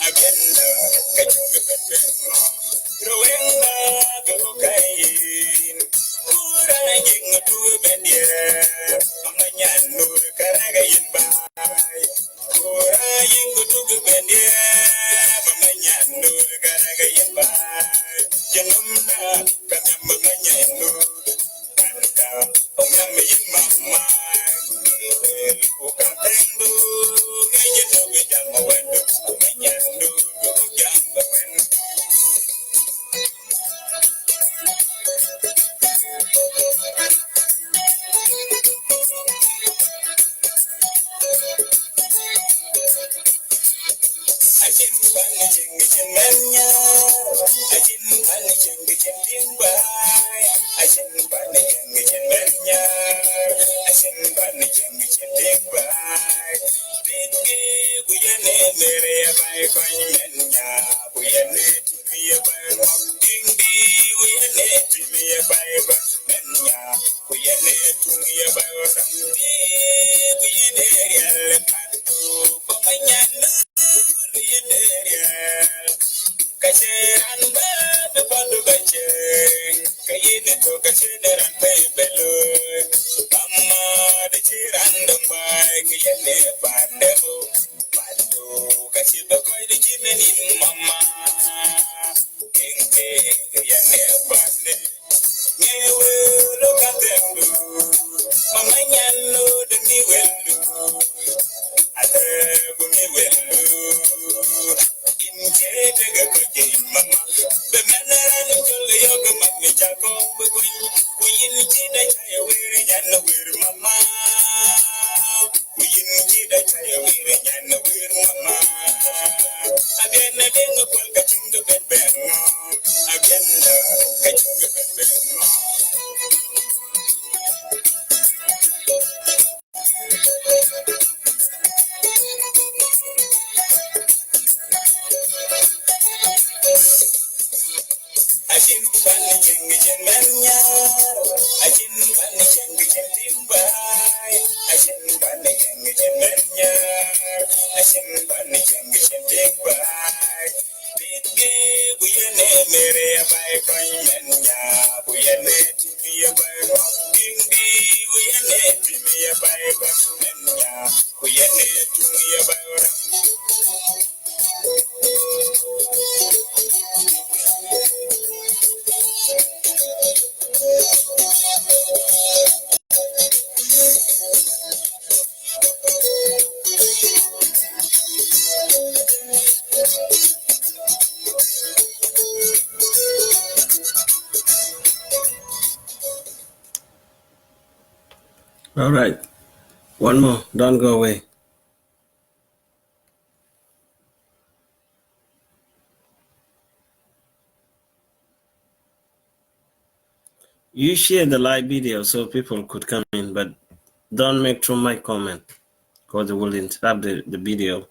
agenda kachunga pepengo Ruweng go kain Ura ying tu benye Mamanyan nur karaga yinbay Ura ying tu benye Mamanyan nur karaga yinbay Janumna kanyam mamanyan nur Kanta onyam yin mama Ukatendu Ngayon nubijang mawendo Mamanyan nur nubijang mawendo Ajin pani jeng menya, ajin pani jeng tingbai, ajin pani jeng menya, ajin pani jeng tingbai. Tiki buyane mere bai koi menya, buyane tumi bai mom tingdi, buyane tumi bai menya, buyane tumi bai orang di, buyane real patu, pokoknya Kachiran baby pandu bache, kayine to kachiran baby lo. Mama de chiran dumbai, kayine pandemo, pandu kachiba koi de chimenin mama. Kenge kayine pande, nyewe lo katembu, mama nyalo de ni welu. Ate bumi welu Inche tega koje mama Bemenera nukule yoga mami chako Bukun Kuyin chida chaya wiri nyana wiri mama Kuyin chida chaya wiri nyana wiri mama Agena denga kwa kachunga benbengo Agenda kachunga benbengo Ajin pani jeng menya, ajin pani jeng timbai, ajin pani jeng menya, ajin pani jeng timbai. Tiki buyane mere abai koi menya, buyane timi abai tingdi, buyane timi abai menya, buyane timi abai orang. All right, one more. Don't go away. You share the live video so people could come in, but don't make too much comment because it will interrupt the video.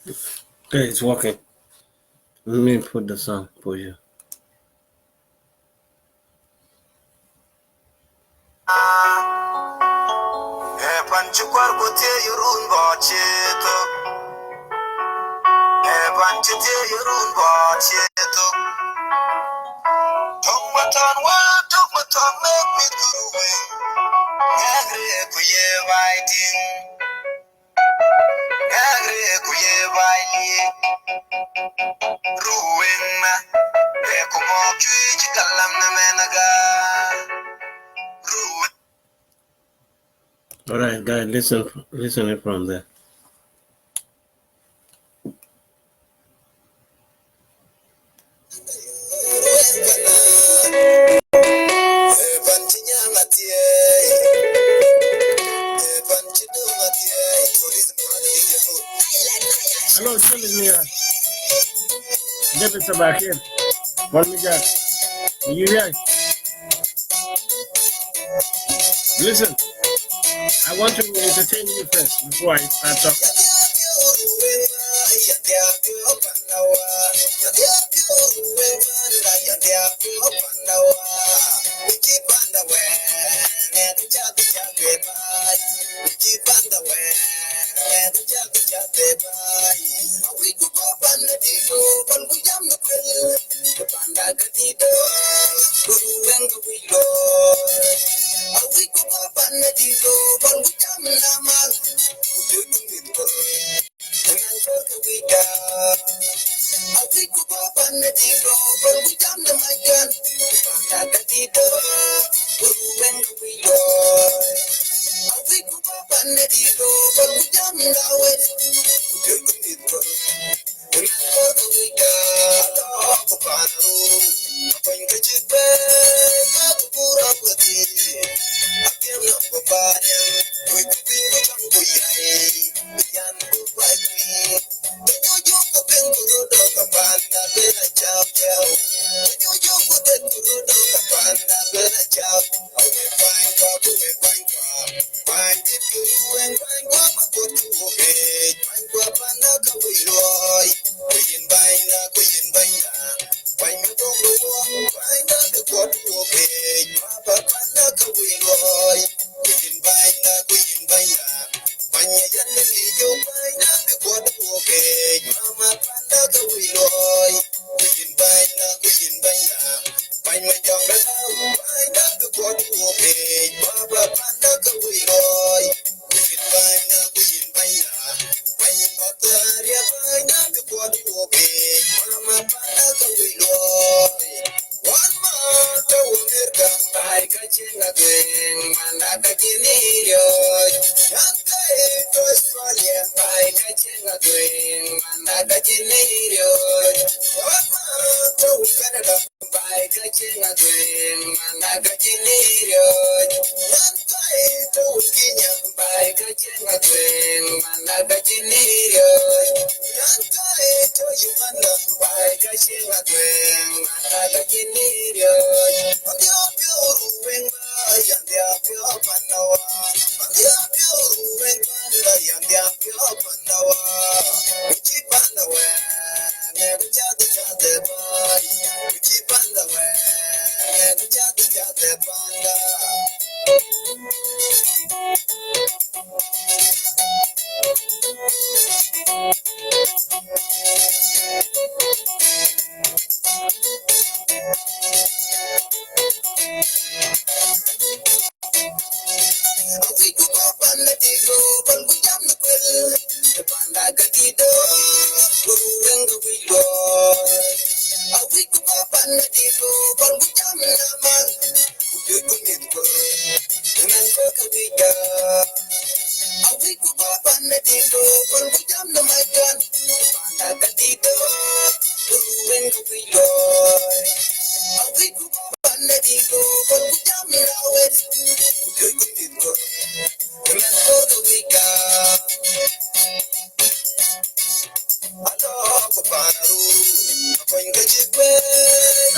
Okay, it's working. Let me put the song for you. Make me go away. Gagre kuye waiting, gagre kuye waili. Ruweng na, ekumo chui chikalam na menaga. Ruweng. All right, guys, listen it from there. Hello, tell me, get the back here. What me got? You hear? Listen, I want to entertain you first before I start talking.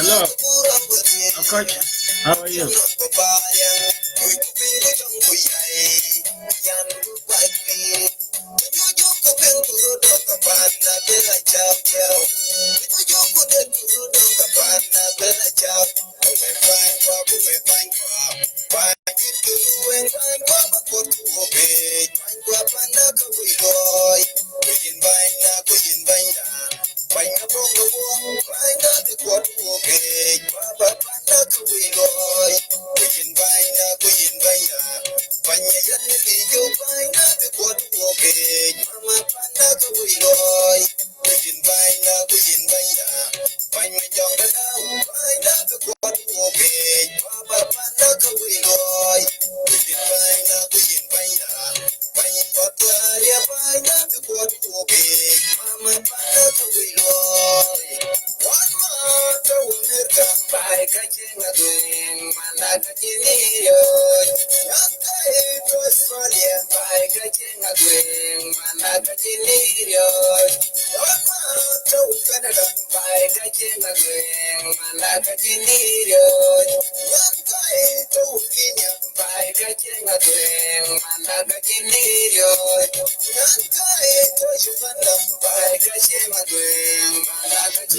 Hello, Coach. How are you?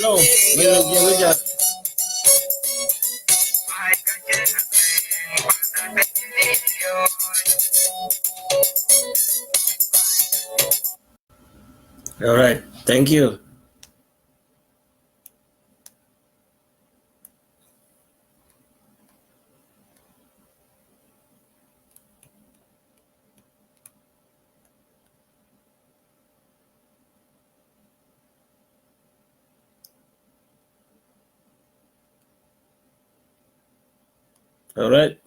Hello, we got. All right, thank you. All right.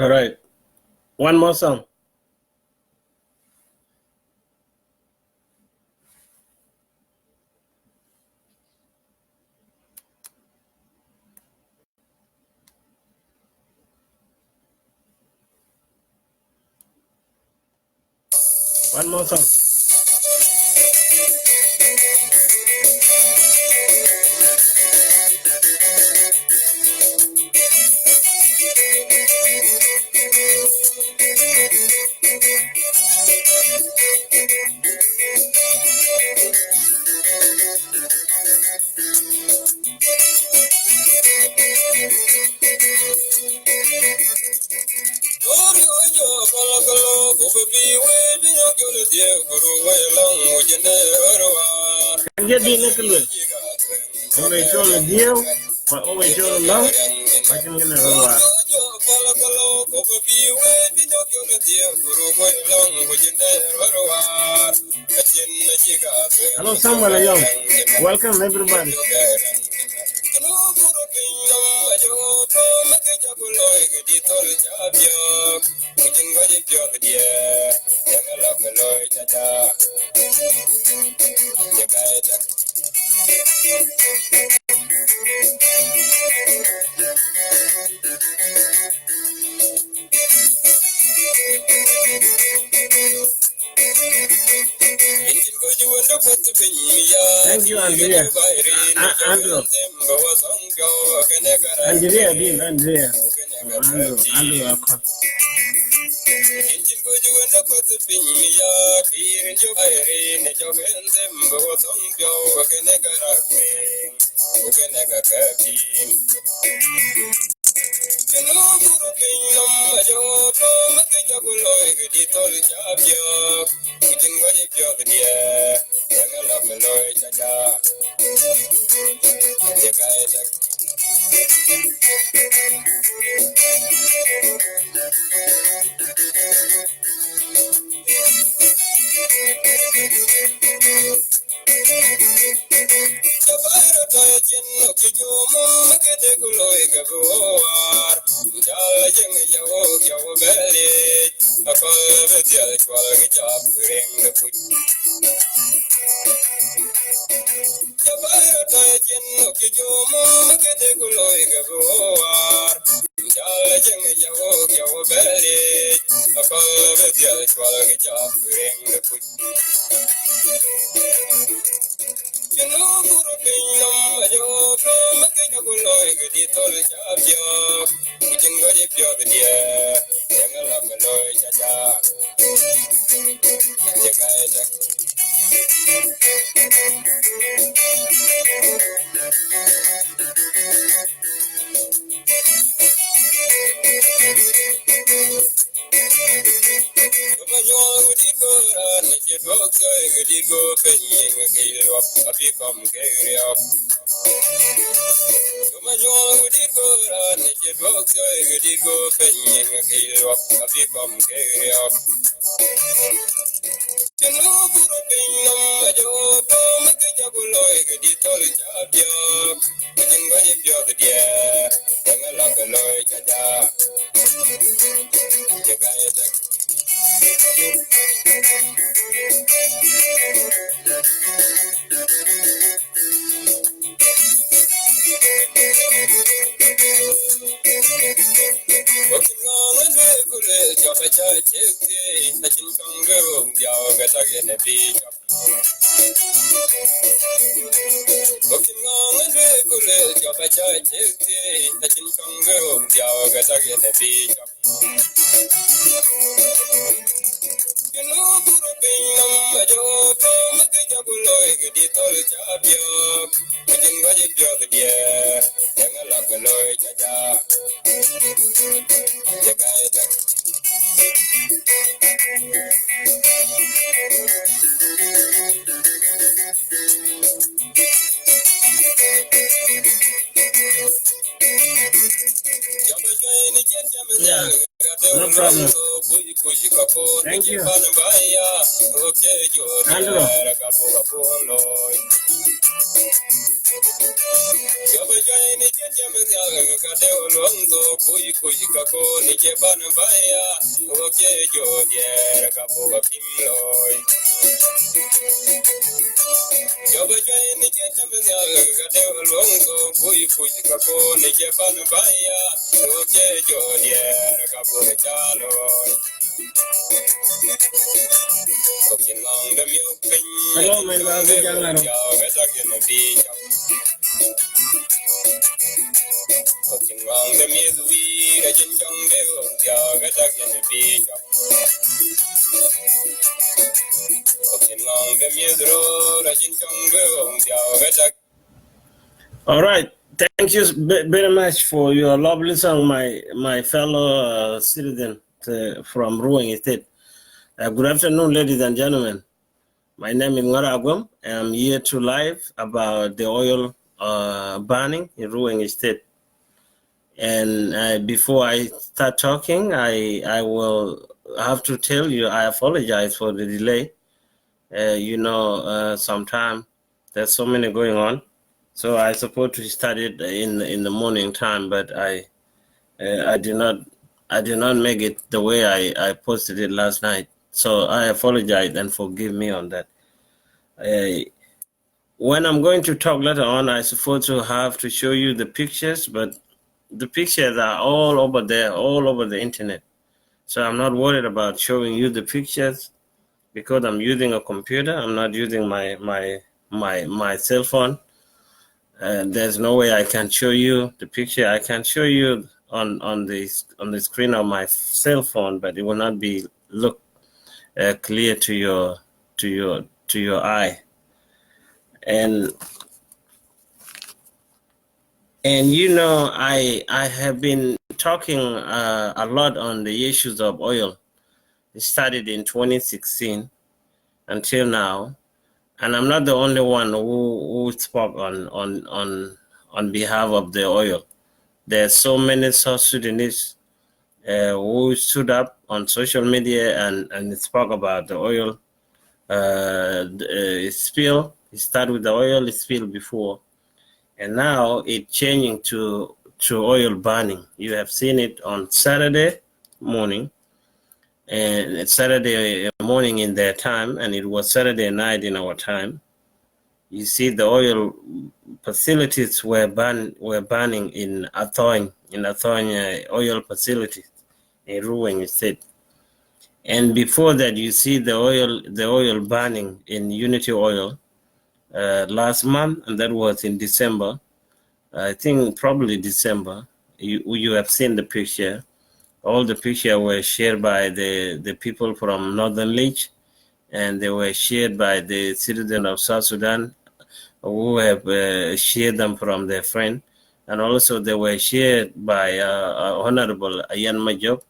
All right. One more song. One more song. Get the little always show the deal, but always show the love. I can get it all out. Hello, Samuel Young. Welcome, everybody. Thank you, Andrea. Andrew. Andrea, Dean, Andrea. Andrew, Yeah, no problem. Thank you. Andrew. Hello, my love. All right. Thank you very much for your lovely song, my fellow citizen from Ruweng State. Good afternoon, ladies and gentlemen. My name is Ngor De Aguem. I'm here to live about the oil burning in Ruweng State. And before I start talking, I will have to tell you I apologize for the delay. Sometimes there's so many going on. So I supposed to start it in the morning time, but I did not make it the way I posted it last night. So I apologize and forgive me on that. When I'm going to talk later on, I supposed to have to show you the pictures, but the pictures are all over there, all over the internet. So I'm not worried about showing you the pictures because I'm using a computer. I'm not using my cell phone. There's no way I can show you the picture. I can show you on the screen of my cell phone, but it will not be look clear to your eye. And I have been talking a lot on the issues of oil. It started in 2016 until now. And I'm not the only one who spoke on behalf of the oil. There's so many South Sudanese who stood up on social media and spoke about the oil spill. It started with the oil spill before, and now it's changing to to oil burning. You have seen it on Saturday morning, and it's Saturday morning in their time, and it was Saturday night in our time. You see the oil facilities were burning in Athoin oil facility in Ruweng State. And before that, you see the oil burning in Unity Oil last month, and that was in December. I think probably December. You have seen the picture. All the pictures were shared by the people from Northern Leach, and they were shared by the citizens of South Sudan who have shared them from their friend. And also they were shared by Honorable Ayan Majok.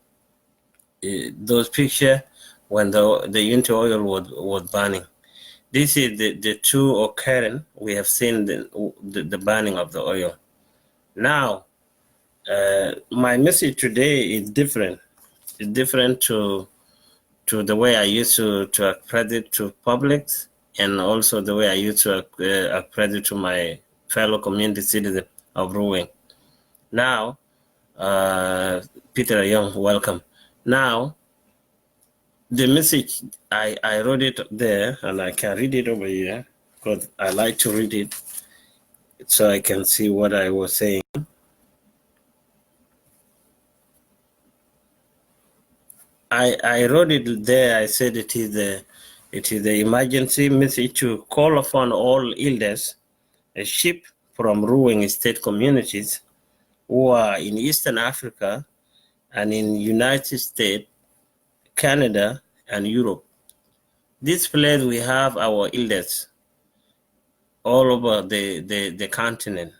Those pictures when the Unity oil was burning. This is the two occurrence we have seen the burning of the oil. Now, my message today is different. It's different to the way I used to express it to public, and also the way I used to express it to my fellow community citizens of Ruweng. Now, Peter Young, welcome. Now, the message, I wrote it there, and I can read it over here, because I like to read it so I can see what I was saying. I wrote it there. I said it is the emergency message to call upon all elders, a ship from Ruweng state communities who are in Eastern Africa and in United States, Canada, and Europe. This place we have our elders all over the continent.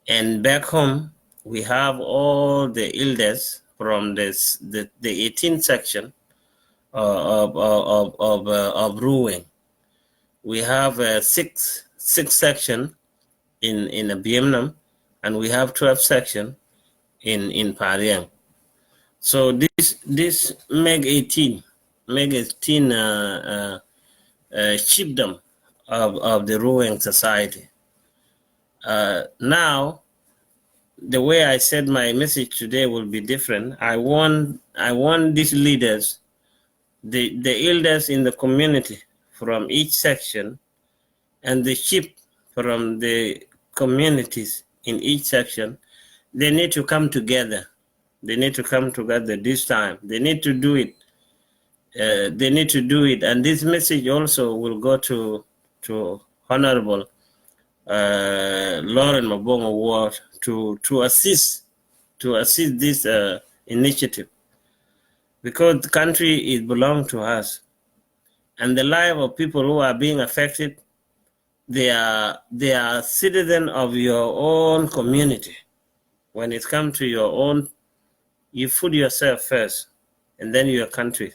And back home, we have all the elders from the 18th section of Ruweng. We have six section in Vietnam, and we have 12 section in Pariang. So this make 18 chiefdom of the Ruweng society. Now, the way I said my message today will be different. I want these leaders, the elders in the community from each section, and the chief from the communities in each section. They need to come together. They need to come together this time. They need to do it. They need to do it. And this message also will go to Honorable Lauren Mabongo Ward to assist this initiative, because the country is belong to us, and the life of people who are being affected, they are citizens of your own community. When it comes to your own, you put yourself first, and then your country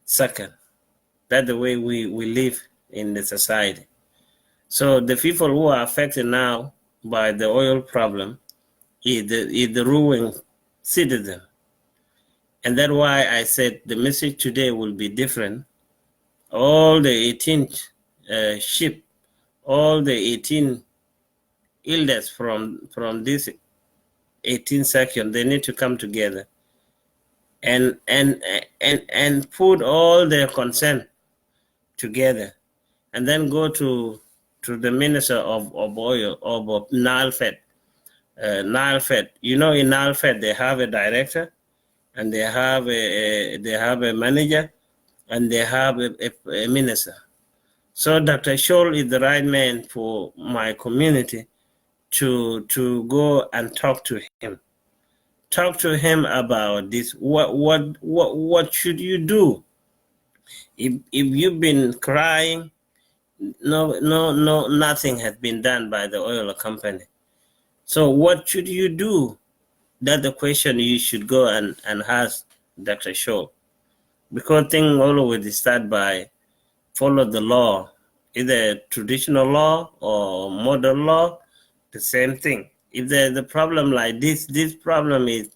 second. That's the way we live in the society. So the people who are affected now by the oil problem is the Ruweng citizen. And that's why I said the message today will be different. All the 18 ship, all the 18 elders from this 18 section, they need to come together and put all their consent together, and then go to the Minister of Oil, of Nile Fed. Nile Fed, in Nile Fed they have a director, and they have a manager, and they have a minister. So Dr. Scholl is the right man for my community to go and talk to him. Talk to him about this. What should you do? If you've been crying, nothing has been done by the oil company. So what should you do? That's the question you should go and ask Dr. Scholl. Because things always start by follow the law, either traditional law or modern law, the same thing. If there's a problem like this problem is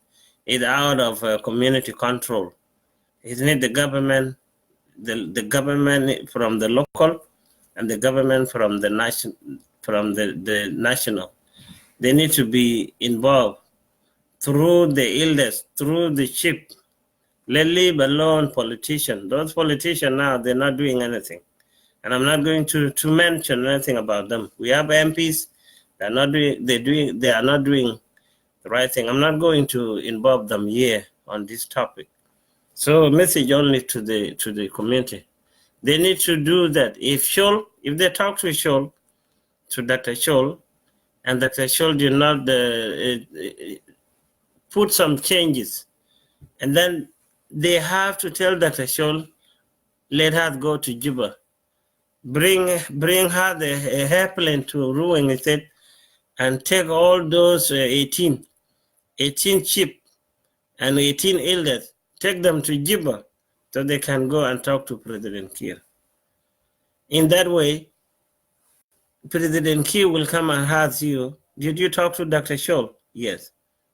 out of community control. It needs the government, the government from the local, and the government from the national. They need to be involved through the elders, through the chief. Let leave alone politicians. Those politicians now, they're not doing anything. And I'm not going to mention anything about them. We have MPs, they are not doing the right thing. I'm not going to involve them here on this topic. So message only to the community. They need to do that. If they talk to Dr. Scholl, and Dr. Scholl did not put some changes, and then they have to tell Dr. Scholl, let her go to Juba. Bring her the airplane to Ruweng State and take all those 18 chiefs and 18 elders, take them to Juba so they can go and talk to President Kiir. In that way, President Kiir will come and ask you, did you talk to Dr. Scholl? Yes.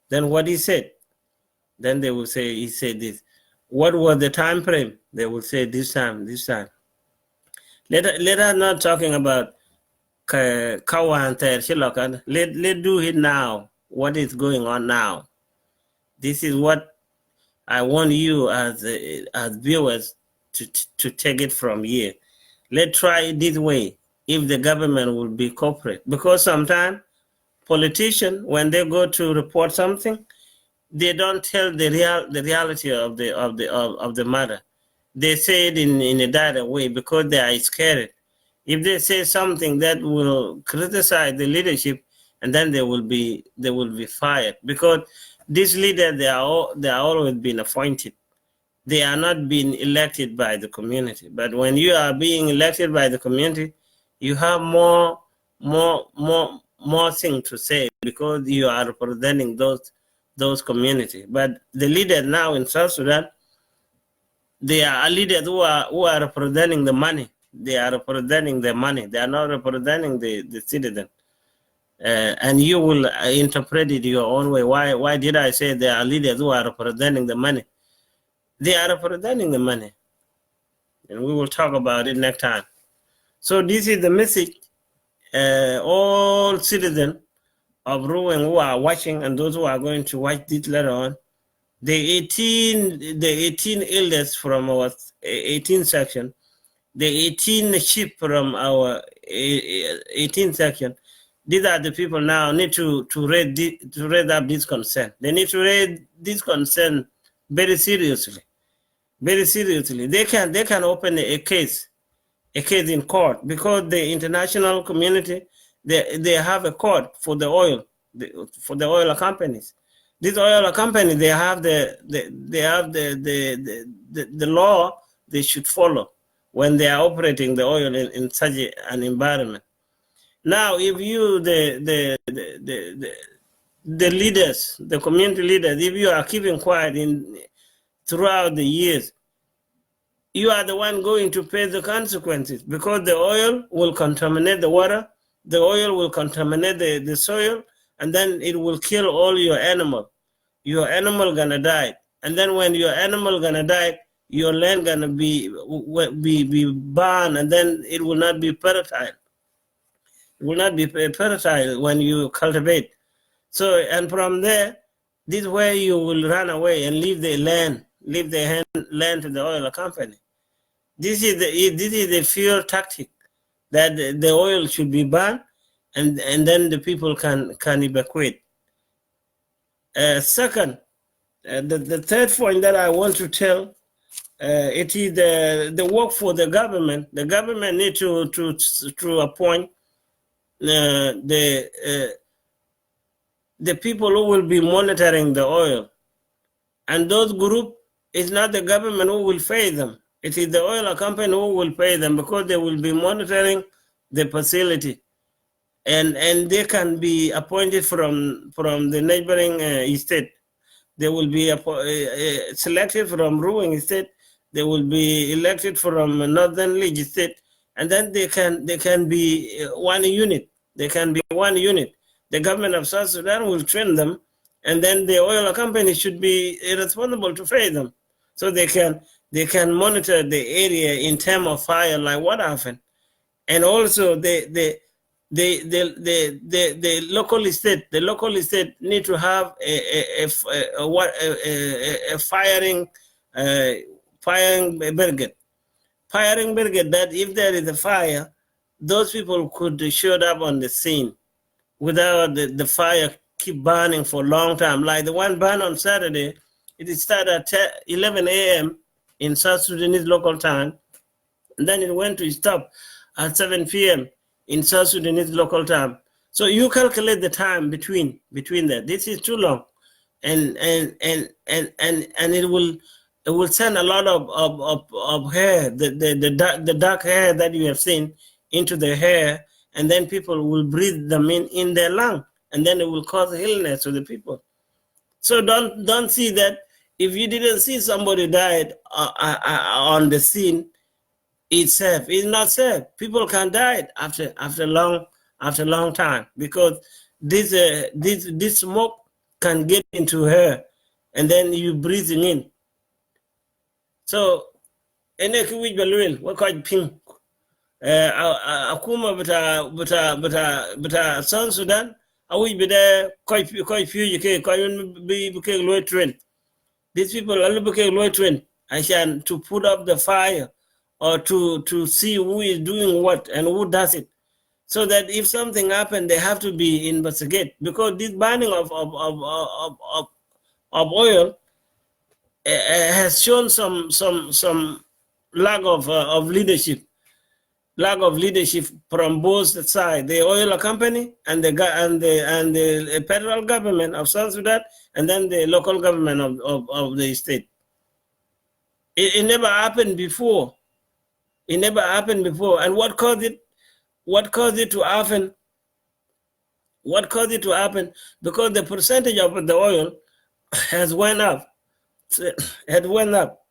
Then what he said? Then they will say, he said this. What was the time frame? They will say this time. Let us not talking about Kawan. Let do it now. What is going on now? This is what I want you as viewers to take it from here. Let's try it this way. If the government will be corporate, because sometimes politicians, when they go to report something, they don't tell the reality of the matter. They say it in a direct way because they are scared. If they say something that will criticize the leadership, and then they will be fired, because these leaders they are always been appointed. They are not being elected by the community. But when you are being elected by the community, you have more things to say because you are representing those communities. But the leaders now in South Sudan, they are leaders who are representing the money. They are representing the money. They are not representing the citizen. And you will interpret it your own way. Why did I say they are leaders who are representing the money? They are representing the money. And we will talk about it next time. So this is the message. All citizens of Ruweng who are watching and those who are going to watch this later on, the 18 elders from our 18 section, the 18 sheep from our 18 section, these are the people now need to raise up this concern. They need to raise this concern very seriously. Very seriously. They can open a case in court, because the international community, they have a court for the oil, for the oil companies. These oil companies, they have the law they should follow when they are operating the oil in such an environment. Now, if you the leaders, the community leaders, if you are keeping quiet throughout the years, you are the one going to pay the consequences, because the oil will contaminate the water, the oil will contaminate the soil, and then it will kill all your animal. Your animal gonna die. And then when your animal gonna die, your land gonna be burned, and then it will not be fertile. It will not be fertile when you cultivate. So, and from there, this is where you will run away and leave the land to the oil company. This is the fear tactic, that the oil should be burned, and then the people can evacuate. Second, the third point that I want to tell, it is the work for the government. The government need to appoint the people who will be monitoring the oil, and those groups, it's not the government who will pay them. It is the oil company who will pay them, because they will be monitoring the facility, and they can be appointed from the neighboring state. They will be selected from Ruweng State. They will be elected from Northern League State, and then they can be one unit. They can be one unit. The government of South Sudan will train them, and then the oil company should be responsible to pay them, so they can monitor the area in terms of fire, like what happened. And also the local estate need to have a firing brigade. Firing brigade, that if there is a fire, those people could show up on the scene without the fire keep burning for a long time. Like the one burned on Saturday, it started at 11 a.m. in South Sudanese local time, and then it went to stop at 7 p.m. in South Sudanese local time. So you calculate the time between that. This is too long, and it will send a lot of hair, the dark hair that you have seen, into the hair, and then people will breathe them in their lung, and then it will cause illness to the people. So don't see that if you didn't see somebody died on the scene, it's safe. It's not safe. People can die after long time, because this smoke can get into her, and then you breathing in. So ene ki wij balwel wa ko ping akuma bata South Sudan awi bida ko fuji ke ko be ke low train. These people are low train to put up the fire, or to see who is doing what and who does it, so that if something happened, they have to be investigated, because this burning of oil has shown some lack of leadership from both sides, the oil company and the federal government of South Sudan, and then the local government of the state. It never happened before. It never happened before. And what caused it? What caused it to happen? What caused it to happen? Because the percentage of the oil has went up. It went up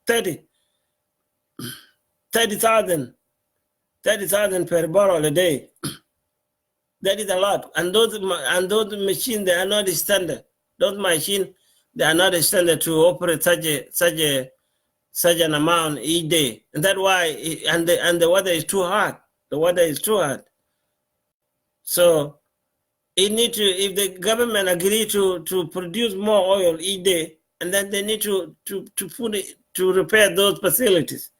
30,000 per barrel a day. That is a lot. And those machines, they are not standard. Those machines, they are not standard to operate such an amount each day. And that's why, and the weather is too hot. The weather is too hot. So it need to, if the government agree to produce more oil each day, and then they need to put it, to repair those facilities.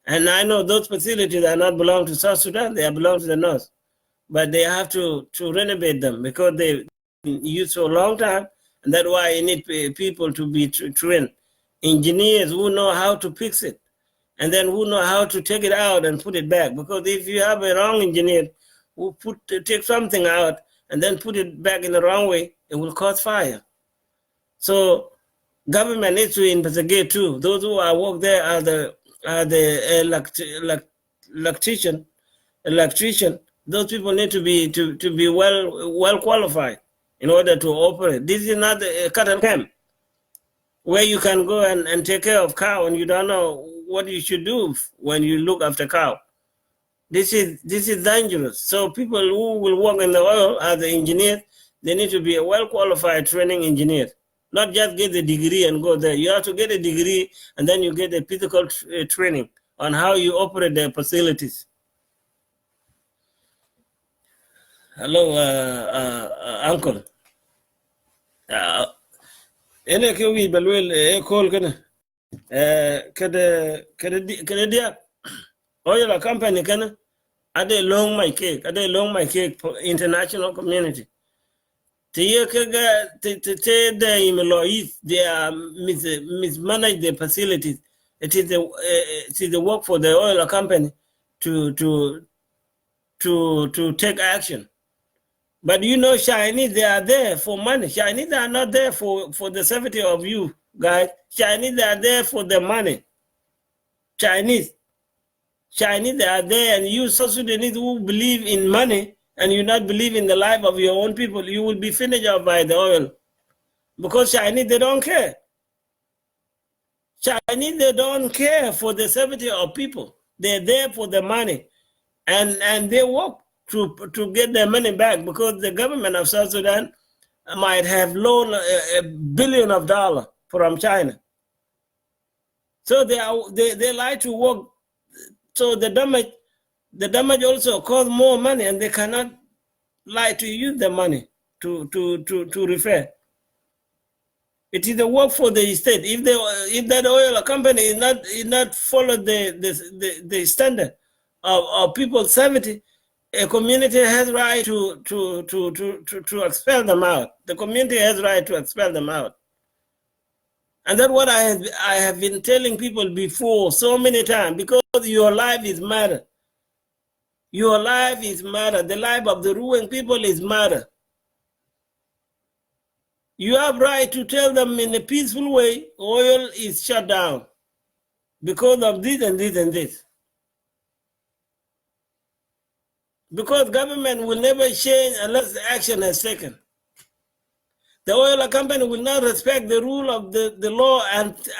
And I know those facilities are not belong to South Sudan, they belong to the North. But they have to renovate them, because they've been used for a long time, and that's why you need people to be trained. Engineers who know how to fix it, and then who know how to take it out and put it back. Because if you have a wrong engineer who take something out and then put it back in the wrong way, it will cause fire. So government needs to investigate too. Those who are work there are the electrician. Those people need to be well qualified in order to operate. This is not a cattle camp where you can go and take care of cow and you don't know what you should do when you look after cow. This is dangerous. So people who will work in the oil as the engineers, they need to be a well qualified training engineer. Not just get the degree and go there. You have to get a degree, and then you get a physical training on how you operate the facilities. Hello, uncle. Ene ke wi balwel e call kana kada dia oil company kana ade long my cake for international community. They are mismanage the facilities. It is the work for the oil company to take action. But you know, Chinese, they are there for money. Chinese are not there for the safety of you guys. Chinese, they are there for the money. Chinese, they are there, and you South Sudanese who believe in money, and you not believe in the life of your own people, you will be finished off by the oil. Because Chinese, they don't care. Chinese, they don't care for the safety of people. They're there for the money. And they work to get their money back, because the government of South Sudan might have loaned $1 billion from China. So they like to work. So the damage The damage also costs more money, and they cannot lie to use the money to repair. It is a work for the state. If that oil company is not follow the standard of people's safety, a community has right to expel them out. The community has right to expel them out. And that's what I have been telling people before so many times, because your life is matter. Your life is matter. The life of the Ruweng people is matter. You have right to tell them in a peaceful way, oil is shut down because of this and this and this. Because government will never change unless the action is taken. The oil company will not respect the rule of the law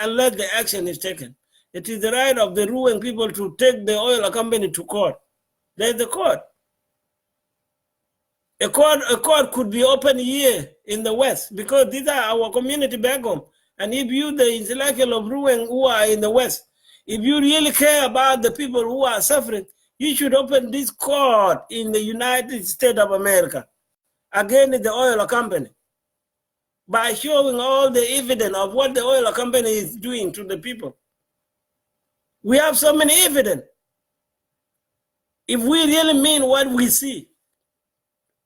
unless the action is taken. It is the right of the Ruweng people to take the oil company to court. There's the court. A court could be open here in the West, because these are our community back home. And if you, the intellectual of Ruweng who are in the West, if you really care about the people who are suffering, you should open this court in the United States of America against the oil company by showing all the evidence of what the oil company is doing to the people. We have so many evidence. If we really mean what we see,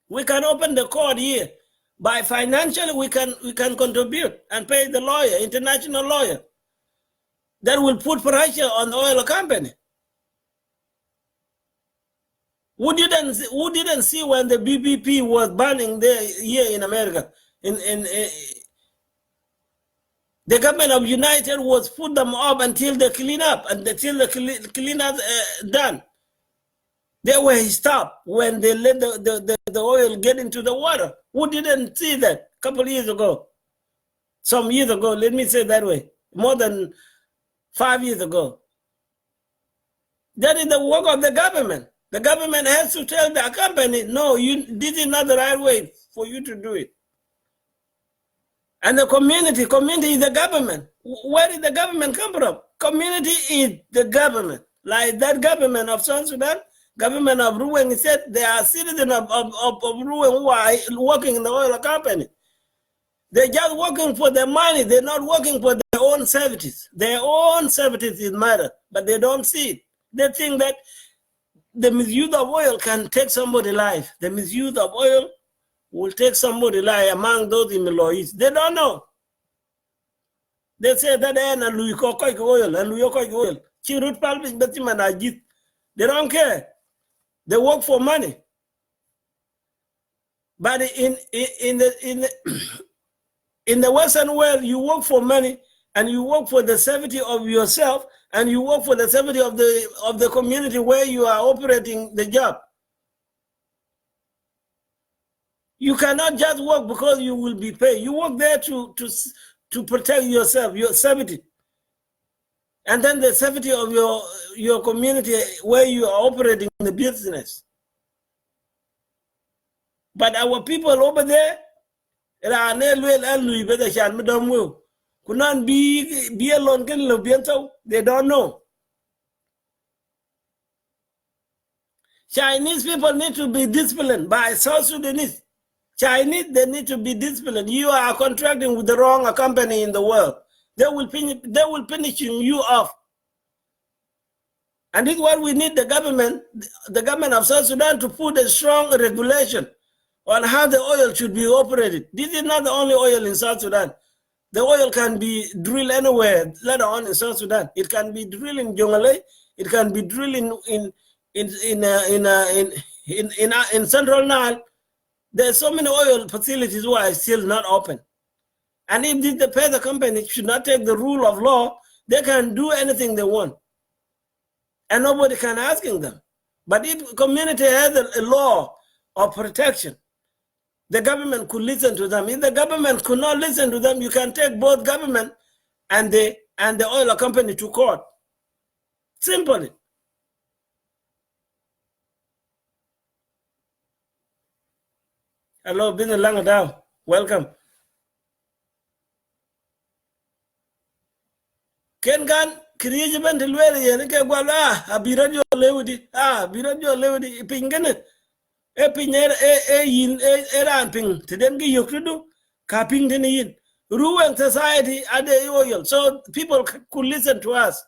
we can open the court here. By financially, we can contribute and pay the lawyer, international lawyer, that will put pressure on the oil company. Who didn't see when the BBP was burning there here in America? The government of United was put them up until they clean up, and until the clean up done. They were stopped when they let the oil get into the water. Who didn't see that a couple years ago? Some years ago, let me say that way. More than 5 years ago. That is the work of the government. The government has to tell the company, no, this is not the right way for you to do it. And the community is the government. Where did the government come from? Community is the government. Like that government of South Sudan, government of Ruweng said they are citizens of Ruweng who are working in the oil company. They're just working for their money. They're not working for their own services. Their own services is matter, but they don't see it. They think that the misuse of oil can take somebody's life. The misuse of oil will take somebody's life among those in the Middle East. They don't know. They say that and Louis Cocoy oil and Louis Cocoy oil. They don't care. They work for money. But in the Western world, you work for money, and you work for the safety of yourself, and you work for the safety of the community where you are operating the job. You cannot just work because you will be paid. You work there to protect yourself, your safety, and then the safety of your community where you are operating the business. But our people over there, they don't know. Chinese people need to be disciplined by South Sudanese. Chinese, they need to be disciplined. You are contracting with the wrong company in the world. They will finish you off. And this is what we need the government of South Sudan to put a strong regulation on how the oil should be operated. This is not the only oil in South Sudan. The oil can be drilled anywhere later on in South Sudan. It can be drilled in Jonglei. It can be drilled in Central Nile. There are so many oil facilities who are still not open. And if the petroleum company should not take the rule of law, they can do anything they want. And nobody can asking them. But if community has a law of protection, the government could listen to them. If the government could not listen to them, you can take both government and the oil company to court. Simply. Hello, Bin Langadao. Welcome. Ken Gan, create event well yen ke gwala abiro jo lewdi biro jo lewdi pingene e pinyer yin ran ping teden gi yoktudu ka ping den yin Ruweng society are the oil, so people could listen to us.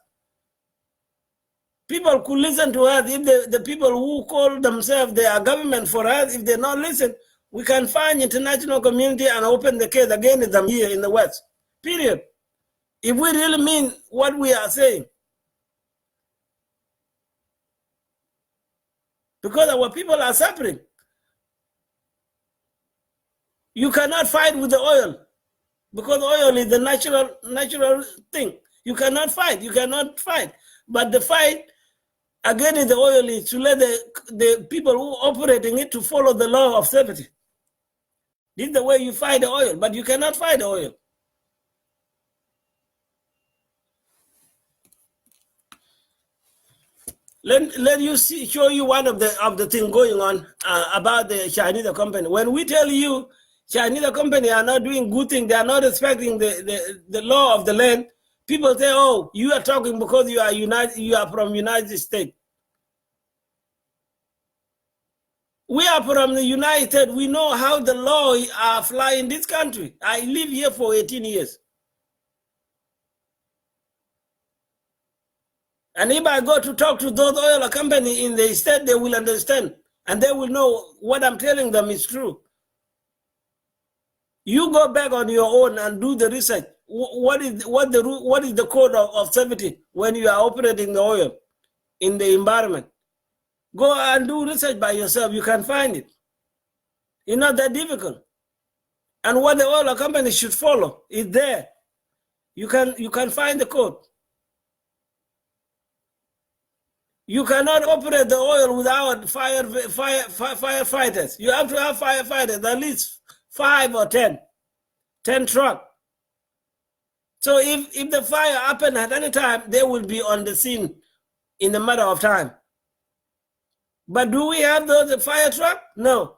People could listen to us if the people who call themselves they are government for us, if they not listen, we can find international community and open the case against them here in the West. Period. If we really mean what we are saying. Because our people are suffering. You cannot fight with the oil. Because oil is the natural thing. You cannot fight. But the fight against the oil is to let the people who operating it to follow the law of safety. This is the way you fight the oil, but you cannot fight the oil. Let you show you one of the thing going on about the Chinese company. When we tell you Chinese company are not doing good thing, they are not respecting the law of the land, people say, "Oh, you are talking because you are from United States." We are from the United States. We know how the law are flying in this country. I live here for 18 years. And if I go to talk to those oil companies in the state, they will understand. And they will know what I'm telling them is true. You go back on your own and do the research. What is the code of safety when you are operating the oil in the environment? Go and do research by yourself. You can find it. It's not that difficult. And what the oil company should follow is there. You can find the code. You cannot operate the oil without firefighters. You have to have firefighters, at least 5 or 10 trucks. So if the fire happens at any time, they will be on the scene in a matter of time. But do we have those fire trucks? No.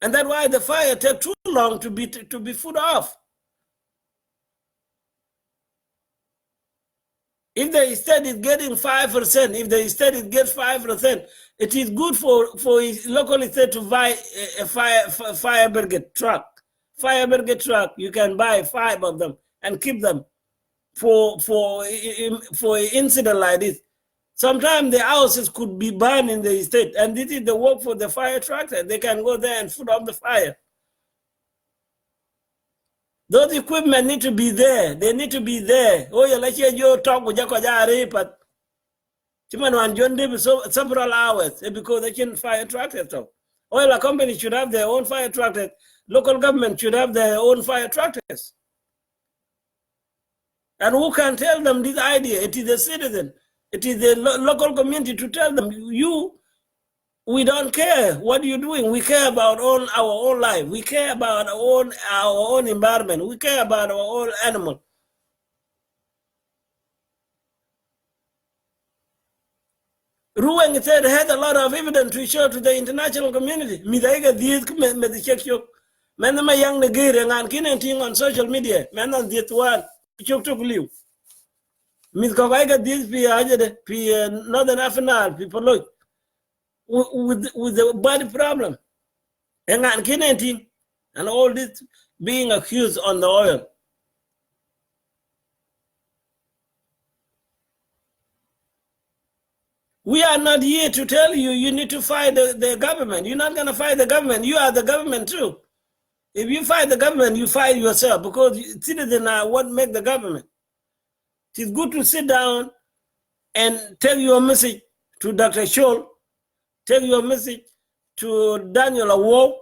And that's why the fire takes too long to be put off. If the state is getting 5%, if the state gets 5%, it is good for local state to buy a fire brigade truck. Fire brigade truck, you can buy 5 of them and keep them for an incident like this. Sometimes the houses could be burned in the state, and this is the work for the fire trucks. They can go there and put off the fire. Those equipment need to be there. They need to be there. Oh, you like you talk with Jacob, but several hours because they can fire tractors. Oil company should have their own fire tractors. Local government should have their own fire tractors. And who can tell them this idea? It is the citizen. It is the local community to tell them, we don't care what you're doing. We care about our own life. We care about our own environment. We care about our own animal. Ruweng said had a lot of evidence to show to the international community. Man, my young Nigerian and thing on social media. Man, on this one, took live. Miss Kogaiga, this be Northern African people look. With the body problem and all this being accused on the oil. We are not here to tell you need to fight the government. You're not going to fight the government. You are the government too. If you fight the government, you fight yourself because citizens are what make the government. It's good to sit down and tell your message to Dr. Scholl, take your message to Daniel Awo,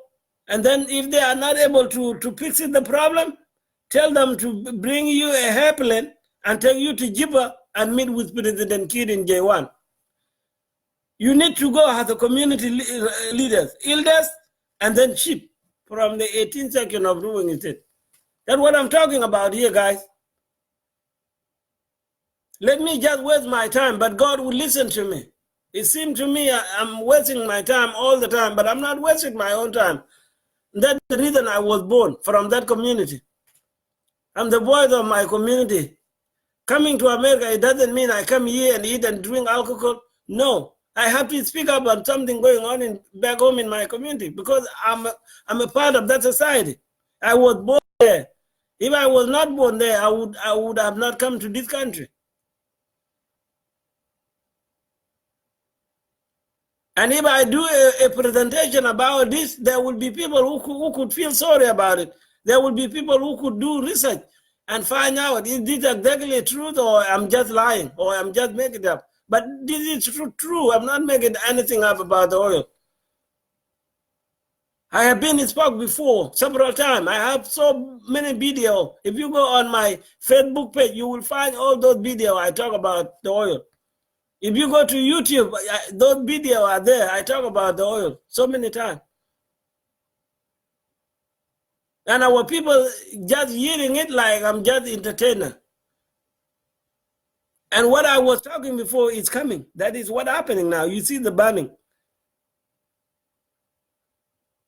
and then if they are not able to fix the problem, tell them to bring you a airplane and take you to Juba and meet with President Kiir in J1. You need to go as a community leaders, elders, and then chief from the 18th section of Ruweng State. That's what I'm talking about here, guys. Let me just waste my time, but God will listen to me. It seems to me I'm wasting my time all the time, but I'm not wasting my own time. That's the reason I was born from that community. I'm the voice of my community. Coming to America, it doesn't mean I come here and eat and drink alcohol. No, I have to speak up on something going on back home in my community because I'm a part of that society. I was born there. If I was not born there, I would have not come to this country. And if I do a presentation about this, there will be people who could feel sorry about it. There will be people who could do research and find out, is this exactly the truth, or I'm just lying, or I'm just making it up. But this is true. I'm not making anything up about the oil. I have been in spoke before several times. I have so many videos. If you go on my Facebook page, you will find all those videos I talk about the oil. If you go to YouTube, those videos are there. I talk about the oil so many times. And our people just hearing it like I'm just entertainer. And what I was talking before is coming. That is what's happening now. You see the burning.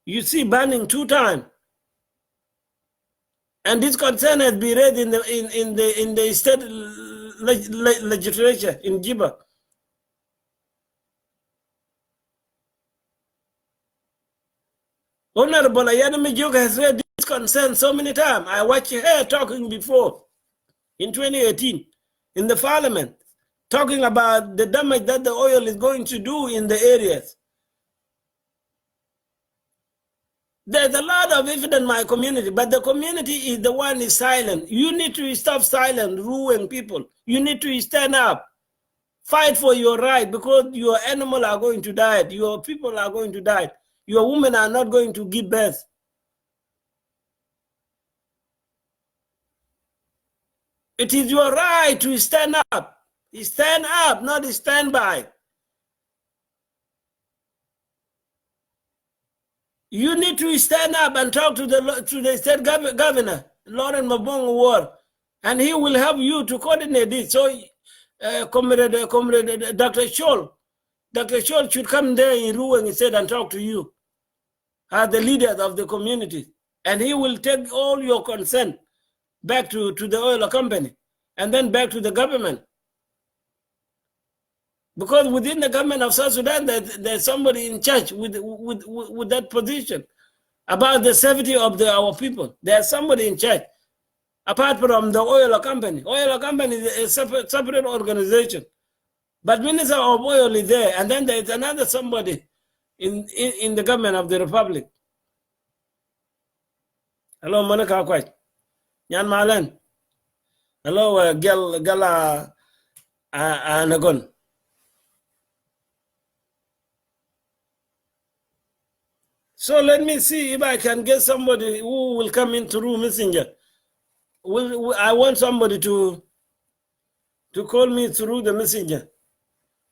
You see burning 2 times. And this concern has been raised in the state legislature in Juba. Honorable Ayana Mijuk has raised this concern so many times. I watched her talking before in 2018 in the parliament, talking about the damage that the oil is going to do in the areas. There's a lot of evidence in my community, but the community is the one is silent. You need to stop silent, ruining people. You need to stand up, fight for your right, because your animals are going to die, your people are going to die, your women are not going to give birth. It is your right to stand up. Stand up, not stand by. You need to stand up and talk to the state governor, Lauren Mabong Ward, and he will help you to coordinate this. So, Comrade Dr. Scholl should come there in Ruweng instead and talk to you as the leaders of the community, and he will take all your concern back to the oil company and then back to the government. Because within the government of South Sudan, there's somebody in charge with that position about the safety of our people. There's somebody in charge, apart from the oil company. Oil company is a separate organization. But Minister of Oil is there, and then there's another somebody in the government of the Republic. Hello, Monica Kwai. Yan Malan. Hello, Gala Nagon. So let me see if I can get somebody who will come into room messenger. I want somebody to call me through the messenger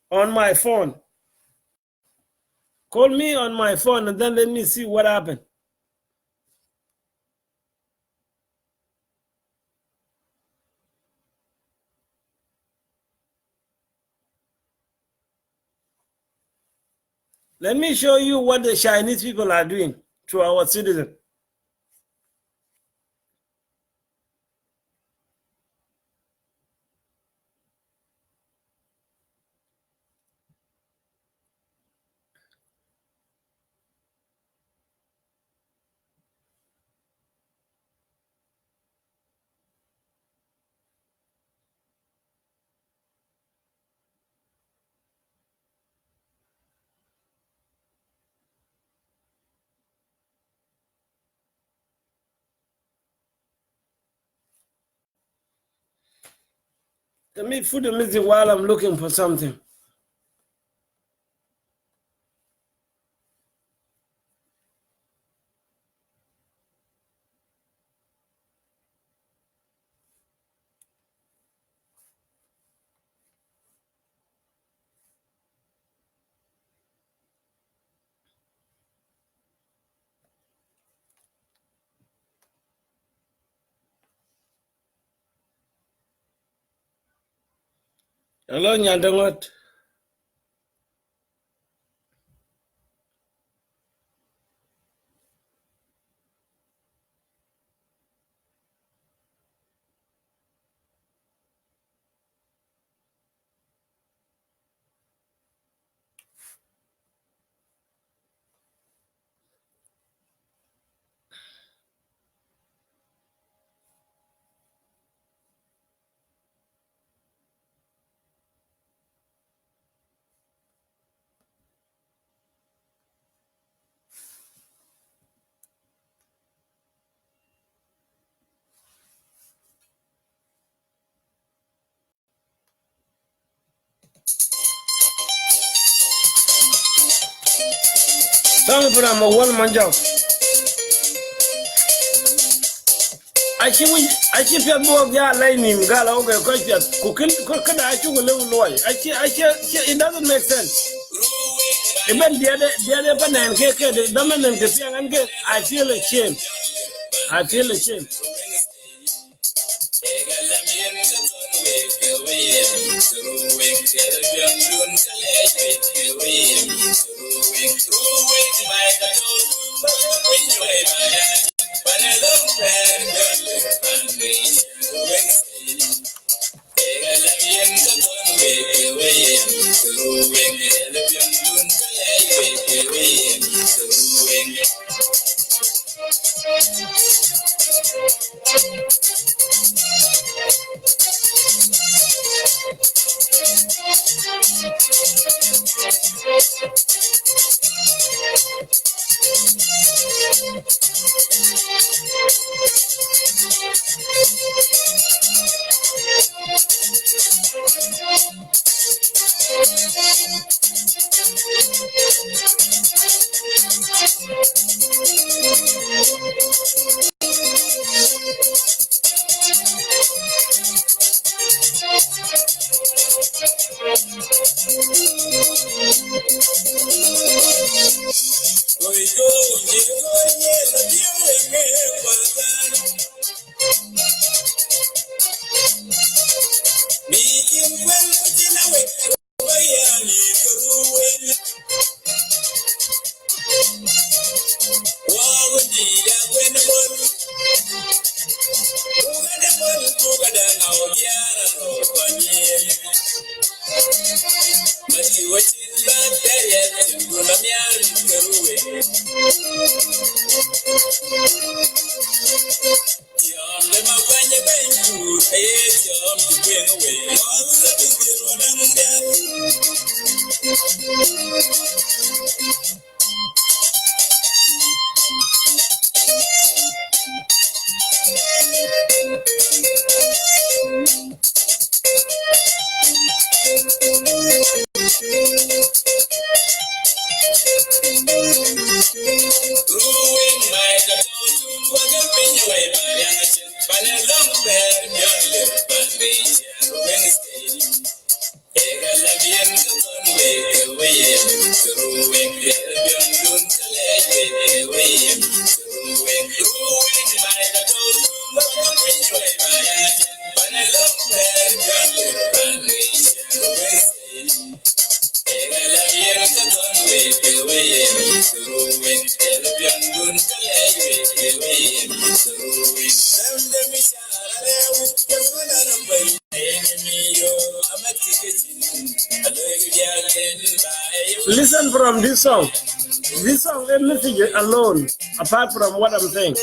on my phone. Call me on my phone and then let me see what happened. Let me show you what the Chinese people are doing to our citizens. Let me put the music while I'm looking for something. Hello, Nyandangot. Song from a one man job. I see people of their lining, Gala, okay, cooking, I took a little loy. It doesn't make sense. Even the other banana cake, the dominant and get, I feel ashamed. I feel ashamed. Listen from this song. This song, let me see it alone, apart from what I'm saying.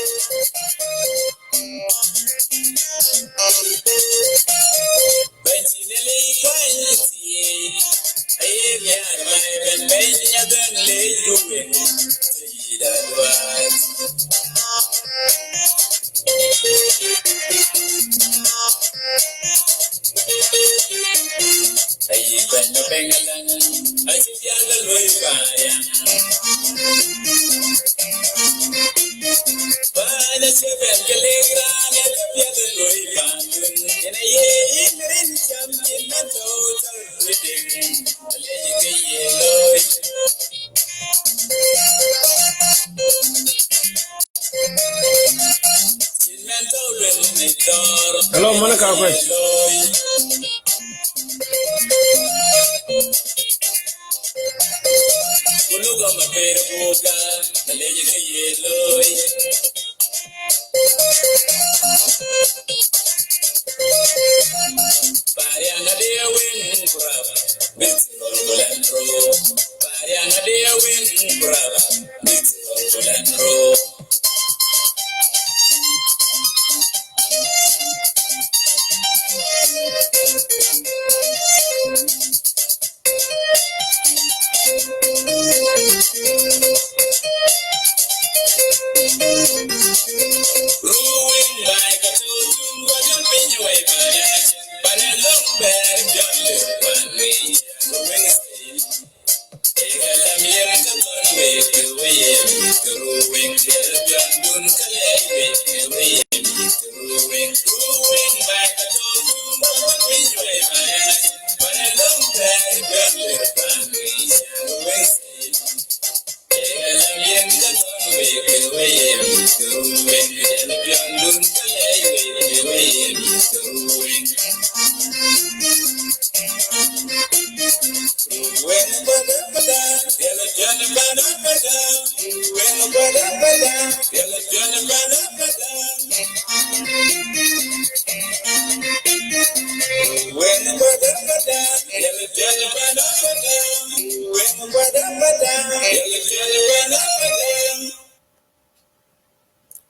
Hello, Monica.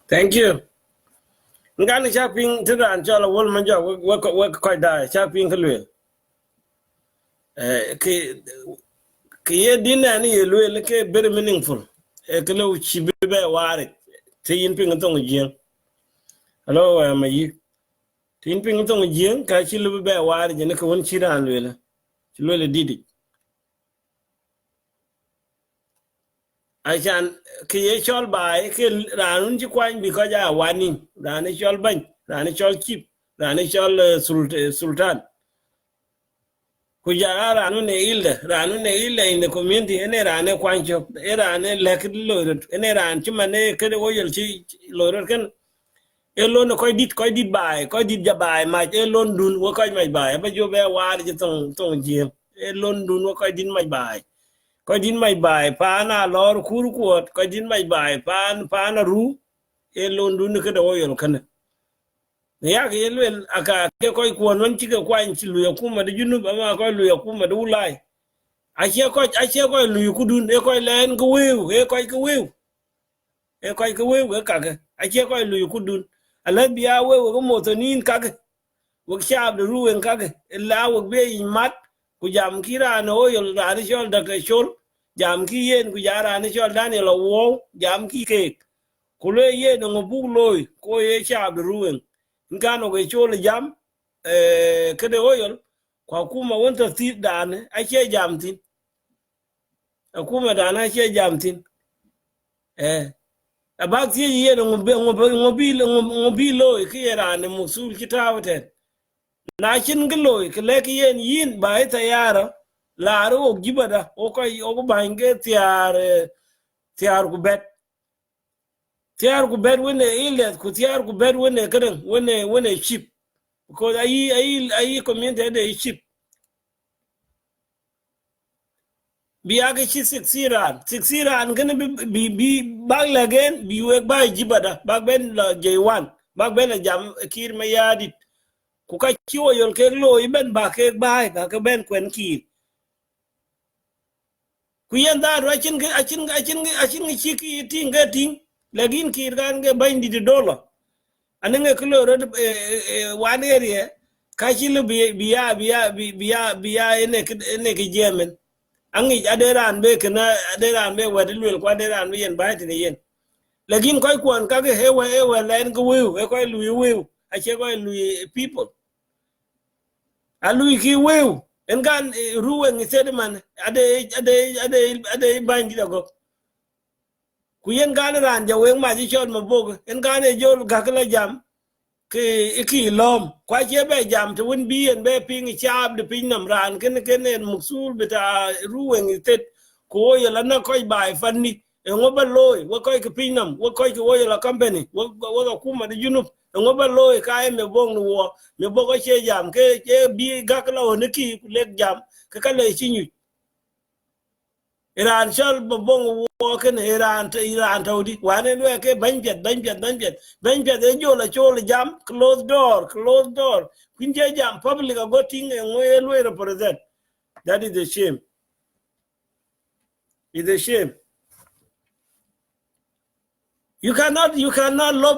Thank you. Ngani shopping to the Anchola Wall Manja, work quite die, shopping Kalwil. Kiye dinner any will look very meaningful. A canoe she be worried. Tin ping a tongue again. Hello, my you. Tin ping a tongue again, catch you little bit worried and a one chira and will. She really did it. I can create all by Ranunji coin because I warning, Ranichal Bank, Ranichal Keep, Ranichal Sultan. Kujara ranune ilde in the community, any rane quancho, erane laked loaded, any ran chimane, kede oil chi loaded can alone quite did buy, quite did ya buy, my alone dun work I might buy, but you bear wide tongue jim, alone dun work I didn't might buy. Quite didn't might buy, pana lor kurquat, quite didn't might buy, pana roo, alone dun the oil can. Ya ke yelwel aka ke koy ko non ci ko kwa ci lu yakuma de junub ama ko lu yakuma de ulay a che ko lu ku dun e koy len ko wew e koy ko wew e kaga a che ko lu ku dun ala biya wew ko motonin kaga wo shab de ruwen kaga la wo be mat ku jam kira no yol da ni shol da ke shol jam ki yen ku jara ni shol daniel wo jam ki ke ku le ye no bu loy ko ye shab de ruwen ngano ge chole jam kede oyol kwa kuma wonta ti dane ake jamtin akuma dana ake jamtin abak ti ye no ngobi lo ki era ne musul kitawten na kin glo ki le ki yin ba ita yara la ro gibada o koy o bange tiar ku bet wene ile ku tiar ku bet wene kadan wene chip because I community the chip biaga chi sixiran gonna be bag again be work by jibada bag ben la j1 bag ben jam kir mayadi ku ka chiwo yol ke lo iben ba ke bai ka ben kwen ki ku yen da achin chi ki tinga ting lagin kir gan ge bindi de dollar anenge kilo ro one area kachilo biya ene ke jemen angi aderan be kana aderan be wadilwel kwa aderan be yen baati ne yen lakin koy kwon kage hewa len go wew e koy lu ache koy lu people alu ki wew en gan ruwen sedman ade bandi dago ku yen gan ran jawen ma ji chon mabog en gan e jol gakla jam ki lom kwa che be jam to win bi en be ping chab de ping nam ran ken en musul beta ruwen tet ko ye la na koy bai fanni e ngoba loy wo koy ke ping nam wo koy ke wo la company wo kuma de junub e ngoba loy ka e me bong wo me bogo che jam ke bi gakla on ki lek jam ke kale chinyu Iran shall bong walking Iran Taudi. One and where banjat, they jola chol jam, closed door. Quinja jam, public a goting and way represent. That is a shame. It's a shame. You cannot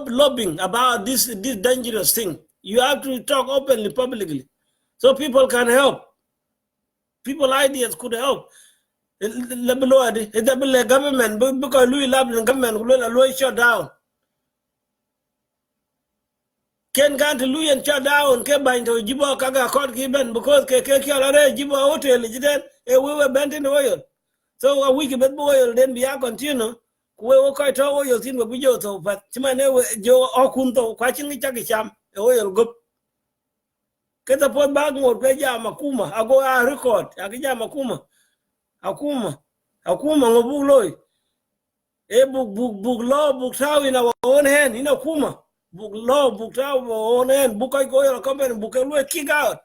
lobbying about this dangerous thing. You have to talk openly, publicly. So people can help. People ideas could help. The government because Louis lab the government will shut down. Ken can't Louis and shut down ke bind to Jibo Kaga court given because Keke Jibo hotel we were bent in oil. So a week bit oil then be a continue. We will quite oil thing with Bijoto, but Timane Joe Okunto, catching the Chakisham, oil go. Get a pot bag more, Peja Makuma, I go a record, Akija Makuma. Akuma ngobuloy e book law book how in our own hand in Akuma book law book how our own hand book I go your company book a kick out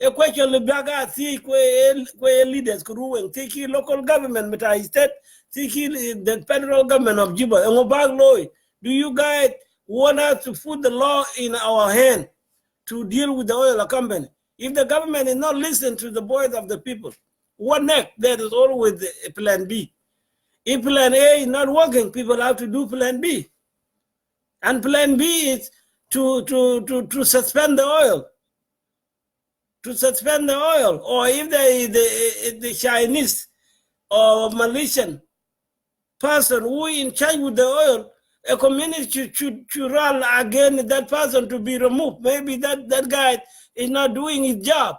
a question the baga see kwe leaders Ruweng take local government but I state take the federal government of Juba and ngobag loy do you guys want us to put the law in our hand to deal with the oil company If the government is not listening to the voice of the people, what next? There is always a plan B. If plan A is not working, people have to do plan B. And plan B is to suspend the oil. To suspend the oil. Or if the Chinese or Malaysian person who is in charge with the oil, a community should run against that person to be removed. Maybe that guy is not doing his job.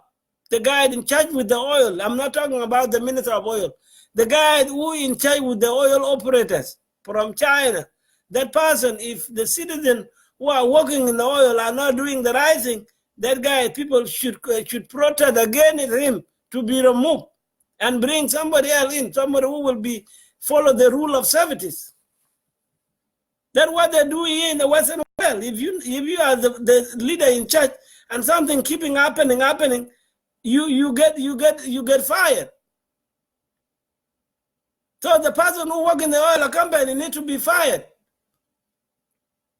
The guy in charge with the oil. I'm not talking about the Minister of Oil. The guy who is in charge with the oil operators from China. That person, if the citizens who are working in the oil are not doing the right thing, that guy, people should protest against him to be removed and bring somebody else in, somebody who will be follow the rule of services. That's what they do here in the Western world. If you are the leader in charge and something keeping happening, you get fired. So the person who works in the oil company needs to be fired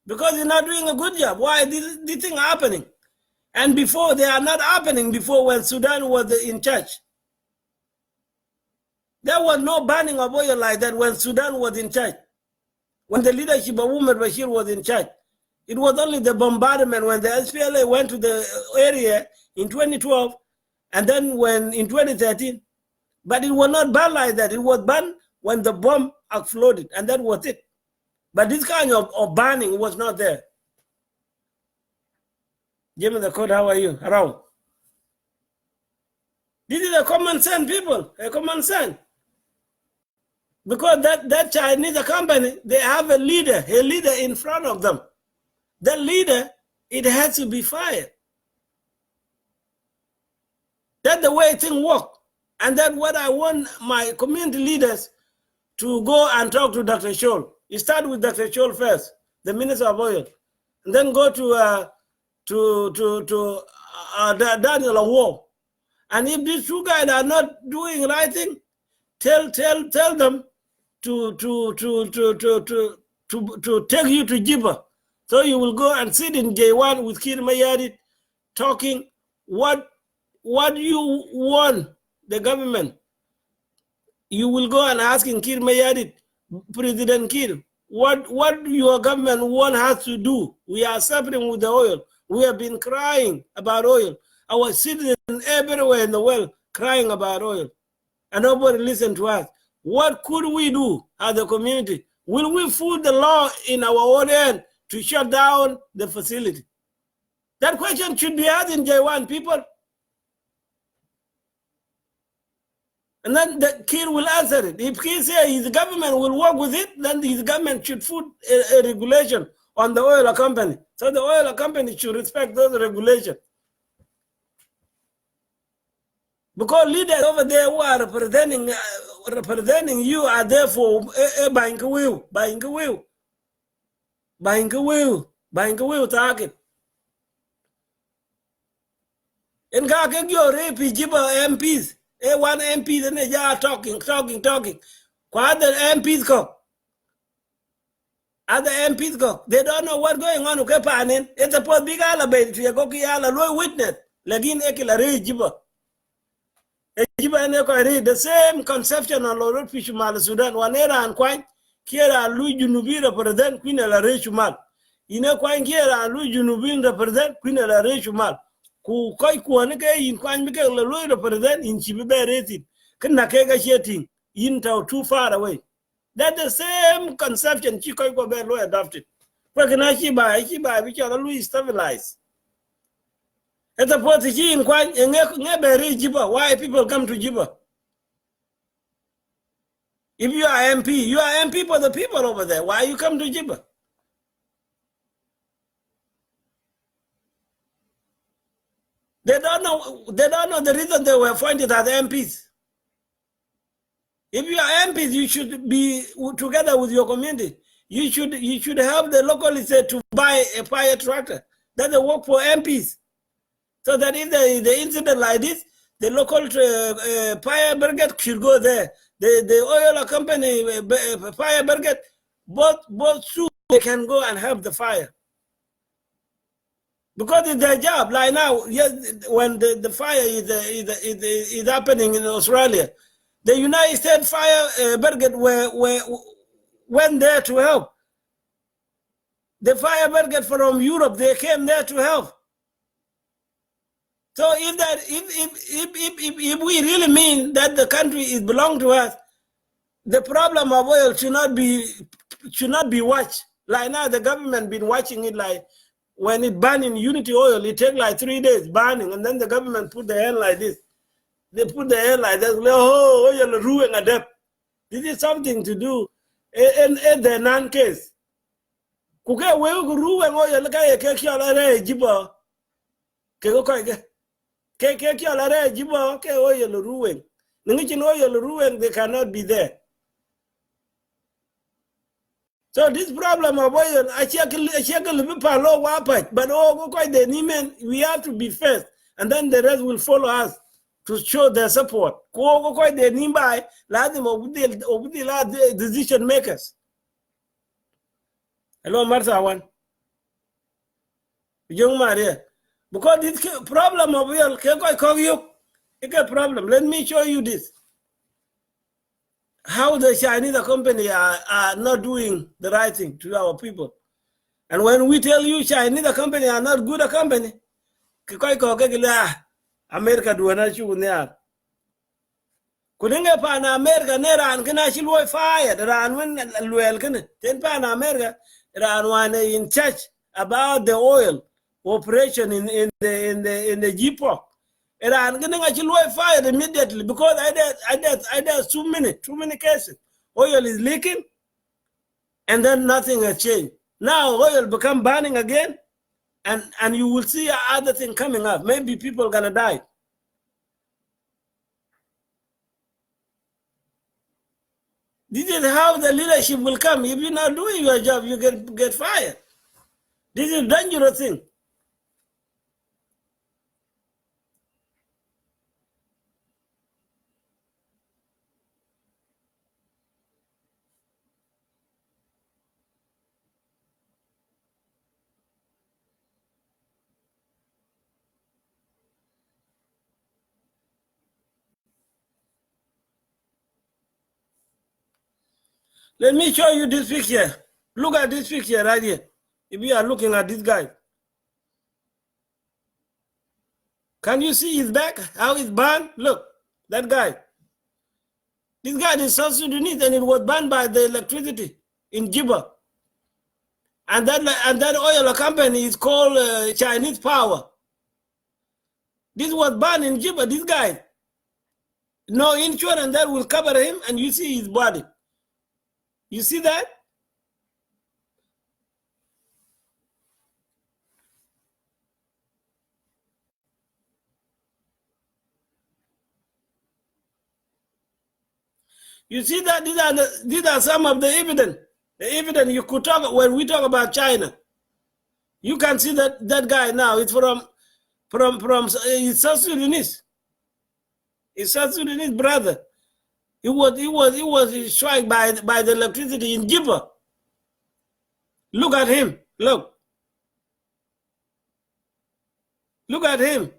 because he's not doing a good job. Why these things are happening? And before, they are not happening before when Sudan was in charge. There was no banning of oil like that when Sudan was in charge. When the leadership of Umar Bashir was in charge. It was only the bombardment when the SPLA went to the area in 2012 and then when in 2013. But it was not banned like that. It was banned when the bomb exploded, and that was it. But this kind of banning was not there. Jimmy the Code, how are you? Around. This is a common sense, people. A common sense. Because that Chinese company, they have a leader in front of them. That leader, it has to be fired. That's the way things work. And that's what I want my community leaders to go and talk to Dr. Scholl. You start with Dr. Scholl first, the Minister of Oil, and then go to Daniel Awar. And if these two guys are not doing the right thing, tell them to take you to Juba. So you will go and sit in J1 with Kir Mayadit talking what you want the government. You will go and ask in Kir Mayadit, President Kir, what your government want us to do. We are suffering with the oil. We have been crying about oil. Our citizens everywhere in the world crying about oil. And nobody listen to us. What could we do as a community? Will we put the law in our own hand to shut down the facility? That question should be asked in J1, people. And then the Kir will answer it. If Kir says his government will work with it, then his government should put a regulation on the oil company. So the oil company should respect those regulations. Because leaders over there who are representing you are there for buying a will target. In Gagag, your MPs. One MP, then they are talking. Other MPs go. They don't know what's going on. It's a poor big alabay to a witness. Lagin Ekila Jiba. The same conception on Lord Fishumal Sudan, one era and quite Kira Louis Junubin represent Queen La Rechumal. You know, quite Kira Louis Junubin represent Queen La Rechumal. Ku koi kuaneke in kwan bike la loy represent in chibibe rated kana kega sheting in too far away. That's the same conception chikoi ko be loy adopted. Kwa kana chiba which are Louis stabilize. It's a pot in kwan nge Jiba. Why people come to Jiba? If you are MP for the people over there. Why you come to Jiba? They don't know the reason they were appointed as MPs. If you are MPs, you should be together with your community. You should help the locals to buy a fire tractor. That's the work for MPs. So that if there is an incident like this, the local fire brigade should go there. The oil company fire brigade, both two, they can go and help the fire. because it's their job. Like now, yes, when the fire is happening in Australia, the United States Fire Brigade went there to help. The fire brigade from Europe, they came there to help. So if we really mean that the country is belong to us, the problem of oil should not be watched. Like now, the government been watching it. Like when it banned in Unity Oil, it take like 3 days burning, and then the government put the hand like this. They put the hand like this. Oh, oil Ruweng Adep. This is something to do in the non-case. Kuke wewe Ruweng oil kaya keki alare jibo. Keko kaya keki alare jibo ke oil Ruweng. Ningichin oil Ruweng, they cannot be there. So this problem of oil, but we have to be first, and then the rest will follow us to show their support. Decision makers. Hello, Martha one. Young Maria. Because this problem of oil, it's a problem. Let me show you this. How the Chinese company are not doing the right thing to our people. And when we tell you Chinese company are not good a company, America do not show there. Couldn't pan America near and can actually fire the ran when Luelkin, 10 pan America, ran one in charge about the oil operation in the G-Pop. And I'm getting actually fired immediately because I did too many cases. Oil is leaking, and then nothing has changed. Now oil become burning again, and you will see other thing coming up. Maybe people are gonna die. This is how the leadership will come. If you're not doing your job, you get fired. This is a dangerous thing. Let me show you this picture. Look at this picture right here. If you are looking at this guy, can you see his back? How it's burned? Look, that guy. This guy is South Sudanese, and it was burned by the electricity in Juba. And that oil company is called Chinese Power. This was burned in Juba. This guy, no insurance that will cover him, and you see his body. You see that? You see that these are some of the evidence. The evidence you could talk when we talk about China. You can see that guy now. It's from it's South Sudanese. It's South Sudanese brother. He was struck by the electricity in Juba. Look at him. Look at him.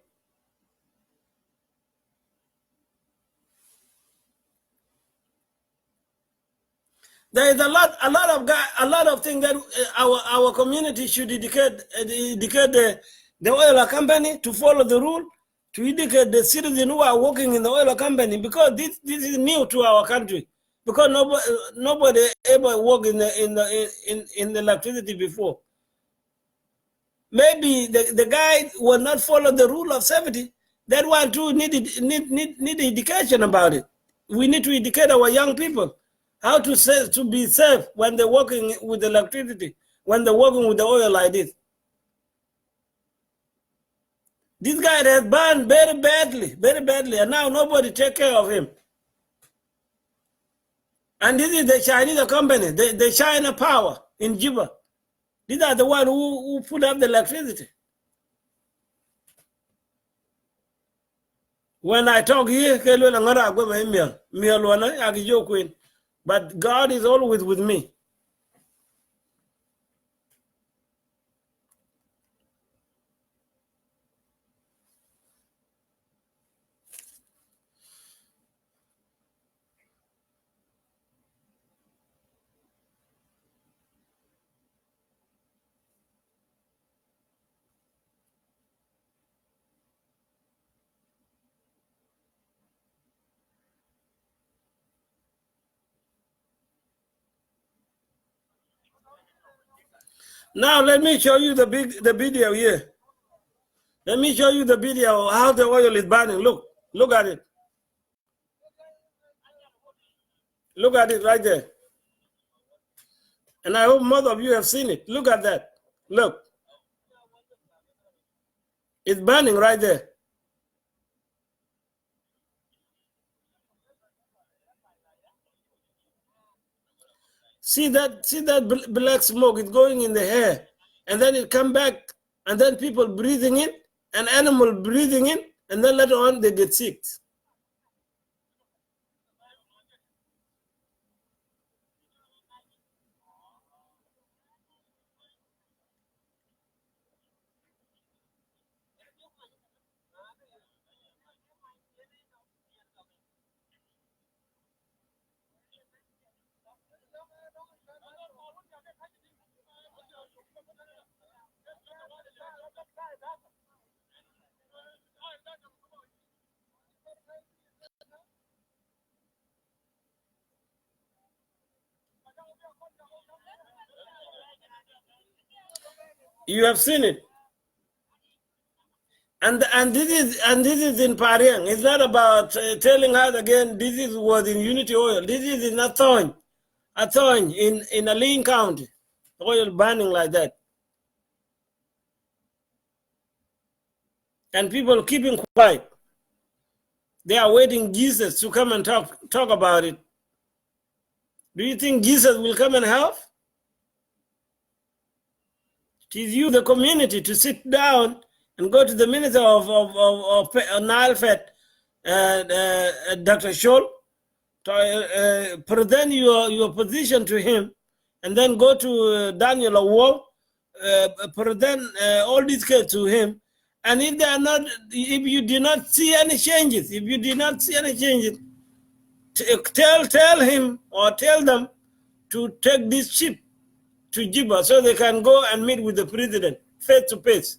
There is a lot of things that our community should educate the oil company to follow the rule, to educate the citizens who are working in the oil company, because this is new to our country, because nobody ever worked in the electricity before. Maybe the guy will not follow the rule of safety. That one too need education about it. We need to educate our young people how to be safe when they're working with electricity, when they're working with the oil like this. This guy has burned very badly, and now nobody take care of him. And this is the Chinese company, the China Power in Juba. These are the ones who put up the electricity. When I talk here, but God is always with me. Now let me show you the video here. Let me show you the video how the oil is burning. Look at it. Look at it right there. And I hope most of you have seen it. Look at that. Look. It's burning right there. See that black smoke, it's going in the air. And then it come back, and then people breathing in, and animal breathing in, and then later on they get sick. You have seen it. And this is in Pariang. It's not about telling us again. This was in Unity Oil. This is in Athoin in Aline County. Oil burning like that, and people keeping quiet. They are waiting Jesus to come and talk about it. Do you think Jesus will come and help? It is you, the community, to sit down and go to the minister of Nile Fed, Dr. Scholl, to present your position to him, and then go to Daniel Awol, present all these cases to him. And if they are not, if you do not see any changes, tell him or tell them to take this ship to Juba so they can go and meet with the president face to face.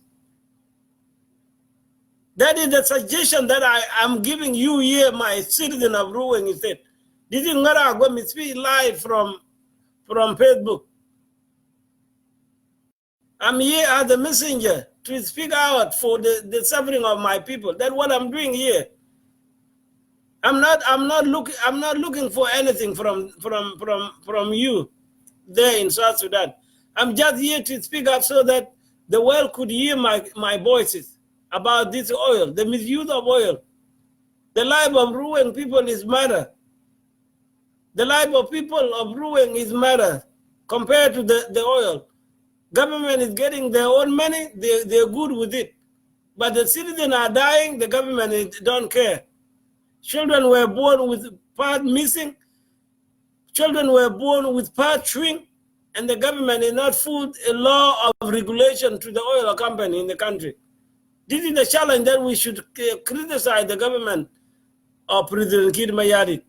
That is the suggestion that I am giving you here, my citizen of Ruweng State. This is Ngor De Aguem speak live from Facebook. I'm here as a messenger to speak out for the suffering of my people. That's what I'm doing here. I'm not looking for anything from you there in South Sudan. I'm just here to speak up so that the world could hear my voices about this oil, the misuse of oil. The life of Ruweng people is matter. The life of people of Ruweng is matter compared to the oil. Government is getting their own money, they're good with it. But the citizens are dying, the government don't care. Children were born with part missing. Children were born with part shrink. And the government is not put a law of regulation to the oil company in the country. This is the challenge that we should criticize the government of President Kir Mayadi.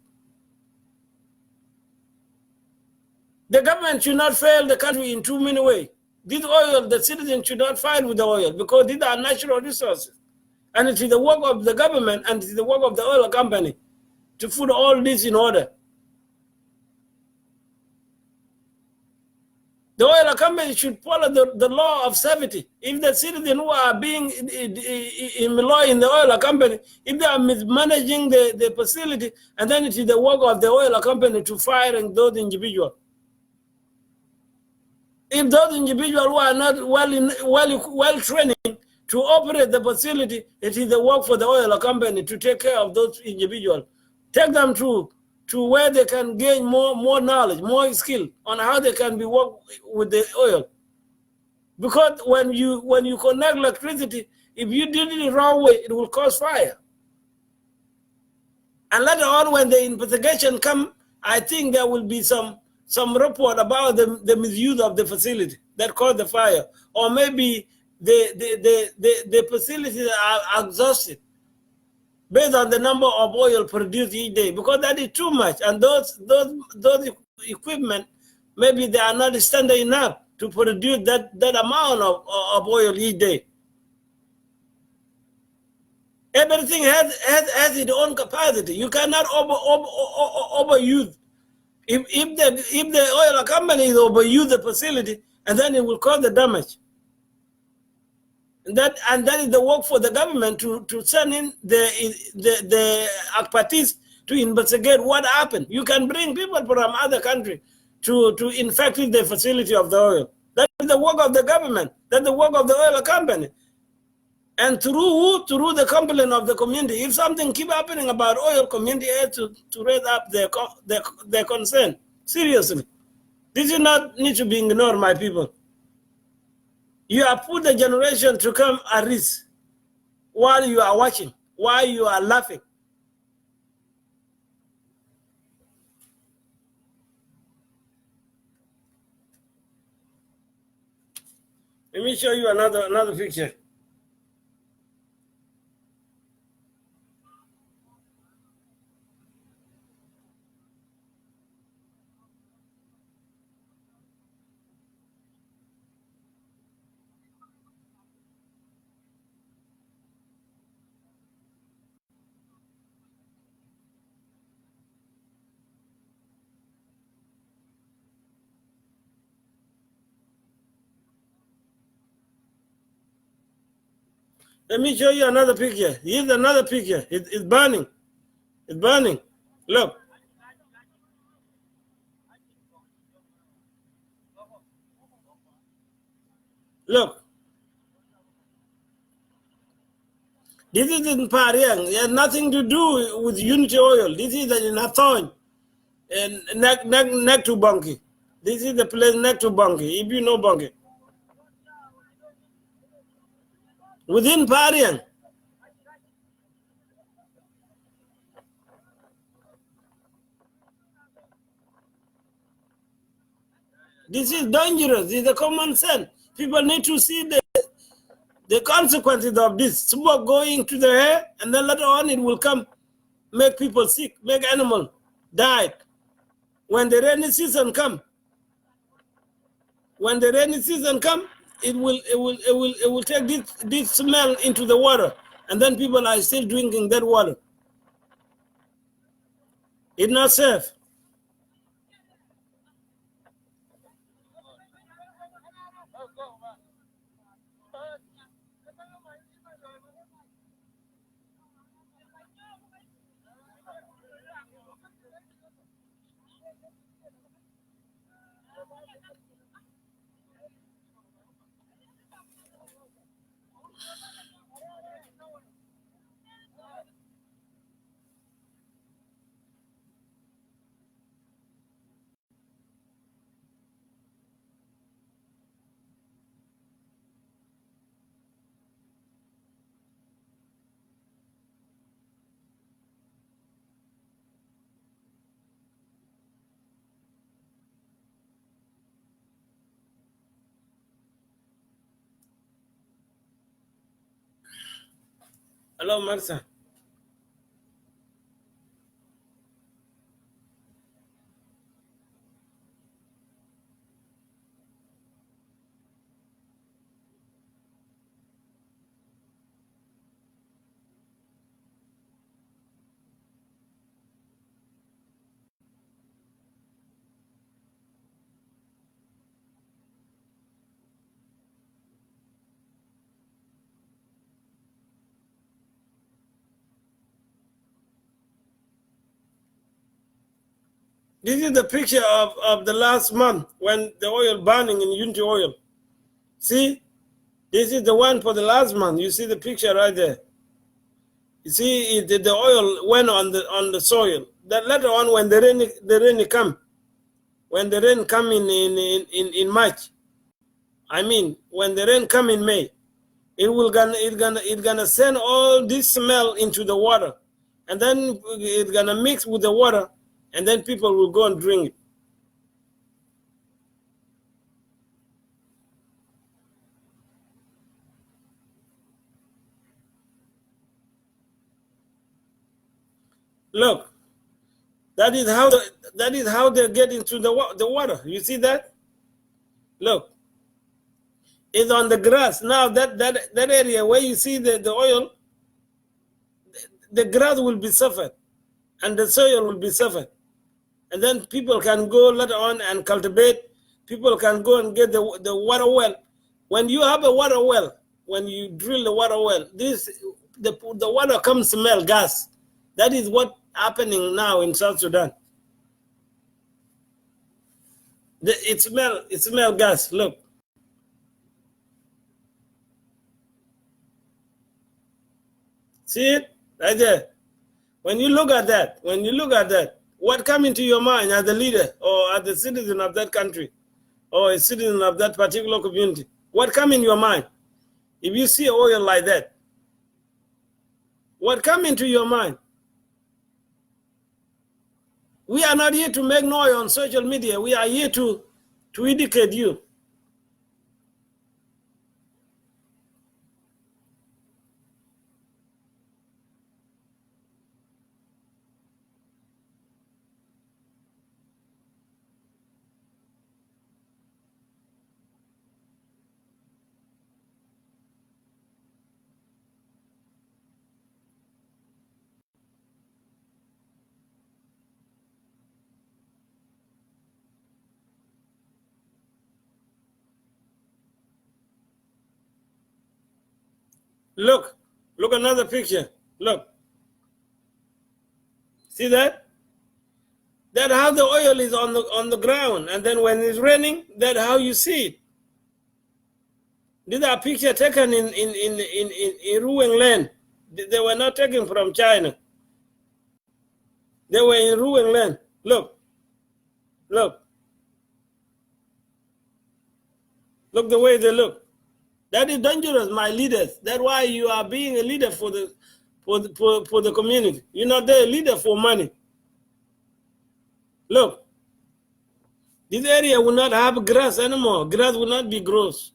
The government should not fail the country in too many ways. This oil, the citizens should not fight with the oil because these are natural resources. And it is the work of the government and it is the work of the oil company to put all this in order. The oil company should follow the law of safety. If the citizens who are being employed in the oil company, if they are mismanaging the facility, and then it is the work of the oil company to fire those individuals. If those individuals who are not well trained to operate the facility, it is the work for the oil company to take care of those individuals. Take them to where they can gain more knowledge, more skill on how they can be work with the oil. Because when you connect electricity, if you did it the wrong way, it will cause fire. And later on, when the investigation come, I think there will be some report about the misuse of the facility that caused the fire, or maybe the facilities are exhausted based on the number of oil produced each day, because that is too much, and those equipment maybe they are not standard enough to produce that amount of oil each day. Everything has its own capacity. You cannot overuse. If the oil company is overuse the facility, and then it will cause the damage. And that is the work for the government to send in the expertise to investigate what happened. You can bring people from other countries to infect the facility of the oil. That is the work of the government. That's the work of the oil company. And through who? Through the complaint of the community. If something keep happening about oil, community has to raise up their concern. Seriously. This is not need to be ignored, my people. You have put the generation to come at risk while you are watching, while you are laughing. Let me show you another picture. Let me show you another picture. Here's another picture. It's burning. It's burning. Look. Look. This is in Pariang. It has nothing to do with Unity Oil. This is in Athon. And next to Bunky. This is the place next to Bunky, if you know Bunky. Within Pariang. This is dangerous. It's a common sense. People need to see the consequences of this. Smoke going to the air, and then later on it will come, make people sick, make animals die. When the rainy season come, it will take this smell into the water, and then people are still drinking that water. It's not safe. Hello, Martha. This is the picture of the last month when the oil burning in Unity Oil. See, this is the one for the last month. You see the picture right there. You see, the oil went on the soil. That later on, when the rain come, when the rain come in March, I mean, when the rain come in May, it gonna send all this smell into the water, and then it's gonna mix with the water, and then people will go and drink it. Look, that is how they get into the water. You see that? Look, it's on the grass now. That area where you see the oil, the grass will be suffered, and the soil will be suffered, and then people can go later on and cultivate. people can go and get the water well. When you have a water well, when you drill the water well, the water comes smell gas. That is what happening now in South Sudan. It smell gas. Look. See it right there. When you look at that, what come into your mind as a leader or as a citizen of that country or a citizen of that particular community? What come in your mind if you see oil like that? What come into your mind? We are not here to make noise on social media. We are here to educate you. Look another picture. Look. See that? That's how the oil is on the ground, and then when it's raining, that's how you see it. These are pictures taken in Ruweng land. They were not taken from China. They were in Ruweng land. Look the way they look. That is dangerous, my leaders. That's why you are being a leader for the community. You're not there a leader for money. Look, this area will not have grass anymore. Grass will not be gross.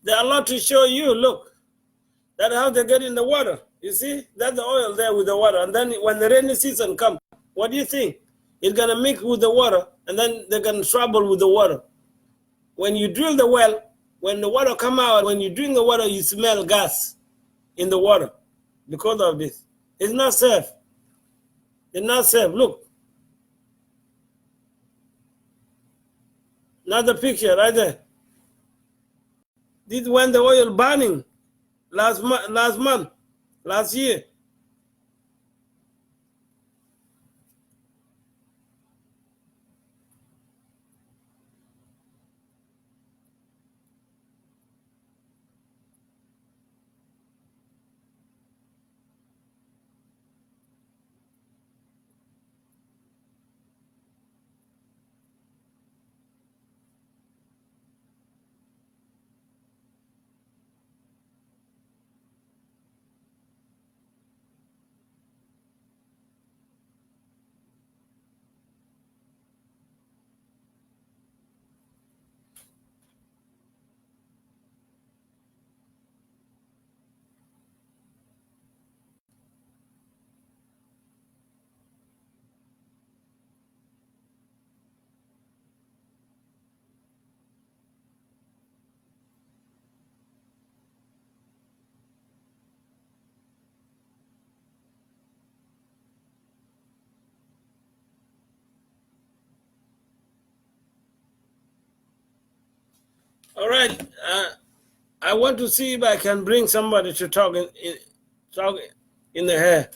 There are a lot to show you. Look, that's how they get in the water. You see, that's the oil there with the water. And then when the rainy season comes, what do you think? It's going to mix with the water, and then they can trouble with the water. When you drill the well, when the water come out, when you drink the water, you smell gas in the water because of this. It's not safe. It's not safe. Look. Another picture right there. This is when the oil burning last month, last year. All right. I want to see if I can bring somebody to talk in the hair.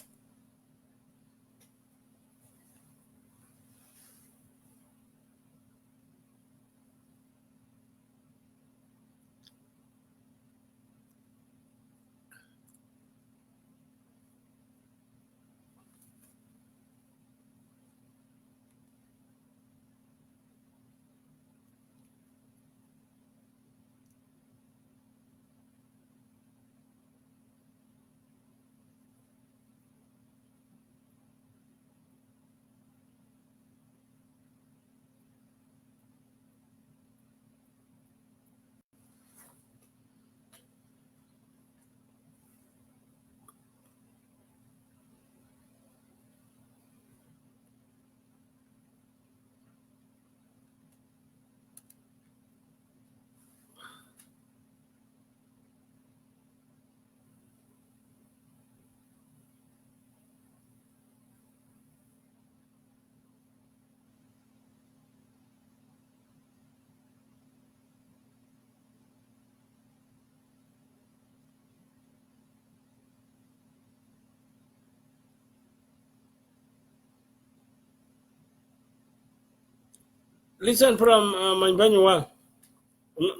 Listen from Manbanyuwa,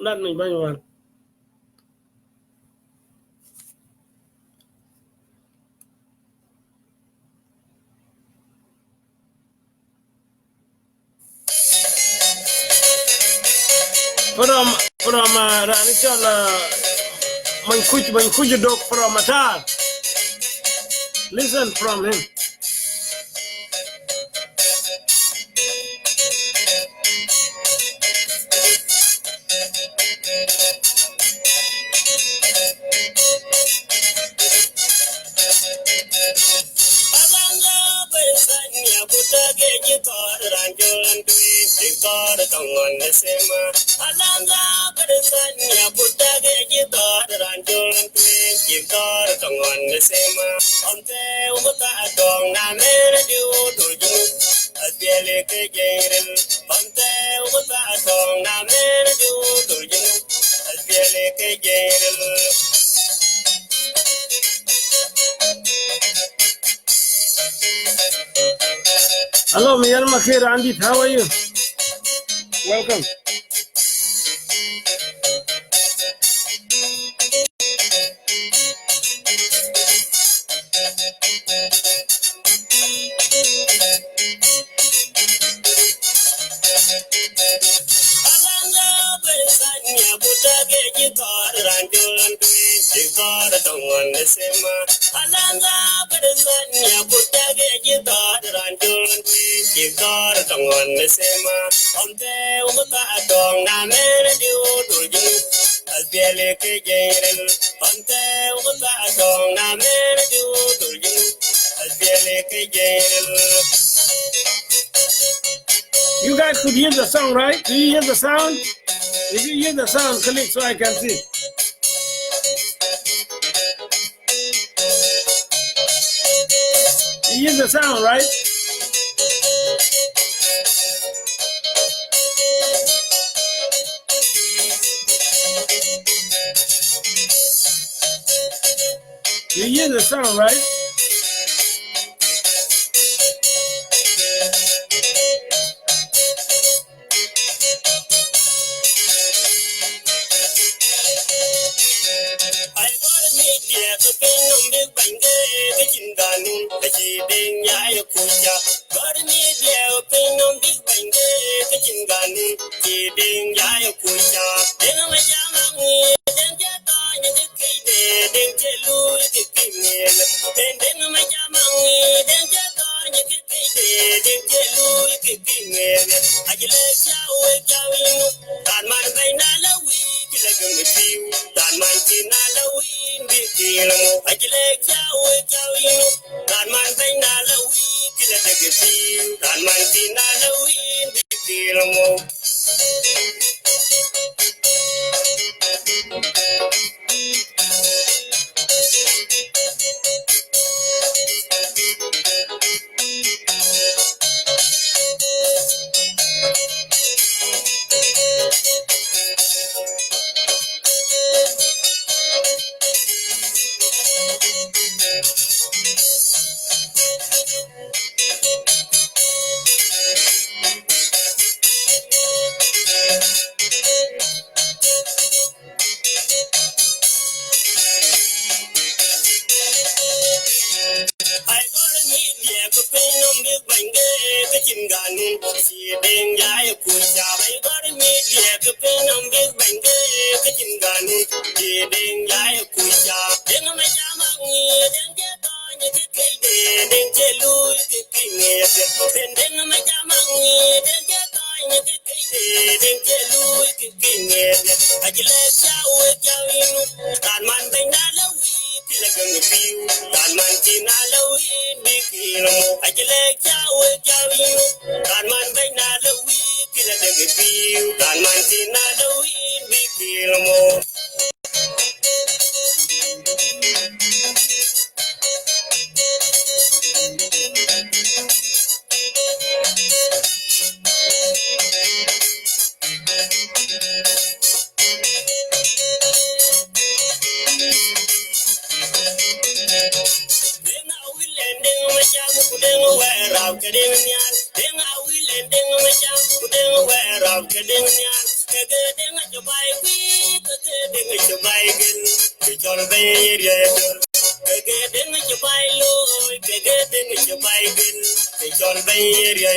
not Manbanyuwa. From Ranichal Mankuj dog from Atar. Listen from him. Hello, Miyal Makir Andit, how are you? Welcome. You guys could hear the song, right? Do you hear the sound? If you hear the sound, click so I can see. You hear the sound, right? You hear the sound, right? of Kedingian, Keding at your bike, Keding at your bike, it's all the area. Keding at your bike, Keding at your bike, it's all the area.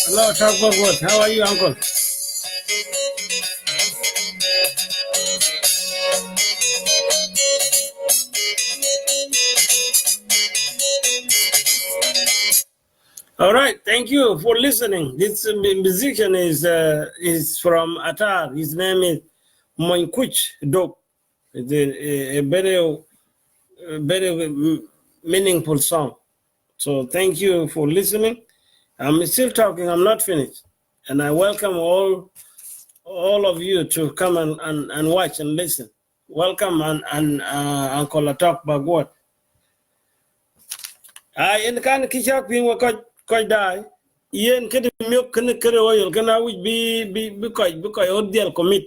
Hello, Chuck Bogwood. How are you, Uncle? All right, thank you for listening. This musician is from Atar. His name is Moinkuch Dok. It's a very meaningful song. So thank you for listening. I'm still talking. I'm not finished, and I welcome all of you to come and watch and listen. Welcome and Uncle Atok Bagwat. In the kind of kishak being what quite die. Yen kid milk can oil can always be because odial commit.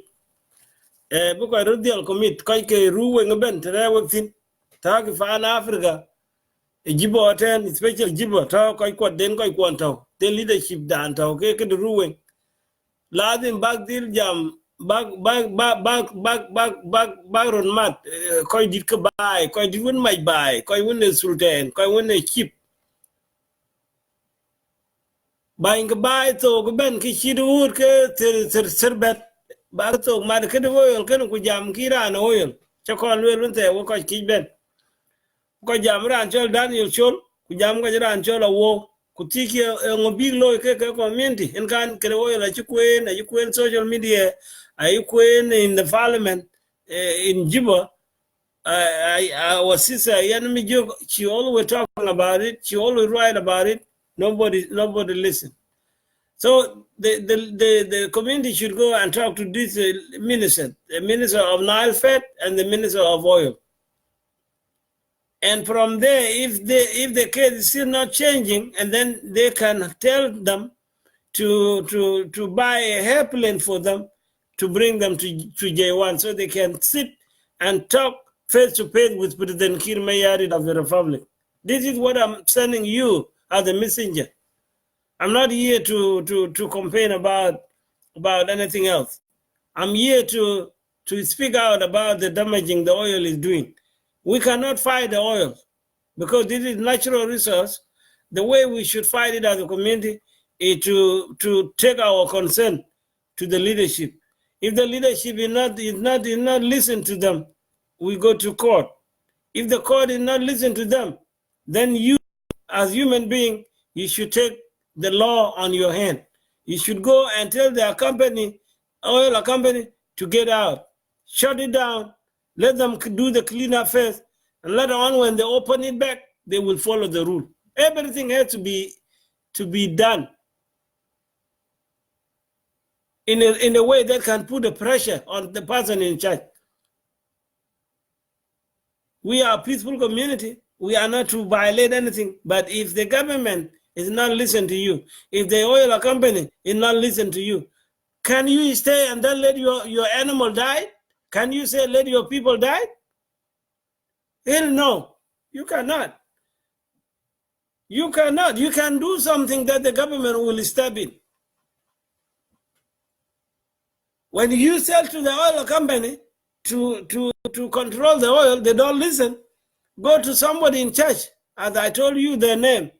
Because odial commit quite a ruweng a bent and I work in Tag fan Africa. A jibbo attend special jibbo talk quite then quite quanto. The leadership down to okay the ruweng. Ladin back deal jam back on mat. Quite did buy, quite didn't might buy, quite win the sultan, quite win a chip. Buying a buy to Ben Kishidu Serbet Barto Market oil, can we jam Kira and oil? Chakon will there, what I keep Ben. Kojam Ranchol Daniel Chol, Kujam Gajan a war, Kutiki a big low community, and can get oil at you queen social media, you queen in the parliament in Juba. Our sister, enemy joke, she always talking about it, she always write about it. Nobody listen. So the community should go and talk to this minister, the minister of Nile Fed and the minister of oil. And from there, if the case is still not changing, and then they can tell them to buy a airplane for them to bring them to J1 so they can sit and talk face to face with President Kir Mayardit of the Republic. This is what I'm sending you as a messenger. I'm not here to complain about anything else. I'm here to speak out about the damaging the oil is doing. We cannot fight the oil because this is natural resource. The way we should fight it as a community is to take our concern to the leadership. If the leadership is not listen to them, we go to court. If the court is not listen to them, then you, as human being, you should take the law on your hand. You should go and tell their company, oil company, to get out. Shut it down. Let them do the cleanup first. And later on, when they open it back, they will follow the rule. Everything has to be done in a way that can put the pressure on the person in charge. We are a peaceful community. We are not to violate anything. But if the government is not listening to you, if the oil company is not listening to you, can you stay and then let your animal die? Can you say let your people die? Hell no, you cannot. You cannot. You can do something that the government will step in. When you sell to the oil company to control the oil, they don't listen. Go to somebody in charge, as I told you their name.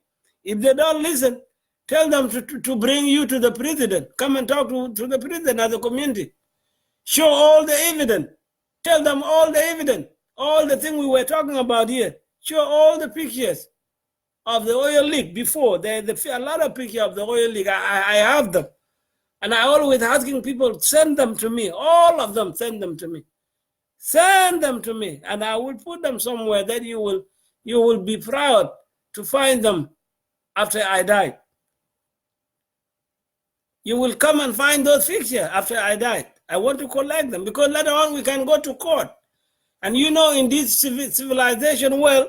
If they don't listen, tell them to bring you to the president. Come and talk to the president as a community. Show all the evidence. Tell them all the evidence. All the things we were talking about here. Show all the pictures of the oil leak before. There's a lot of pictures of the oil leak. I have them. And I always asking people, send them to me. All of them, send them to me. Send them to me. And I will put them somewhere that you will be proud to find them after I die. You will come and find those pictures after I die. I want to collect them because later on we can go to court. And you know, in this civilization world,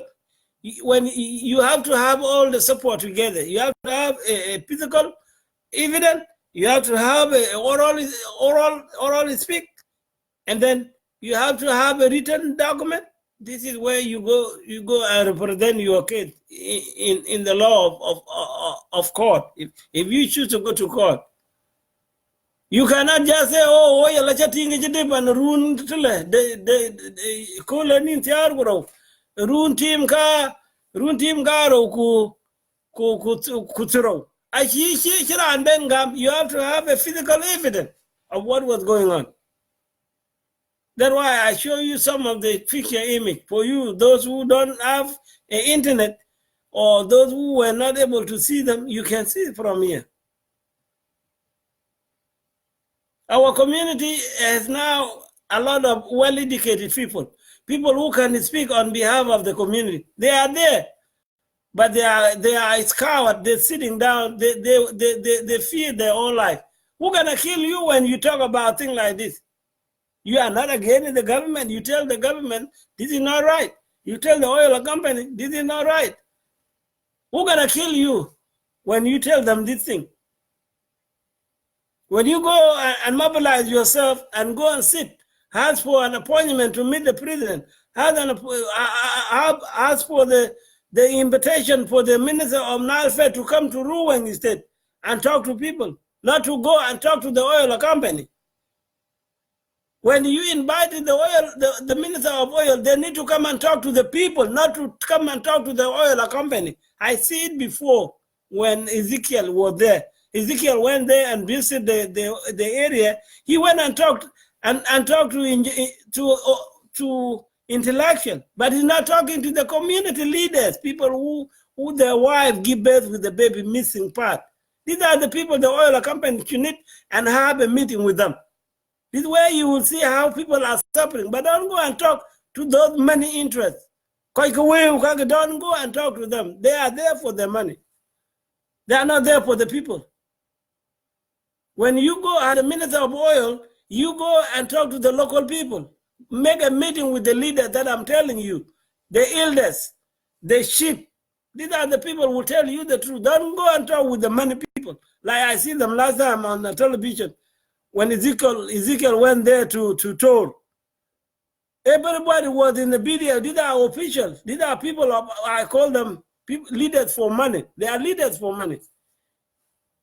when you have to have all the support together, you have to have a physical evidence, you have to have a oral speak, and then you have to have a written document. This is where you go and represent your case in the law of court. If you choose to go to court, you cannot just say, oh, you let you dip and ruin the colony tiargro, ruin team car kuturo. And then you have to have a physical evidence of what was going on. That's why I show you some of the picture image for you, those who don't have an internet or those who were not able to see them, you can see it from here. Our community has now a lot of well-educated people who can speak on behalf of the community. They are there, but they are scoured. They're sitting down. They fear their own life. Who's gonna kill you when you talk about things like this? You are not against the government. You tell the government this is not right. You tell the oil company this is not right. Who's gonna kill you when you tell them this thing? When you go and mobilize yourself and go and sit, ask for an appointment to meet the president, ask for the invitation for the minister of Nile to come to Ruweng State and talk to people, not to go and talk to the oil company. When you invited the minister of oil, they need to come and talk to the people, not to come and talk to the oil company. I see it before when Ezekiel was there. Ezekiel went there and visited the area. He went and talked to intellectual, but he's not talking to the community leaders, people who their wife give birth with the baby missing part. These are the people the oil company should need and have a meeting with them. This way you will see how people are suffering, but don't go and talk to those money interests. Don't go and talk to them. They are there for their money. They are not there for the people. When you go as a minister of oil, you go and talk to the local people. Make a meeting with the leader that I'm telling you, the elders, the sheep. These are the people who will tell you the truth. Don't go and talk with the money people. Like I see them last time on the television when Ezekiel went there to tour. Everybody was in the video. These are officials. These are people, I call them leaders for money. They are leaders for money,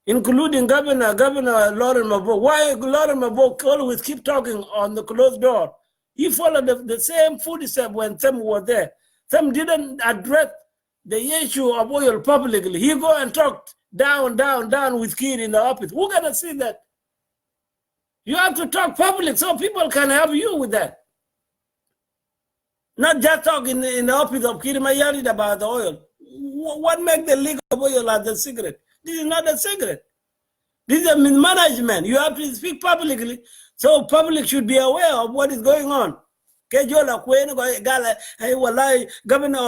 including Governor Lauren Mabok. Why Lauren Mabok always keep talking on the closed door? He followed the same footsteps when Sam was there. Sam didn't address the issue of oil publicly. He go and talked down with Kir in the office. Who gonna see that? You have to talk public so people can help you with that. Not just talk in the office of Kir Mayari about the oil. What makes the leak of oil as the secret? This is not a secret. This is a mismanagement. You have to speak publicly, so public should be aware of what is going on. Governor of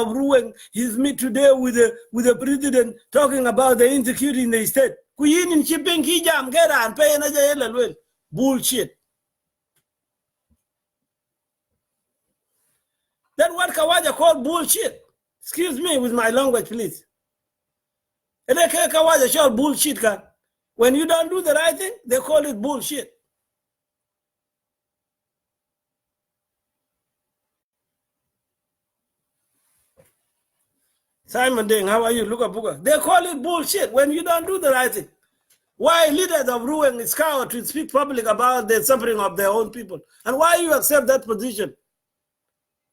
Ruweng, he's met today with the president talking about the insecurity in the state. Bullshit. That's what Kawaja called bullshit. Excuse me with my language, please. Kawaja showed bullshit. When you don't do the right thing, they call it bullshit. Simon Ding, how are you? Look at Buka. They call it bullshit when you don't do the right thing. Why leaders of Ruweng is coward to speak public about the suffering of their own people? And why you accept that position?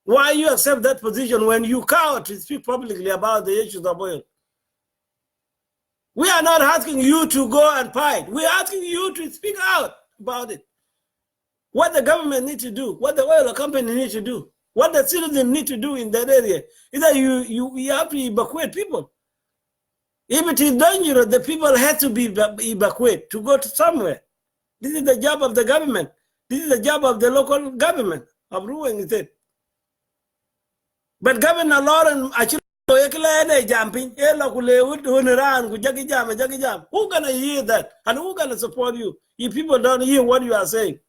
Why you accept that position when you coward to speak publicly about the issues of oil? We are not asking you to go and fight. We are asking you to speak out about it. What the government needs to do, what the oil company needs to do, what the citizens need to do in that area is that you have to evacuate people. If it is dangerous, the people have to be evacuated to go to somewhere. This is the job of the government. This is the job of the local government of Ruweng State. But Governor Lauren actually who's gonna hear that? And who's gonna support you if people don't hear what you are saying?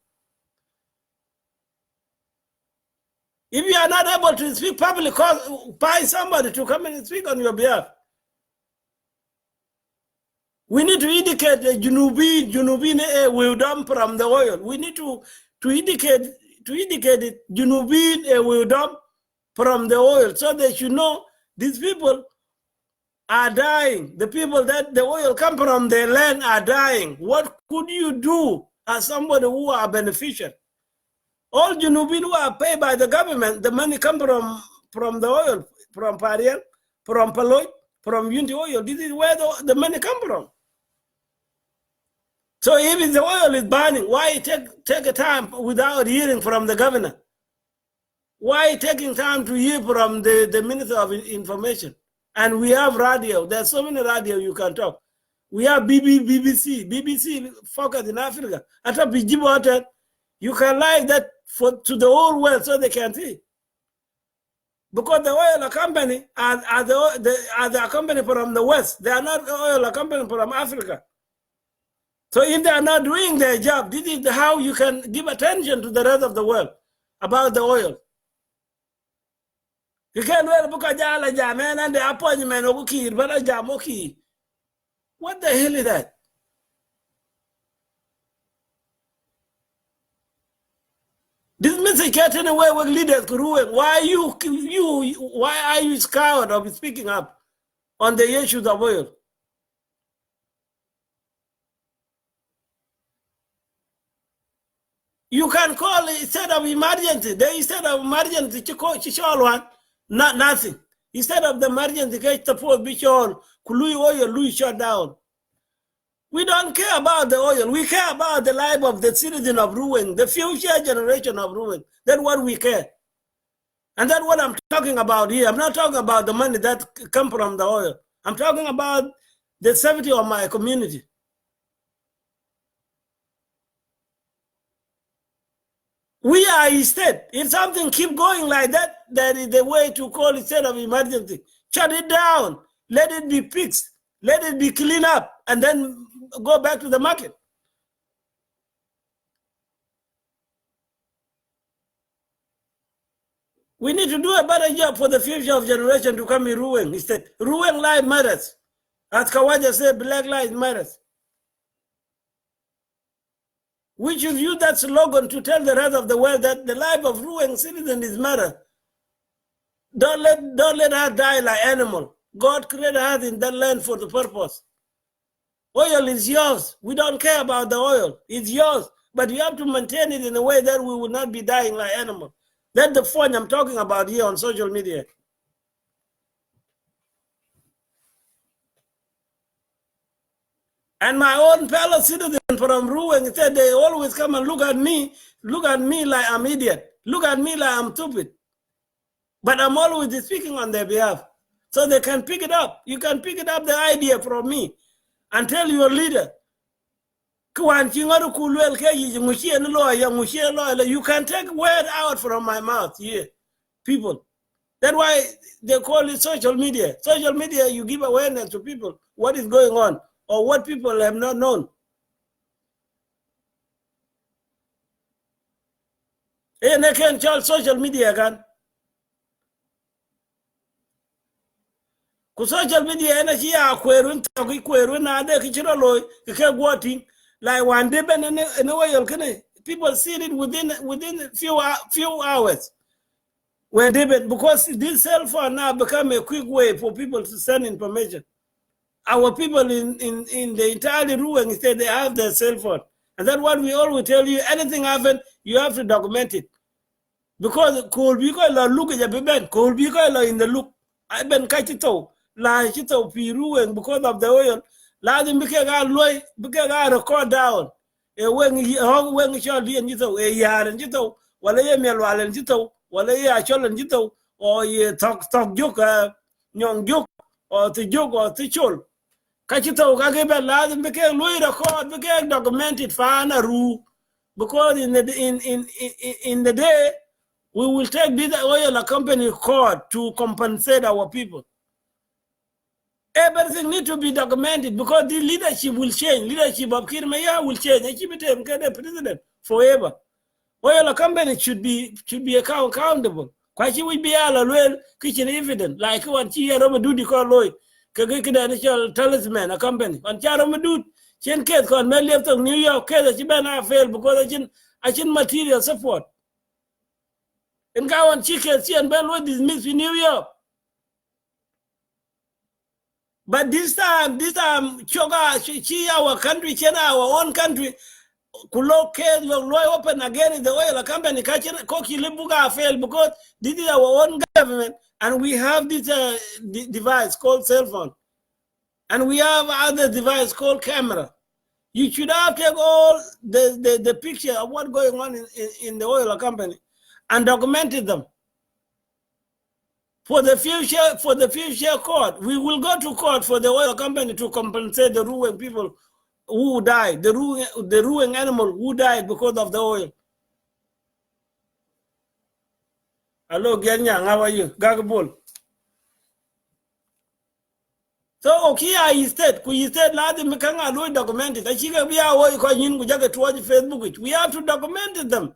If you are not able to speak publicly, find somebody to come and speak on your behalf. We need to indicate the Junubin will dump from the oil. We need to indicate it Junubin will dump from the oil, so they should know these people are dying. The people that the oil come from their land are dying. What could you do as somebody who are beneficial? All Junubin who are paid by the government, the money come from the oil, from Parian, from Paloy, from Unity Oil. This is where the money come from. So if the oil is burning, why take a time without hearing from the governor? Why taking time to hear from the Minister of Information? And we have radio. There's so many radio you can talk. We have BBC focus in Africa. At a you can live that to the whole world so they can see. Because the oil company are the company from the West. They are not oil company from Africa. So if they are not doing their job, this is how you can give attention to the rest of the world about the oil. You can't wear a jamen and the appointment of Ukir, but a jamoki. What the hell is that? This message getting away with leaders, Ruweng. Why are you scared of speaking up on the issues of oil? You can call it instead of emergency. Instead of emergency, nothing. Instead of the emergency, Kului oil, shut down. We don't care about the oil. We care about the life of the citizen of Ruweng, the future generation of Ruweng. That's what we care. And that's what I'm talking about here. I'm not talking about the money that come from the oil. I'm talking about the safety of my community. We are a state. If something keep going like that, that is the way to call it state of emergency. Shut it down. Let it be fixed. Let it be cleaned up, and then go back to the market. We need to do a better job for the future of generation to come in Ruweng instead. Ruweng life matters. As Kawaja said, black lives matters. We should use that slogan to tell the rest of the world that the life of Ruweng citizen is matter. Don't let her die like animal. God created her in that land for the purpose. Oil is yours. We don't care about the oil. It's yours. But you have to maintain it in a way that we will not be dying like animals. That's the point I'm talking about here on social media. And my own fellow citizens from Ruweng said they always come and look at me like I'm idiot, look at me like I'm stupid. But I'm always speaking on their behalf. So they can pick it up. You can pick it up the idea from me. and tell your leader, you can take word out from my mouth here, people. That's why they call it social media. Social media, you give awareness to people what is going on or what people have not known. And they can tell social media again. Ku social media energy ya kwerun na de kichiro loy ke gwoti like one day ben in a way people see it within few hours when they because this cell phone now become a quick way for people to send information. Our people in the entire Ruweng state, they have their cell phone, and that's what we always tell you. Anything happen, you have to document it because could be look at your bed, could be in the look. I've been kachito la chito Ruweng because of the oil. La them because record down. When shall be and jito a yard and jito, while a meal and jito, while a chol and jito, or ye talk joke, young joke, or the joke or the chol. Kachito kagebe la them became Louis record, became documented fana ru because in the day we will take this oil company court to compensate our people. Everything needs to be documented because the leadership will change. Leadership of Kirmaya will change. And she became the president forever. Oil company should be accountable. Because she will be all well kitchen evident. Like when she had do the call Lloyd, Kagikidanical talisman, a company. On Charamadut, she and Kate called me left of New York, Kate, she been failed because I didn't material support. And go on chicken, she and Ben Wood is mixed with New York. But this time, Choga, she our country, China, our own country, Kulo case will open again in the oil company, Koki Libuga failed because this is our own government, and we have this device called cell phone. And we have other device called camera. You should have take all the picture of what's going on in the oil company and documented them. For the future court, we will go to court for the oil company to compensate the Ruweng people who died, the Ruweng animal who died because of the oil. Hello, Genyang, how are you? Gagabul. So, okay, I said, Ladi Mikanga, Louis documented. I think we are Facebook. We have to document them.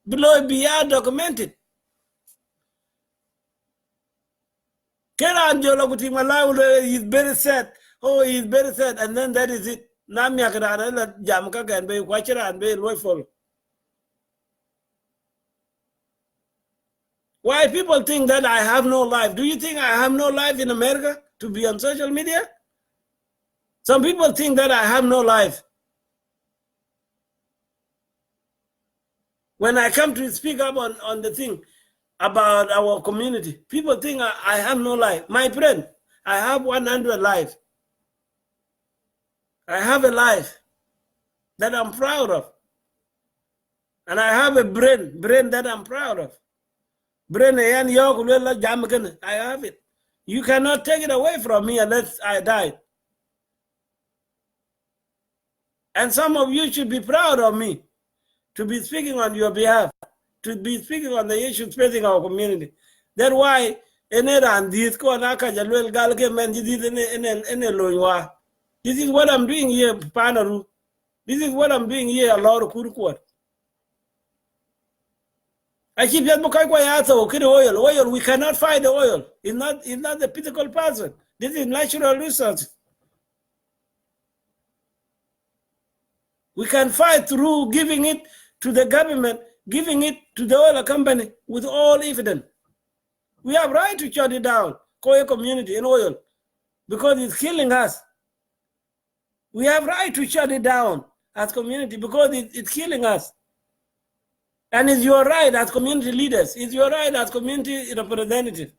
Below be documented. He's very sad. Oh, he's very sad, and then that is it. Why people think that I have no life? Do you think I have no life in America to be on social media? Some people think that I have no life. When I come to speak up on the thing about our community, people think I have no life. My friend, I have 100 life. I have a life that I'm proud of. And I have a brain that I'm proud of. I have it. You cannot take it away from me unless I die. And some of you should be proud of me to be speaking on your behalf, to be speaking on the issues facing our community. That's why this is what I'm doing here, Panaru. This is what I'm doing here, Lord Kurkwat. I keep oil. We cannot find the oil. It's not the physical person. This is natural resource. We can fight through giving it to the government, giving it to the oil company with all evidence. We have right to shut it down, Koya community in oil, because it's killing us. We have right to shut it down as community because it's killing us. And it's your right as community leaders. It's your right as community representatives.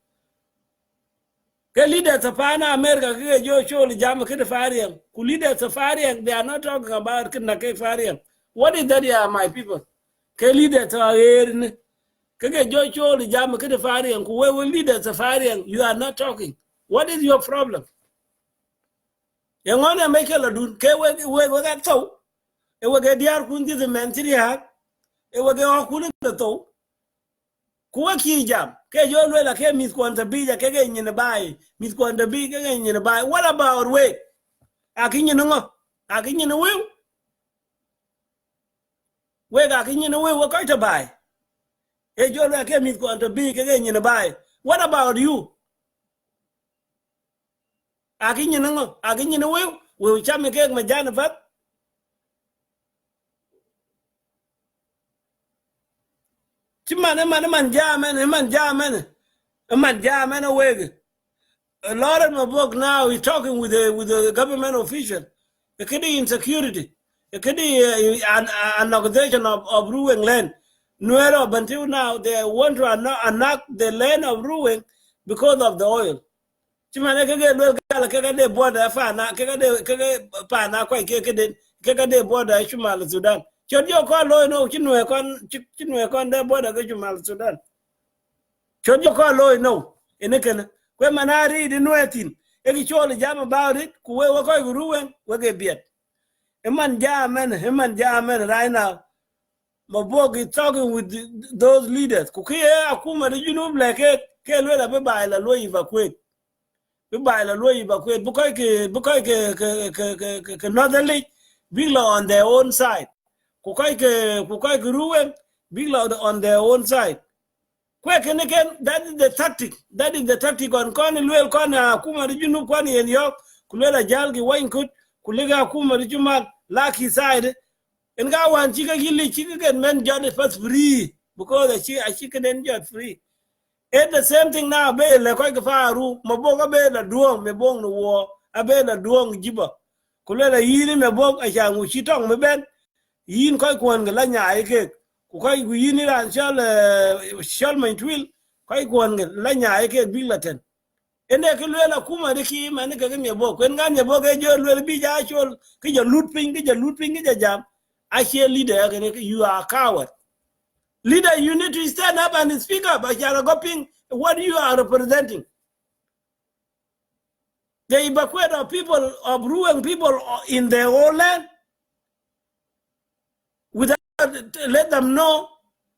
Leaders of America, leaders of they are not talking about what is that, yeah, my people? Leaders are here. Leaders of you are not talking. What is your problem? Yang ona make la dun ke we ga to. E we ga diar kun di mentri ha. E we ga kun to. Kuwa ki jam ke jo la ke mis kwanta bija ke ge nyine bai mis kwanta bi ke ge nyine bai. What about we akinyi ngo akinyi no we ga kinyi no we ko to bai e jo la ke mis kwanta bi ke ge nyine bai. What about you akinyi ngo akinyi no we chame ke ma jana fat ti man jamen we. A lot of my book now is talking with the government official. It could be insecurity. It could be an organization of Ruweng land. Nuero, up until now, they want to attack the land of Ruweng because of the oil. Chimane kage lwel kala kage de border fana kage pana kwa kage de border Shumal Sudan. Chodio ko lo no chinwe kon de border ke Shumal Sudan. Chodio ko lo no enekena. Kwe manari di nuetin eki chole jam about it kuwe wako Ruweng wege biet eman jamen right now. Mabog is talking with those leaders kukiye akuma di junub leke ke lwela be baila lo evacuate bukoy ke northerly bigla on their own side kukoy ke Ruweng bigla on their own side. That is the tactic. That is the tactic on Koni Luel Kona Kuma Rijunu Kwani and York, Kulela Jalgi Wayne Kut, Kulega Kuma Rijumal, Lucky side. And Gawan Chica Gilly Chicken men John is first free because a chicken enjoyed free. It's the same thing now, Bay Lekoika Faru, Maboga Bay la Duong, Mebong the war, a Bay la Duong Jiba. Kulela Yin Mebog, a young Uchitong Meben, Yin Koikwan Galanya Ike. Kukai yini ran shal my twill kai kwon la nya ke bilaten ene ke lela kuma de ki man ke me bo kwen ga ne bo ke jo le bi ja chol ke jo looping ke jam I hear leader you are a coward. Leader, you need to stand up and speak up. What you are representing. The evacuate of people of Ruweng people in their own land without let them know